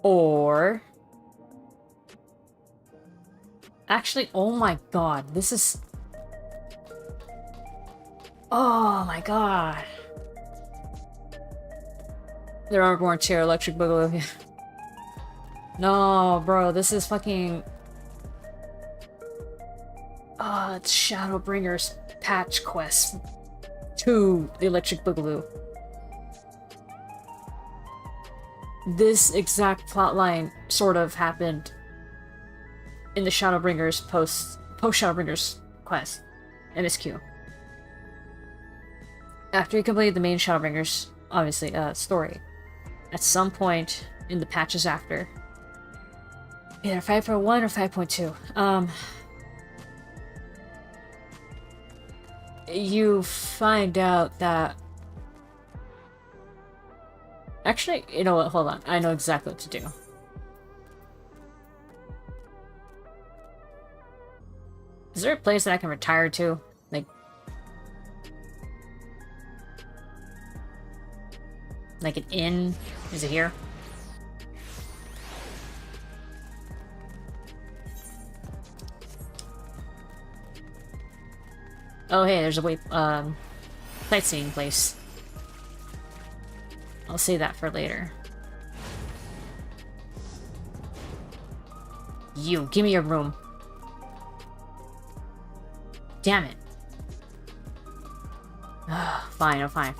Speaker 1: Or... Actually, oh my god, this is... Oh my god. There are more tier Electric Boogaloo. No, bro, this is fucking... Oh, it's Shadowbringer's patch quest to the Electric Boogaloo. This exact plotline sort of happened in the Shadowbringer's post Shadowbringer's quest, MSQ. After you completed the main Shadowbringer's, obviously, story, at some point in the patches after, either 5.1 or 5.2, you find out that... Actually, you know what, hold on, I know exactly what to do. Is there a place that I can retire to? Like an inn? Is it here? Oh hey, there's a sightseeing place. I'll save that for later. You, give me your room. Damn it. Fine, oh fine.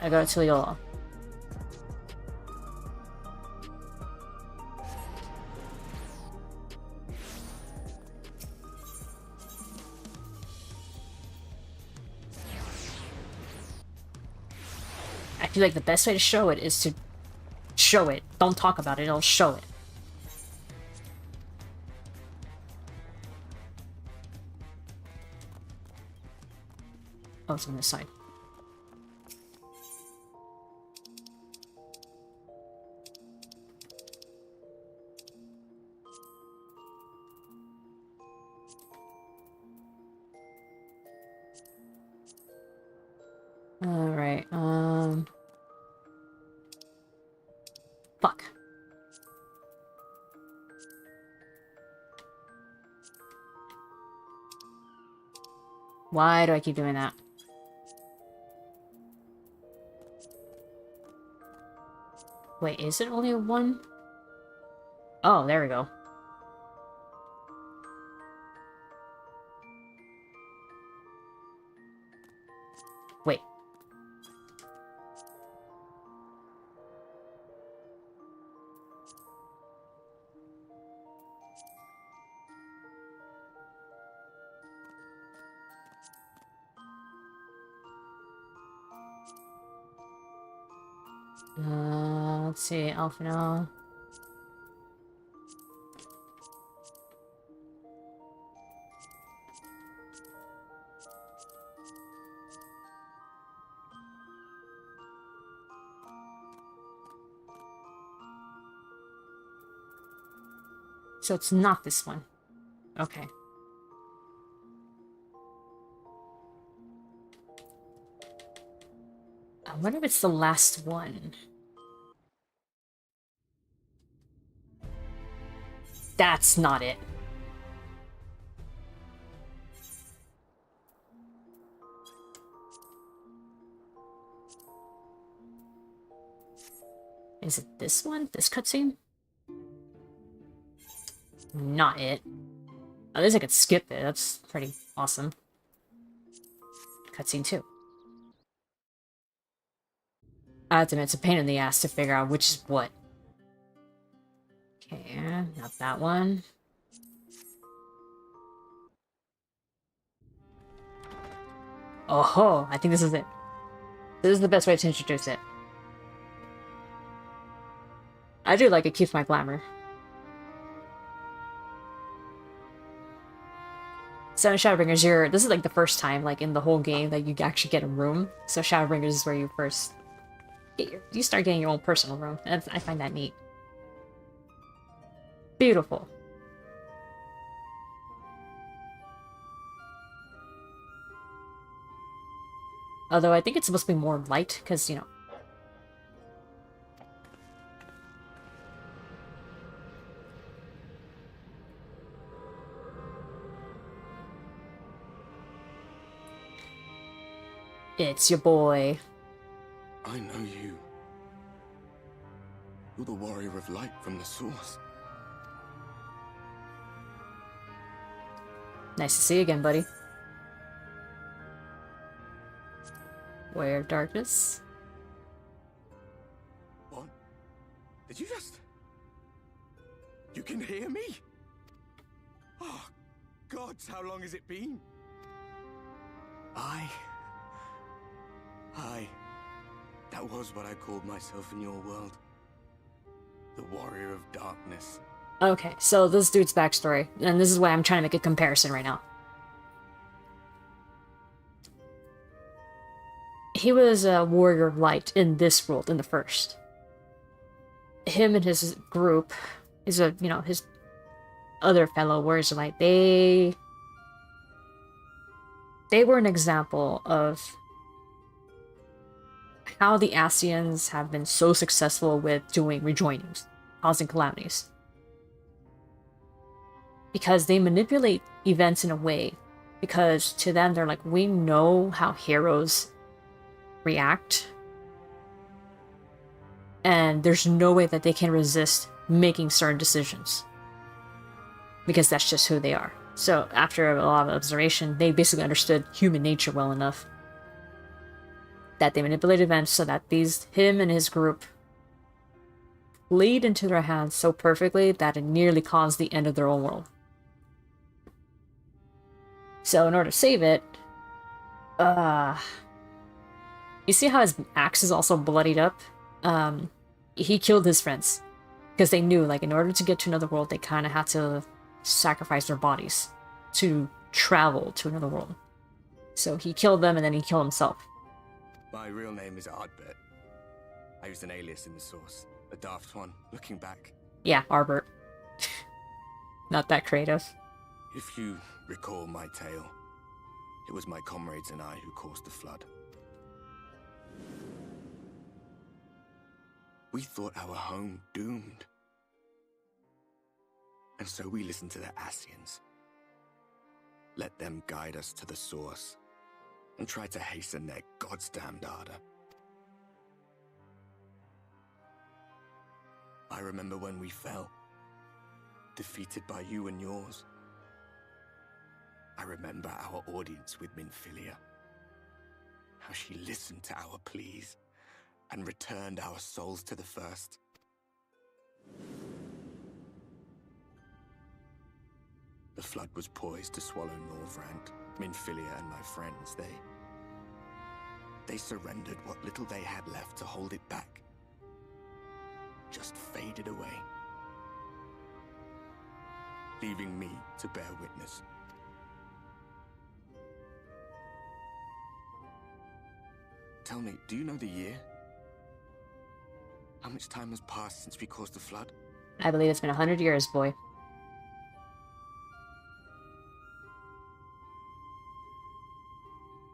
Speaker 1: I go to Tuliola. I feel like the best way to show it is to show it. Don't talk about it, I'll show it. Oh, it's on this side. Alright, fuck. Why do I keep doing that? Wait, is it only one? Oh, there we go. Wait. Let's see, Alphino. So it's not this one. Okay. I wonder if it's the last one. That's not it. Is it this one? This cutscene? Not it. At least I could skip it. That's pretty awesome. Cutscene 2. I have to admit, it's a pain in the ass to figure out which is what. Okay, not that one. Oh, I think this is it. This is the best way to introduce it. I do like it keeps my glamour. So in Shadowbringers, this is like the first time, like in the whole game, that you actually get a room. So Shadowbringers is where you first you start getting your own personal room, and I find that neat. Beautiful. Although I think it's supposed to be more light, because, you know. It's your boy.
Speaker 5: I know you. You're the warrior of light from the source.
Speaker 1: Nice to see you again, buddy. Warrior of Darkness.
Speaker 5: What? Did you just... You can hear me? Oh, gods, how long has it been? That was what I called myself in your world. The Warrior of Darkness.
Speaker 1: Okay, so this dude's backstory, and this is why I'm trying to make a comparison right now. He was a warrior of light in this world, in the first. Him and his group, his other fellow warriors of light, they were an example of how the Ascians have been so successful with doing rejoinings, causing calamities. Because they manipulate events in a way, because to them they're like, we know how heroes react, and there's no way that they can resist making certain decisions, because that's just who they are. So after a lot of observation, they basically understood human nature well enough that they manipulate events so that him and his group played into their hands so perfectly that it nearly caused the end of their own world. So in order to save it, you see how his axe is also bloodied up? He killed his friends because they knew, like, in order to get to another world, they kind of had to sacrifice their bodies to travel to another world. So he killed them, and then he killed himself.
Speaker 5: My real name is Ardbert. I used an alias in the source. A daft one, looking back.
Speaker 1: Yeah, Arbert. Not that creative.
Speaker 5: If you recall my tale, it was my comrades and I who caused the flood. We thought our home doomed. And so we listened to the Ascians. Let them guide us to the source, and tried to hasten their goddamned ardor. I remember when we fell, defeated by you and yours. I remember our audience with Minfilia, how she listened to our pleas and returned our souls to the first. The flood was poised to swallow Norvrand, Minfilia and my friends. They surrendered what little they had left to hold it back.
Speaker 17: just faded away, leaving me to bear witness. Tell me, do you know the year? How much time has passed since we caused the flood?
Speaker 1: I believe it's been 100 years, boy.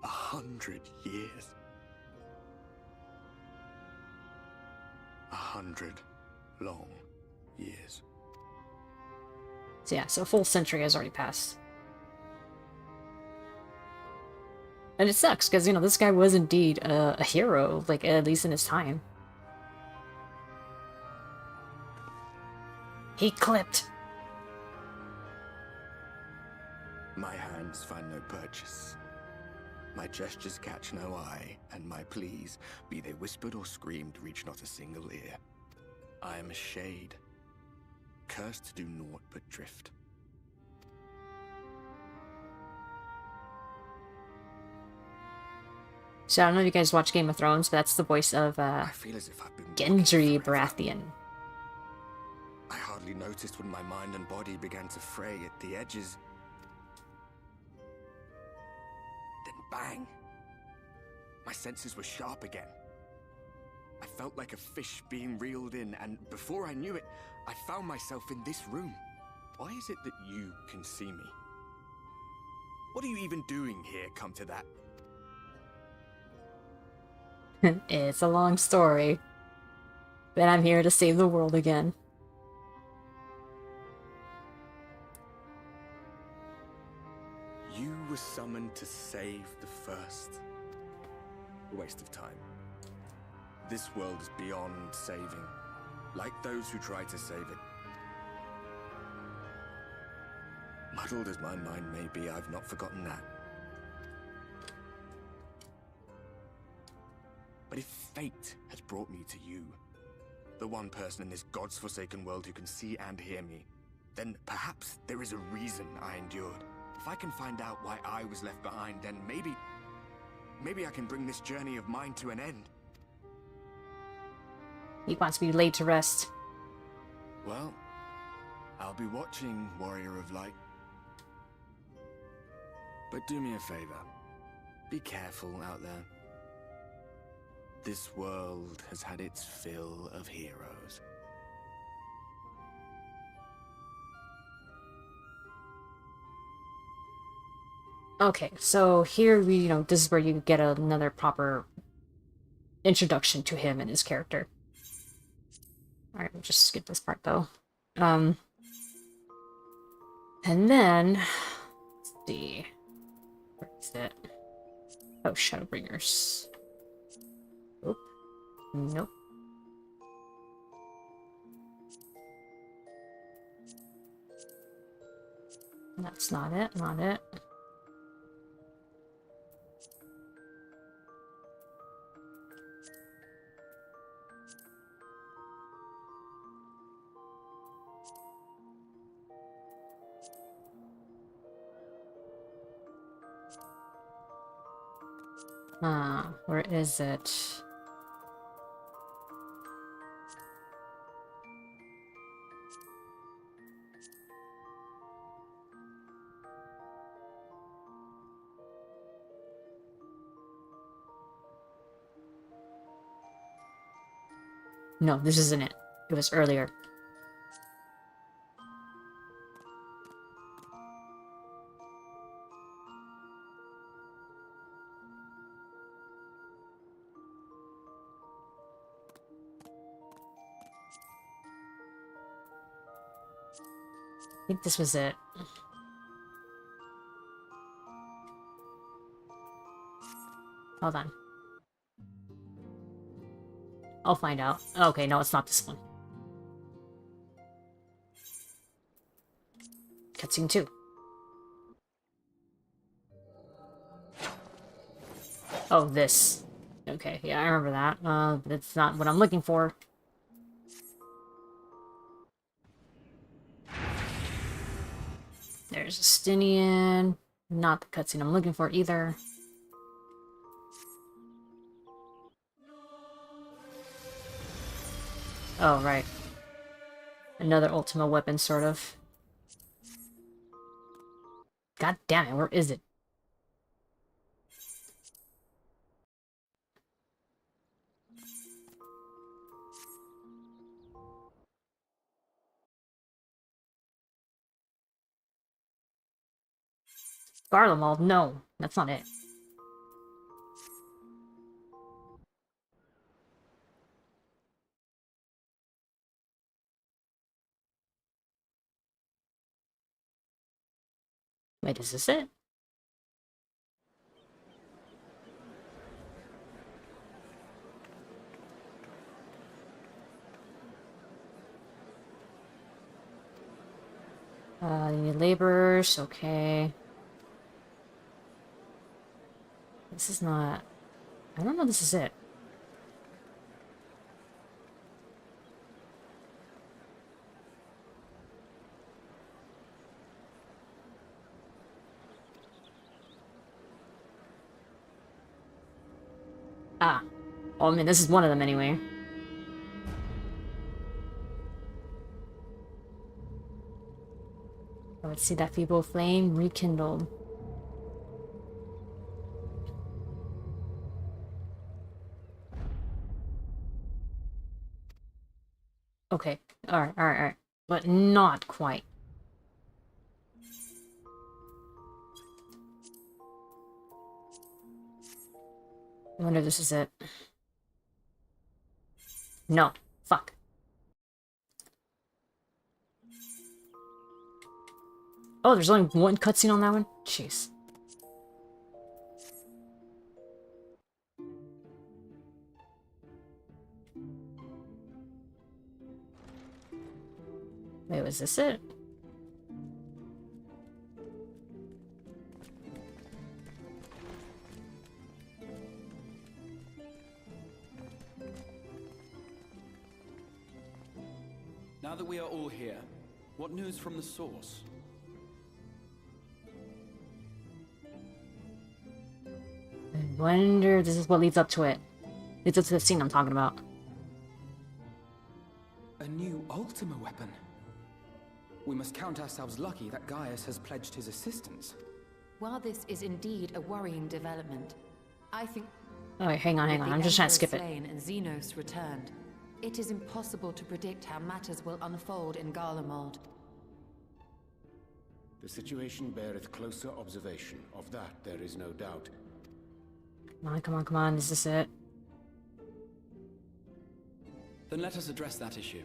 Speaker 17: $100 years. 100 long years.
Speaker 1: So yeah, so a full century has already passed. And it sucks, because, you know, this guy was indeed a hero, like, at least in his time. He clipped.
Speaker 17: My hands find no purchase. My gestures catch no eye, and my pleas, be they whispered or screamed, reach not a single ear. I am a shade, cursed to do naught but drift.
Speaker 1: So I don't know if you guys watch Game of Thrones, but that's the voice of
Speaker 17: I feel as if I've been
Speaker 1: Gendry Baratheon.
Speaker 17: I hardly noticed when my mind and body began to fray at the edges. Then bang! My senses were sharp again. I felt like a fish being reeled in, and before I knew it, I found myself in this room. Why is it that you can see me? What are you even doing here, come to that?
Speaker 1: It's a long story. But I'm here to save the world again.
Speaker 17: You were summoned to save the first. A waste of time. This world is beyond saving, like those who try to save it. Muddled as my mind may be, I've not forgotten that. But if fate has brought me to you, the one person in this God's forsaken world who can see and hear me, then perhaps there is a reason I endured. If I can find out why I was left behind, then maybe I can bring this journey of mine to an end.
Speaker 1: He wants to be laid to rest.
Speaker 17: Well, I'll be watching, Warrior of Light. But do me a favor. Be careful out there. This world has had its fill of heroes.
Speaker 1: Okay, so here we, this is where you get another proper introduction to him and his character. Alright, we'll just skip this part though. And then, let's see. Where is it? Oh, Shadowbringers. Oop. Nope. That's not it, not it. Where is it? No, this isn't it. It was earlier. I think this was it. Hold on. I'll find out. Okay, no, it's not this one. Cutscene 2. Oh, this. Okay, yeah, I remember that. But it's not what I'm looking for. There's Justinian. Not the cutscene I'm looking for either. Oh, right. Another Ultima weapon, sort of. God damn it, where is it? Garlemald? No, that's not it. Wait, is this it? You need laborers, okay. This is not... I don't know if this is it. Ah. Oh, I mean, this is one of them anyway. I would see that feeble flame rekindled. Okay. Alright, alright, alright. But not quite. I wonder if this is it. No. Fuck. Oh, there's only one cutscene on that one? Jeez. Wait, was this it?
Speaker 18: Now that we are all here, what news from the source?
Speaker 1: I wonder if this is what leads up to it. Leads up to the scene I'm talking about.
Speaker 3: A new Ultima weapon. We must count ourselves lucky that Gaius has pledged his assistance.
Speaker 19: While this is indeed a worrying development, I think...
Speaker 1: Oh, wait, hang on. I'm just trying to skip it.
Speaker 19: Slain and Xenos returned. It is impossible to predict how matters will unfold in Garlemald.
Speaker 20: The situation beareth closer observation. Of that there is no doubt.
Speaker 1: Come on. Is this it?
Speaker 18: Then let us address that issue.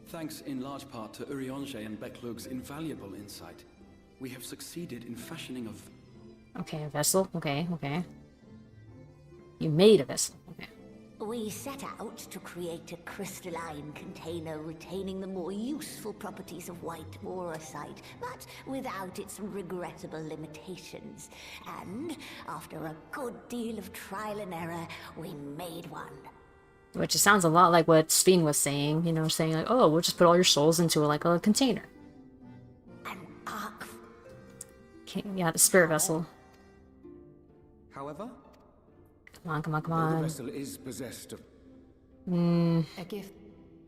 Speaker 18: Thanks in large part to Urianger and Beklug's invaluable insight, we have succeeded in fashioning a...
Speaker 1: Okay, a vessel. Okay. You made a vessel. Okay.
Speaker 21: We set out to create a crystalline container retaining the more useful properties of white morosite, but without its regrettable limitations. And after a good deal of trial and error, we made one.
Speaker 1: Which sounds a lot like what Sphene was saying, you know, saying like, oh, we'll just put all your souls into like a container.
Speaker 21: An ark.
Speaker 1: Okay, yeah, the spirit vessel.
Speaker 18: However?
Speaker 1: Come
Speaker 20: The
Speaker 1: on.
Speaker 20: vessel is possessed of...
Speaker 19: A gift.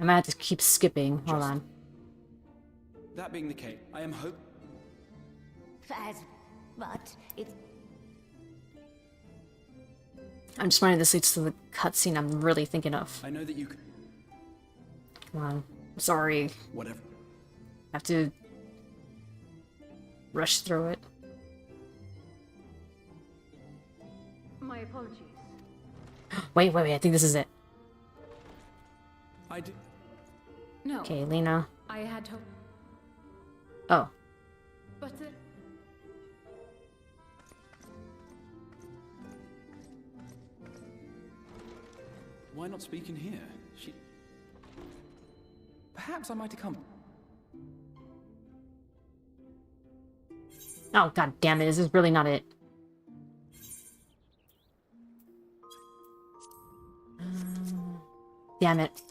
Speaker 1: I might have to keep skipping. Hold on.
Speaker 18: That being the case, I am hope...
Speaker 21: But it's...
Speaker 1: I'm just wondering if this leads to the cutscene I'm really thinking of.
Speaker 18: I know that you could...
Speaker 1: Come on. Sorry.
Speaker 18: Whatever.
Speaker 1: I have to... rush through it.
Speaker 19: My apologies.
Speaker 1: Wait, I think this is it.
Speaker 18: I did...
Speaker 19: No.
Speaker 1: Okay, Lena.
Speaker 19: I had hope.
Speaker 1: Oh.
Speaker 19: But
Speaker 18: Why not speak in here? Perhaps I might have come...
Speaker 1: Oh, god damn it. This is really not it. Damn it.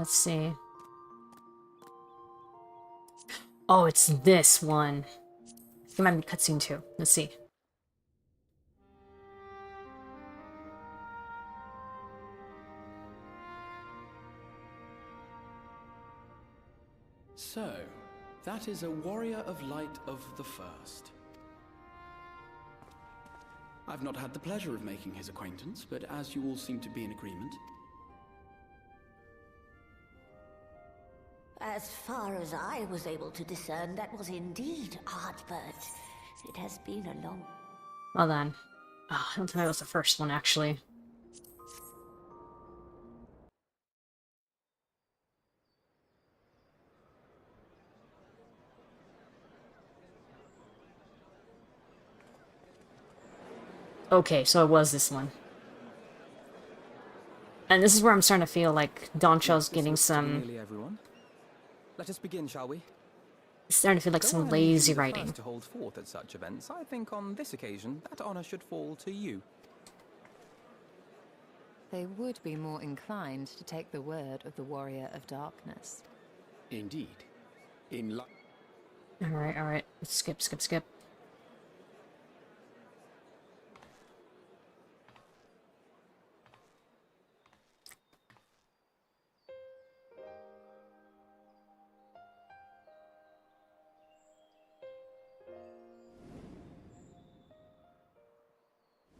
Speaker 1: let's see. Oh, it's this one. It might be cutscene 2. Let's see.
Speaker 18: So, that is a warrior of light of the first. I've not had the pleasure of making his acquaintance, but as you all seem to be in agreement...
Speaker 21: As far as I was able to discern, that was indeed Ardbert. It has been a long...
Speaker 1: Well then. Oh, I don't think that was the first one, actually. Okay, so it was this one. And this is where I'm starting to feel like Donchell's getting some...
Speaker 6: Nearly everyone. Let us begin, shall we?
Speaker 1: Starting to feel like
Speaker 6: Though
Speaker 1: some
Speaker 6: I'm
Speaker 1: lazy
Speaker 6: usually the
Speaker 1: writing.
Speaker 6: first to hold forth at such events, I think on this occasion that honor should fall to you.
Speaker 19: They would be more inclined to take the word of the Warrior of Darkness.
Speaker 20: Indeed. In
Speaker 1: Alright. Let's skip.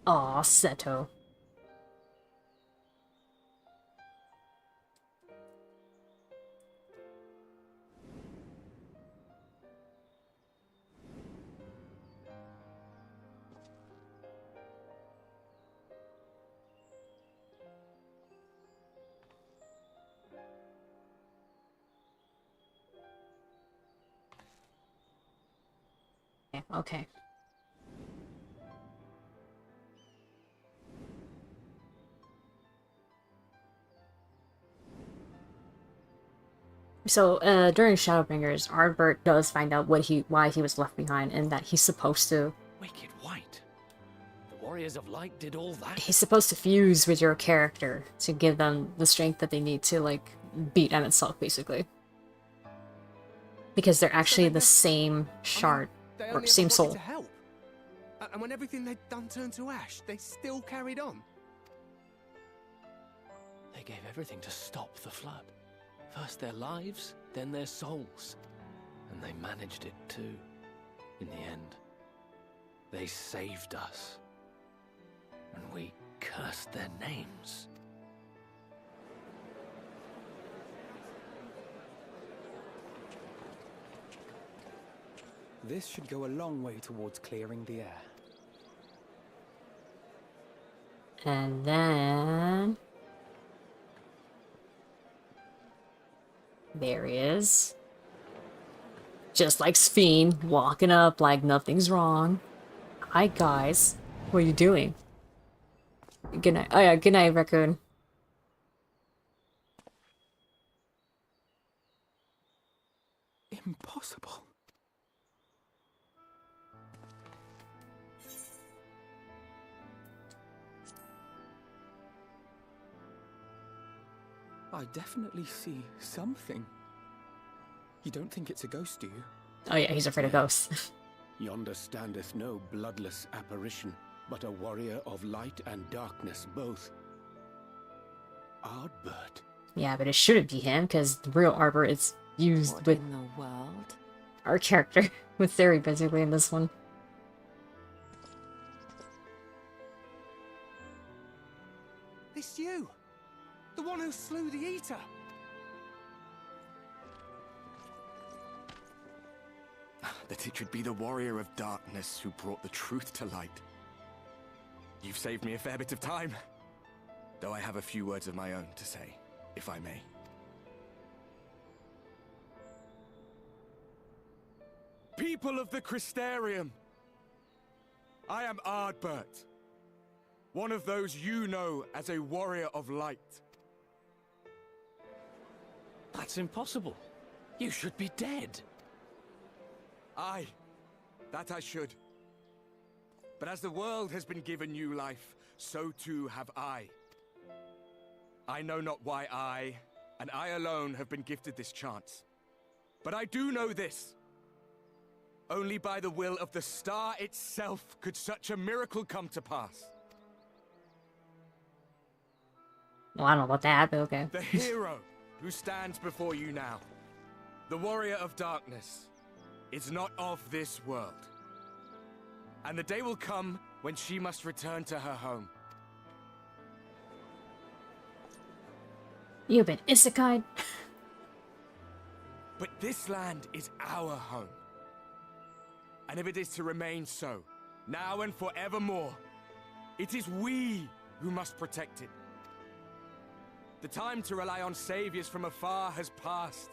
Speaker 1: Aw, Seto. Okay. So, during Shadowbringers, Ardbert does find out why he was left behind, and that he's supposed to...
Speaker 22: Wicked White. The Warriors of Light did all that?
Speaker 1: He's supposed to fuse with your character to give them the strength that they need to, like, beat on itself, basically. Because they're actually the same shard, or same soul.
Speaker 17: To help. And when everything they'd done turned to ash, they still carried on.
Speaker 22: They gave everything to stop the flood. First their lives, then their souls. And they managed it too. In the end, they saved us. And we cursed their names.
Speaker 6: This should go a long way towards clearing the air.
Speaker 1: And then... there he is. Just like Sphene, walking up like nothing's wrong. Hi guys, what are you doing? Good night. Oh yeah, good night, Raccoon.
Speaker 6: Impossible. I definitely see something. You don't think it's a ghost, do you?
Speaker 1: Oh yeah, he's afraid of ghosts.
Speaker 20: Yonder standeth no bloodless apparition, but a warrior of light and darkness both. Ardbert.
Speaker 1: Yeah, but it shouldn't be him, because the real Arbor is used
Speaker 19: What
Speaker 1: with
Speaker 19: in the world?
Speaker 1: our character, with Se-ri basically in this one.
Speaker 17: It's you! The one who slew the Eater! That it should be the Warrior of Darkness who brought the truth to light. You've saved me a fair bit of time. Though I have a few words of my own to say, if I may. People of the Crystarium! I am Ardbert. One of those you know as a warrior of light.
Speaker 22: That's impossible. You should be dead.
Speaker 17: Aye, that I should. But as the world has been given new life, so too have I. I know not why I, and I alone have been gifted this chance. But I do know this. Only by the will of the star itself could such a miracle come to pass.
Speaker 1: Well, I don't know about that, but okay.
Speaker 17: The hero who stands before you now, the warrior of darkness, is not of this world. And the day will come when she must return to her home.
Speaker 1: You've been isekai.
Speaker 17: But this land is our home. And if it is to remain so, now and forevermore, it is we who must protect it. The time to rely on saviors from afar has passed.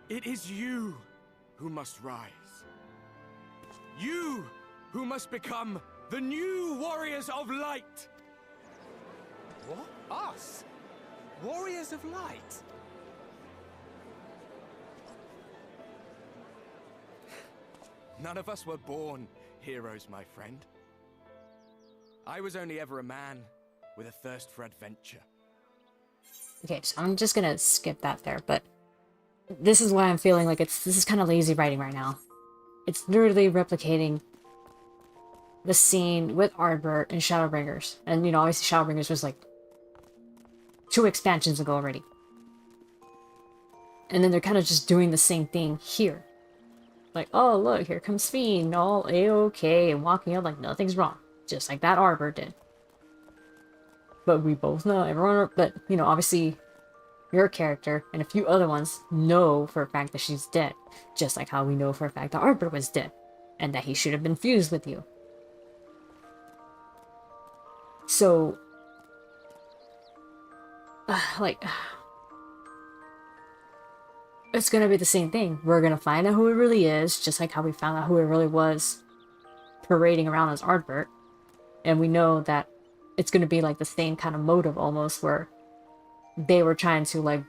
Speaker 17: It is you who must rise. You who must become the new warriors of light.
Speaker 2: What? Us? Warriors of light?
Speaker 17: None of us were born heroes, my friend. I was only ever a man with a thirst for adventure.
Speaker 1: Okay, so I'm just gonna skip that there, but this is why I'm feeling like this is kind of lazy writing right now. It's literally replicating the scene with Ardbert and Shadowbringers. And, you know, obviously Shadowbringers was like 2 expansions ago already. And then they're kind of just doing the same thing here. Like, oh, look, here comes Fiend, all A-okay, and walking out like nothing's wrong. Just like that Ardbert did. But we both know, everyone, but, you know, obviously your character and a few other ones know for a fact that she's dead. Just like how we know for a fact that Ardbert was dead. And that he should have been fused with you. So, it's gonna be the same thing. We're gonna find out who it really is, just like how we found out who it really was parading around as Ardbert. And we know that it's gonna be like the same kind of motive almost, where they were trying to, like,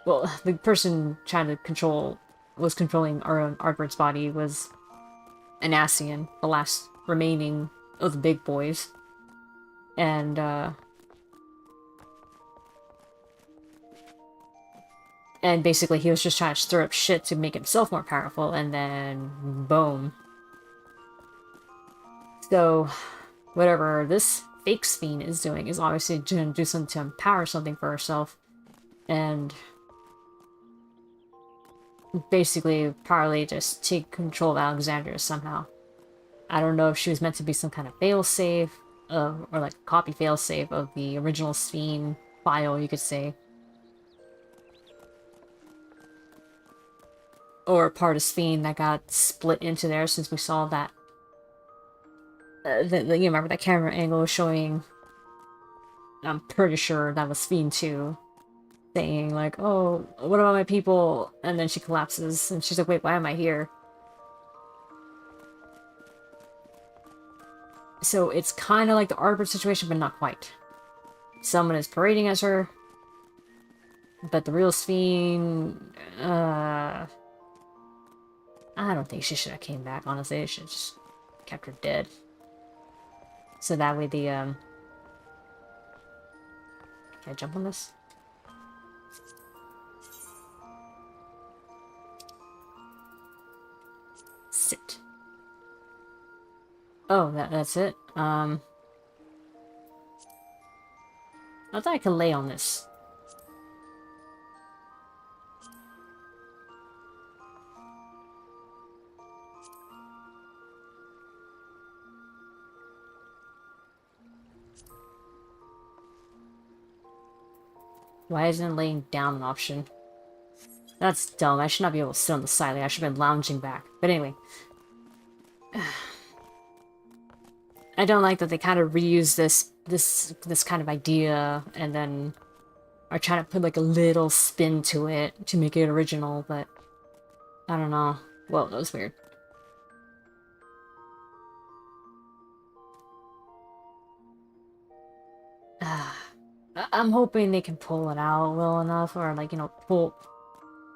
Speaker 1: well, the person trying to was controlling Ardbert's body was an Ascian, the last remaining of the big boys. And, and basically he was just trying to stir up shit to make himself more powerful, and then boom. So, whatever this fake Fiend is doing is obviously going to do something to empower something for herself. And basically, probably just take control of Alexandria somehow. I don't know if she was meant to be some kind of failsafe, or like a copy failsafe of the original Fiend file, you could say. Or part of Fiend that got split into there, since we saw that. You remember that camera angle showing, I'm pretty sure that was Fiend 2, saying like, oh, what about my people? And then she collapses, and she's like, wait, why am I here? So it's kind of like the Ardbert situation, but not quite. Someone is parading as her, but the real Fiend, I don't think she should have came back, honestly. They should have just kept her dead. So that way the, can I jump on this? Sit. Oh, that's it? I thought I could lay on this. Why isn't laying down an option? That's dumb. I should not be able to sit on the side. Like, I should have been lounging back. But anyway. I don't like that they kind of reuse this kind of idea and then are trying to put like a little spin to it to make it original, but I don't know. Well, that was weird. I'm hoping they can pull it out well enough, or like, you know, pull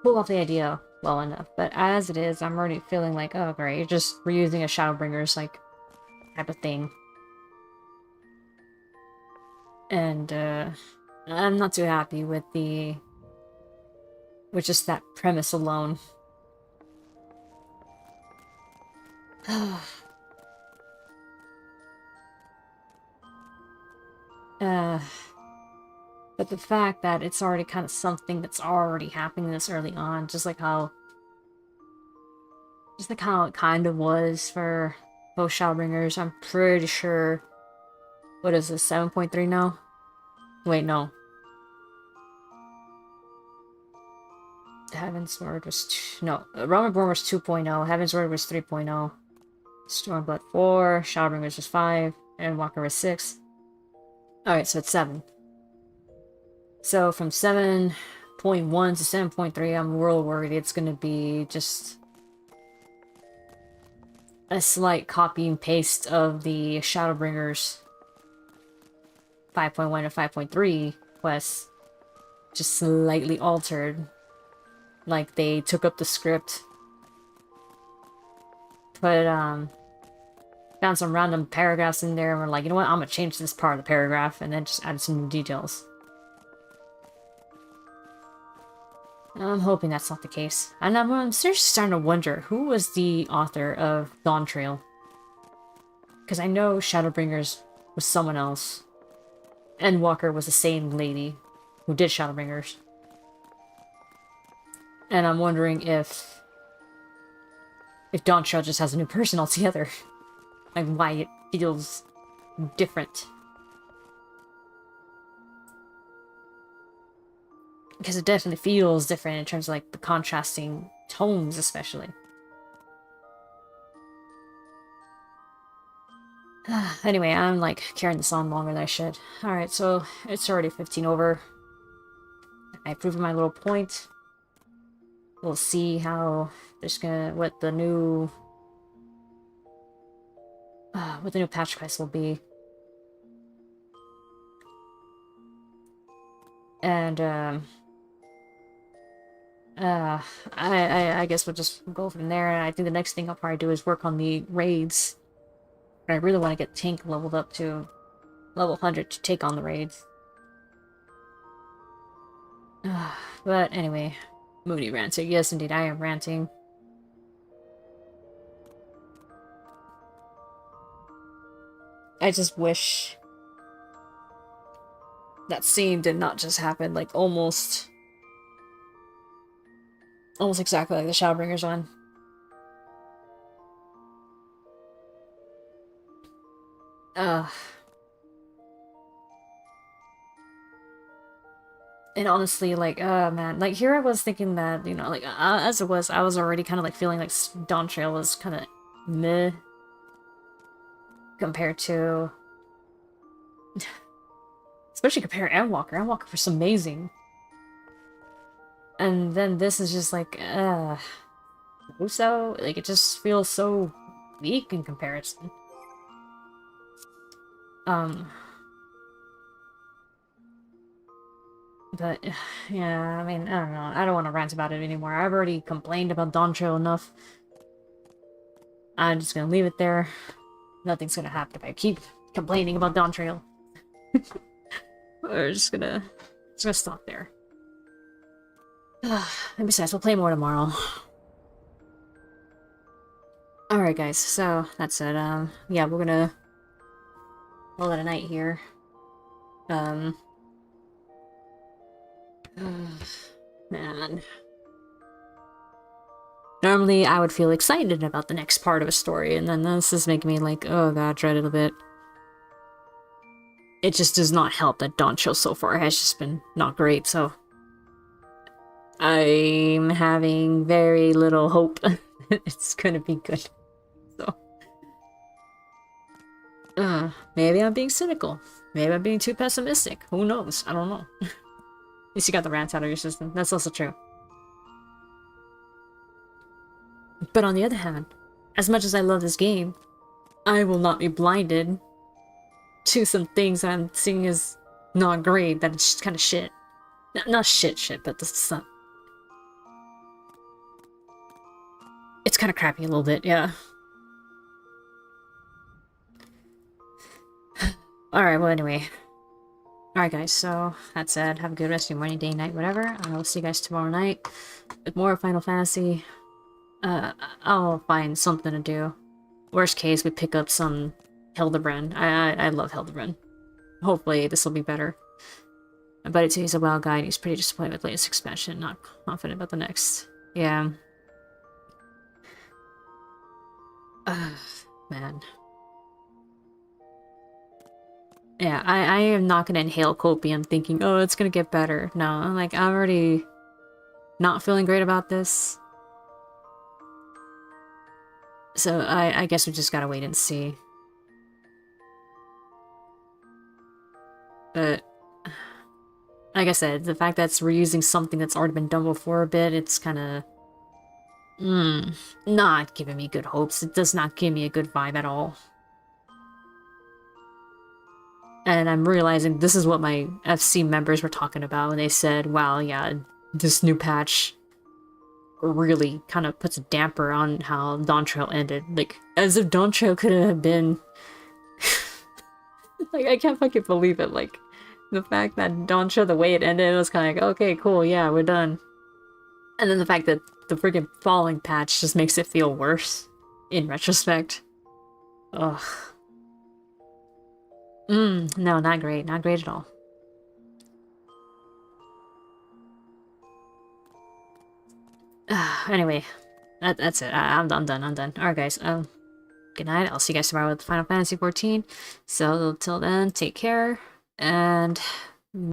Speaker 1: off the idea well enough. But as it is, I'm already feeling like, oh great, you're just reusing a Shadowbringers like type of thing. And I'm not too happy with just that premise alone. But the fact that it's already kind of something that's already happening this early on, just like how it kind of was for both Shadowbringers. I'm pretty sure. What is this? 7.3 now? Wait, no. Heaven's Word was no. Realm was 2.0. Heaven's Word was 3.0. Stormblood 4. Shadowbringers was 5. And Walker was 6. Alright, so it's 7. So from 7.1 to 7.3, I'm real worried it's gonna be just a slight copy and paste of the Shadowbringers 5.1 to 5.3 quests, just slightly altered. Like they took up the script, put found some random paragraphs in there and were like, you know what, I'm gonna change this part of the paragraph, and then just add some new details. I'm hoping that's not the case. And I'm seriously starting to wonder who was the author of Dawn Trail. Because I know Shadowbringers was someone else. Endwalker was the same lady who did Shadowbringers. And I'm wondering if Dawn Trail just has a new person altogether. Like why it feels different. Because it definitely feels different in terms of like the contrasting tones especially. Anyway, I'm like carrying this on longer than I should. Alright, so it's already 15 over. I proved my little point. We'll see how what the new patch quest will be. And I guess we'll just go from there. And I think the next thing I'll probably do is work on the raids. I really want to get Tank leveled up to level 100 to take on the raids. But anyway, Moody ranting. Yes, indeed, I am ranting. I just wish that scene did not just happen, like almost exactly like the Shadowbringers one. And honestly, like, man, like, here I was thinking that, you know, like, as it was, I was already kind of, like, feeling like Dawn Trail was kind of meh compared to... Especially compared to Endwalker. Endwalker was amazing. And then this is just like, so, like, it just feels so weak in comparison. But, yeah, I mean, I don't know. I don't want to rant about it anymore. I've already complained about Dawn Trail enough. I'm just gonna leave it there. Nothing's gonna happen if I keep complaining about Dawn Trail. We're just gonna stop there. And besides, we'll play more tomorrow. Alright, guys, so that's it. Yeah, we're gonna call it a night here. Man. Normally, I would feel excited about the next part of a story, and then this is making me like, oh god, dread it a bit. It just does not help that Dawn Trail so far has just been not great, so... I'm having very little hope it's gonna be good. So... maybe I'm being cynical. Maybe I'm being too pessimistic. Who knows? I don't know. At least you got the rants out of your system. That's also true. But on the other hand, as much as I love this game, I will not be blinded to some things that I'm seeing as not great, that it's just kind of shit. Not shit, but this is not... It's kind of crappy a little bit, yeah. Alright, well anyway. Alright guys, so that said, have a good rest of your morning, day, night, whatever. I will see you guys tomorrow night with more Final Fantasy. I'll find something to do. Worst case, we pick up some Hildebrand. I love Hildebrand. Hopefully this will be better. My buddy too, he's a WoW guy and he's pretty disappointed with the latest expansion. Not confident about the next. Yeah. Man. Yeah, I am not gonna inhale copium thinking, oh, it's gonna get better. No, I'm like, I'm already not feeling great about this. So I guess we just gotta wait and see. But like I said, the fact that it's reusing something that's already been done before a bit, it's kinda not giving me good hopes. It does not give me a good vibe at all. And I'm realizing this is what my FC members were talking about when they said, wow, yeah, this new patch really kind of puts a damper on how Dawn Trail ended. Like, as if Dawn Trail could have been... like, I can't fucking believe it. Like, the fact that Dawn Trail, the way it ended, it was kind of like, okay, cool, yeah, we're done. And then the fact that the freaking Falling patch just makes it feel worse, in retrospect. Ugh. No, not great. Not great at all. Anyway, that's it. I'm done. Alright guys, good night. I'll see you guys tomorrow with Final Fantasy 14. So, till then, take care, and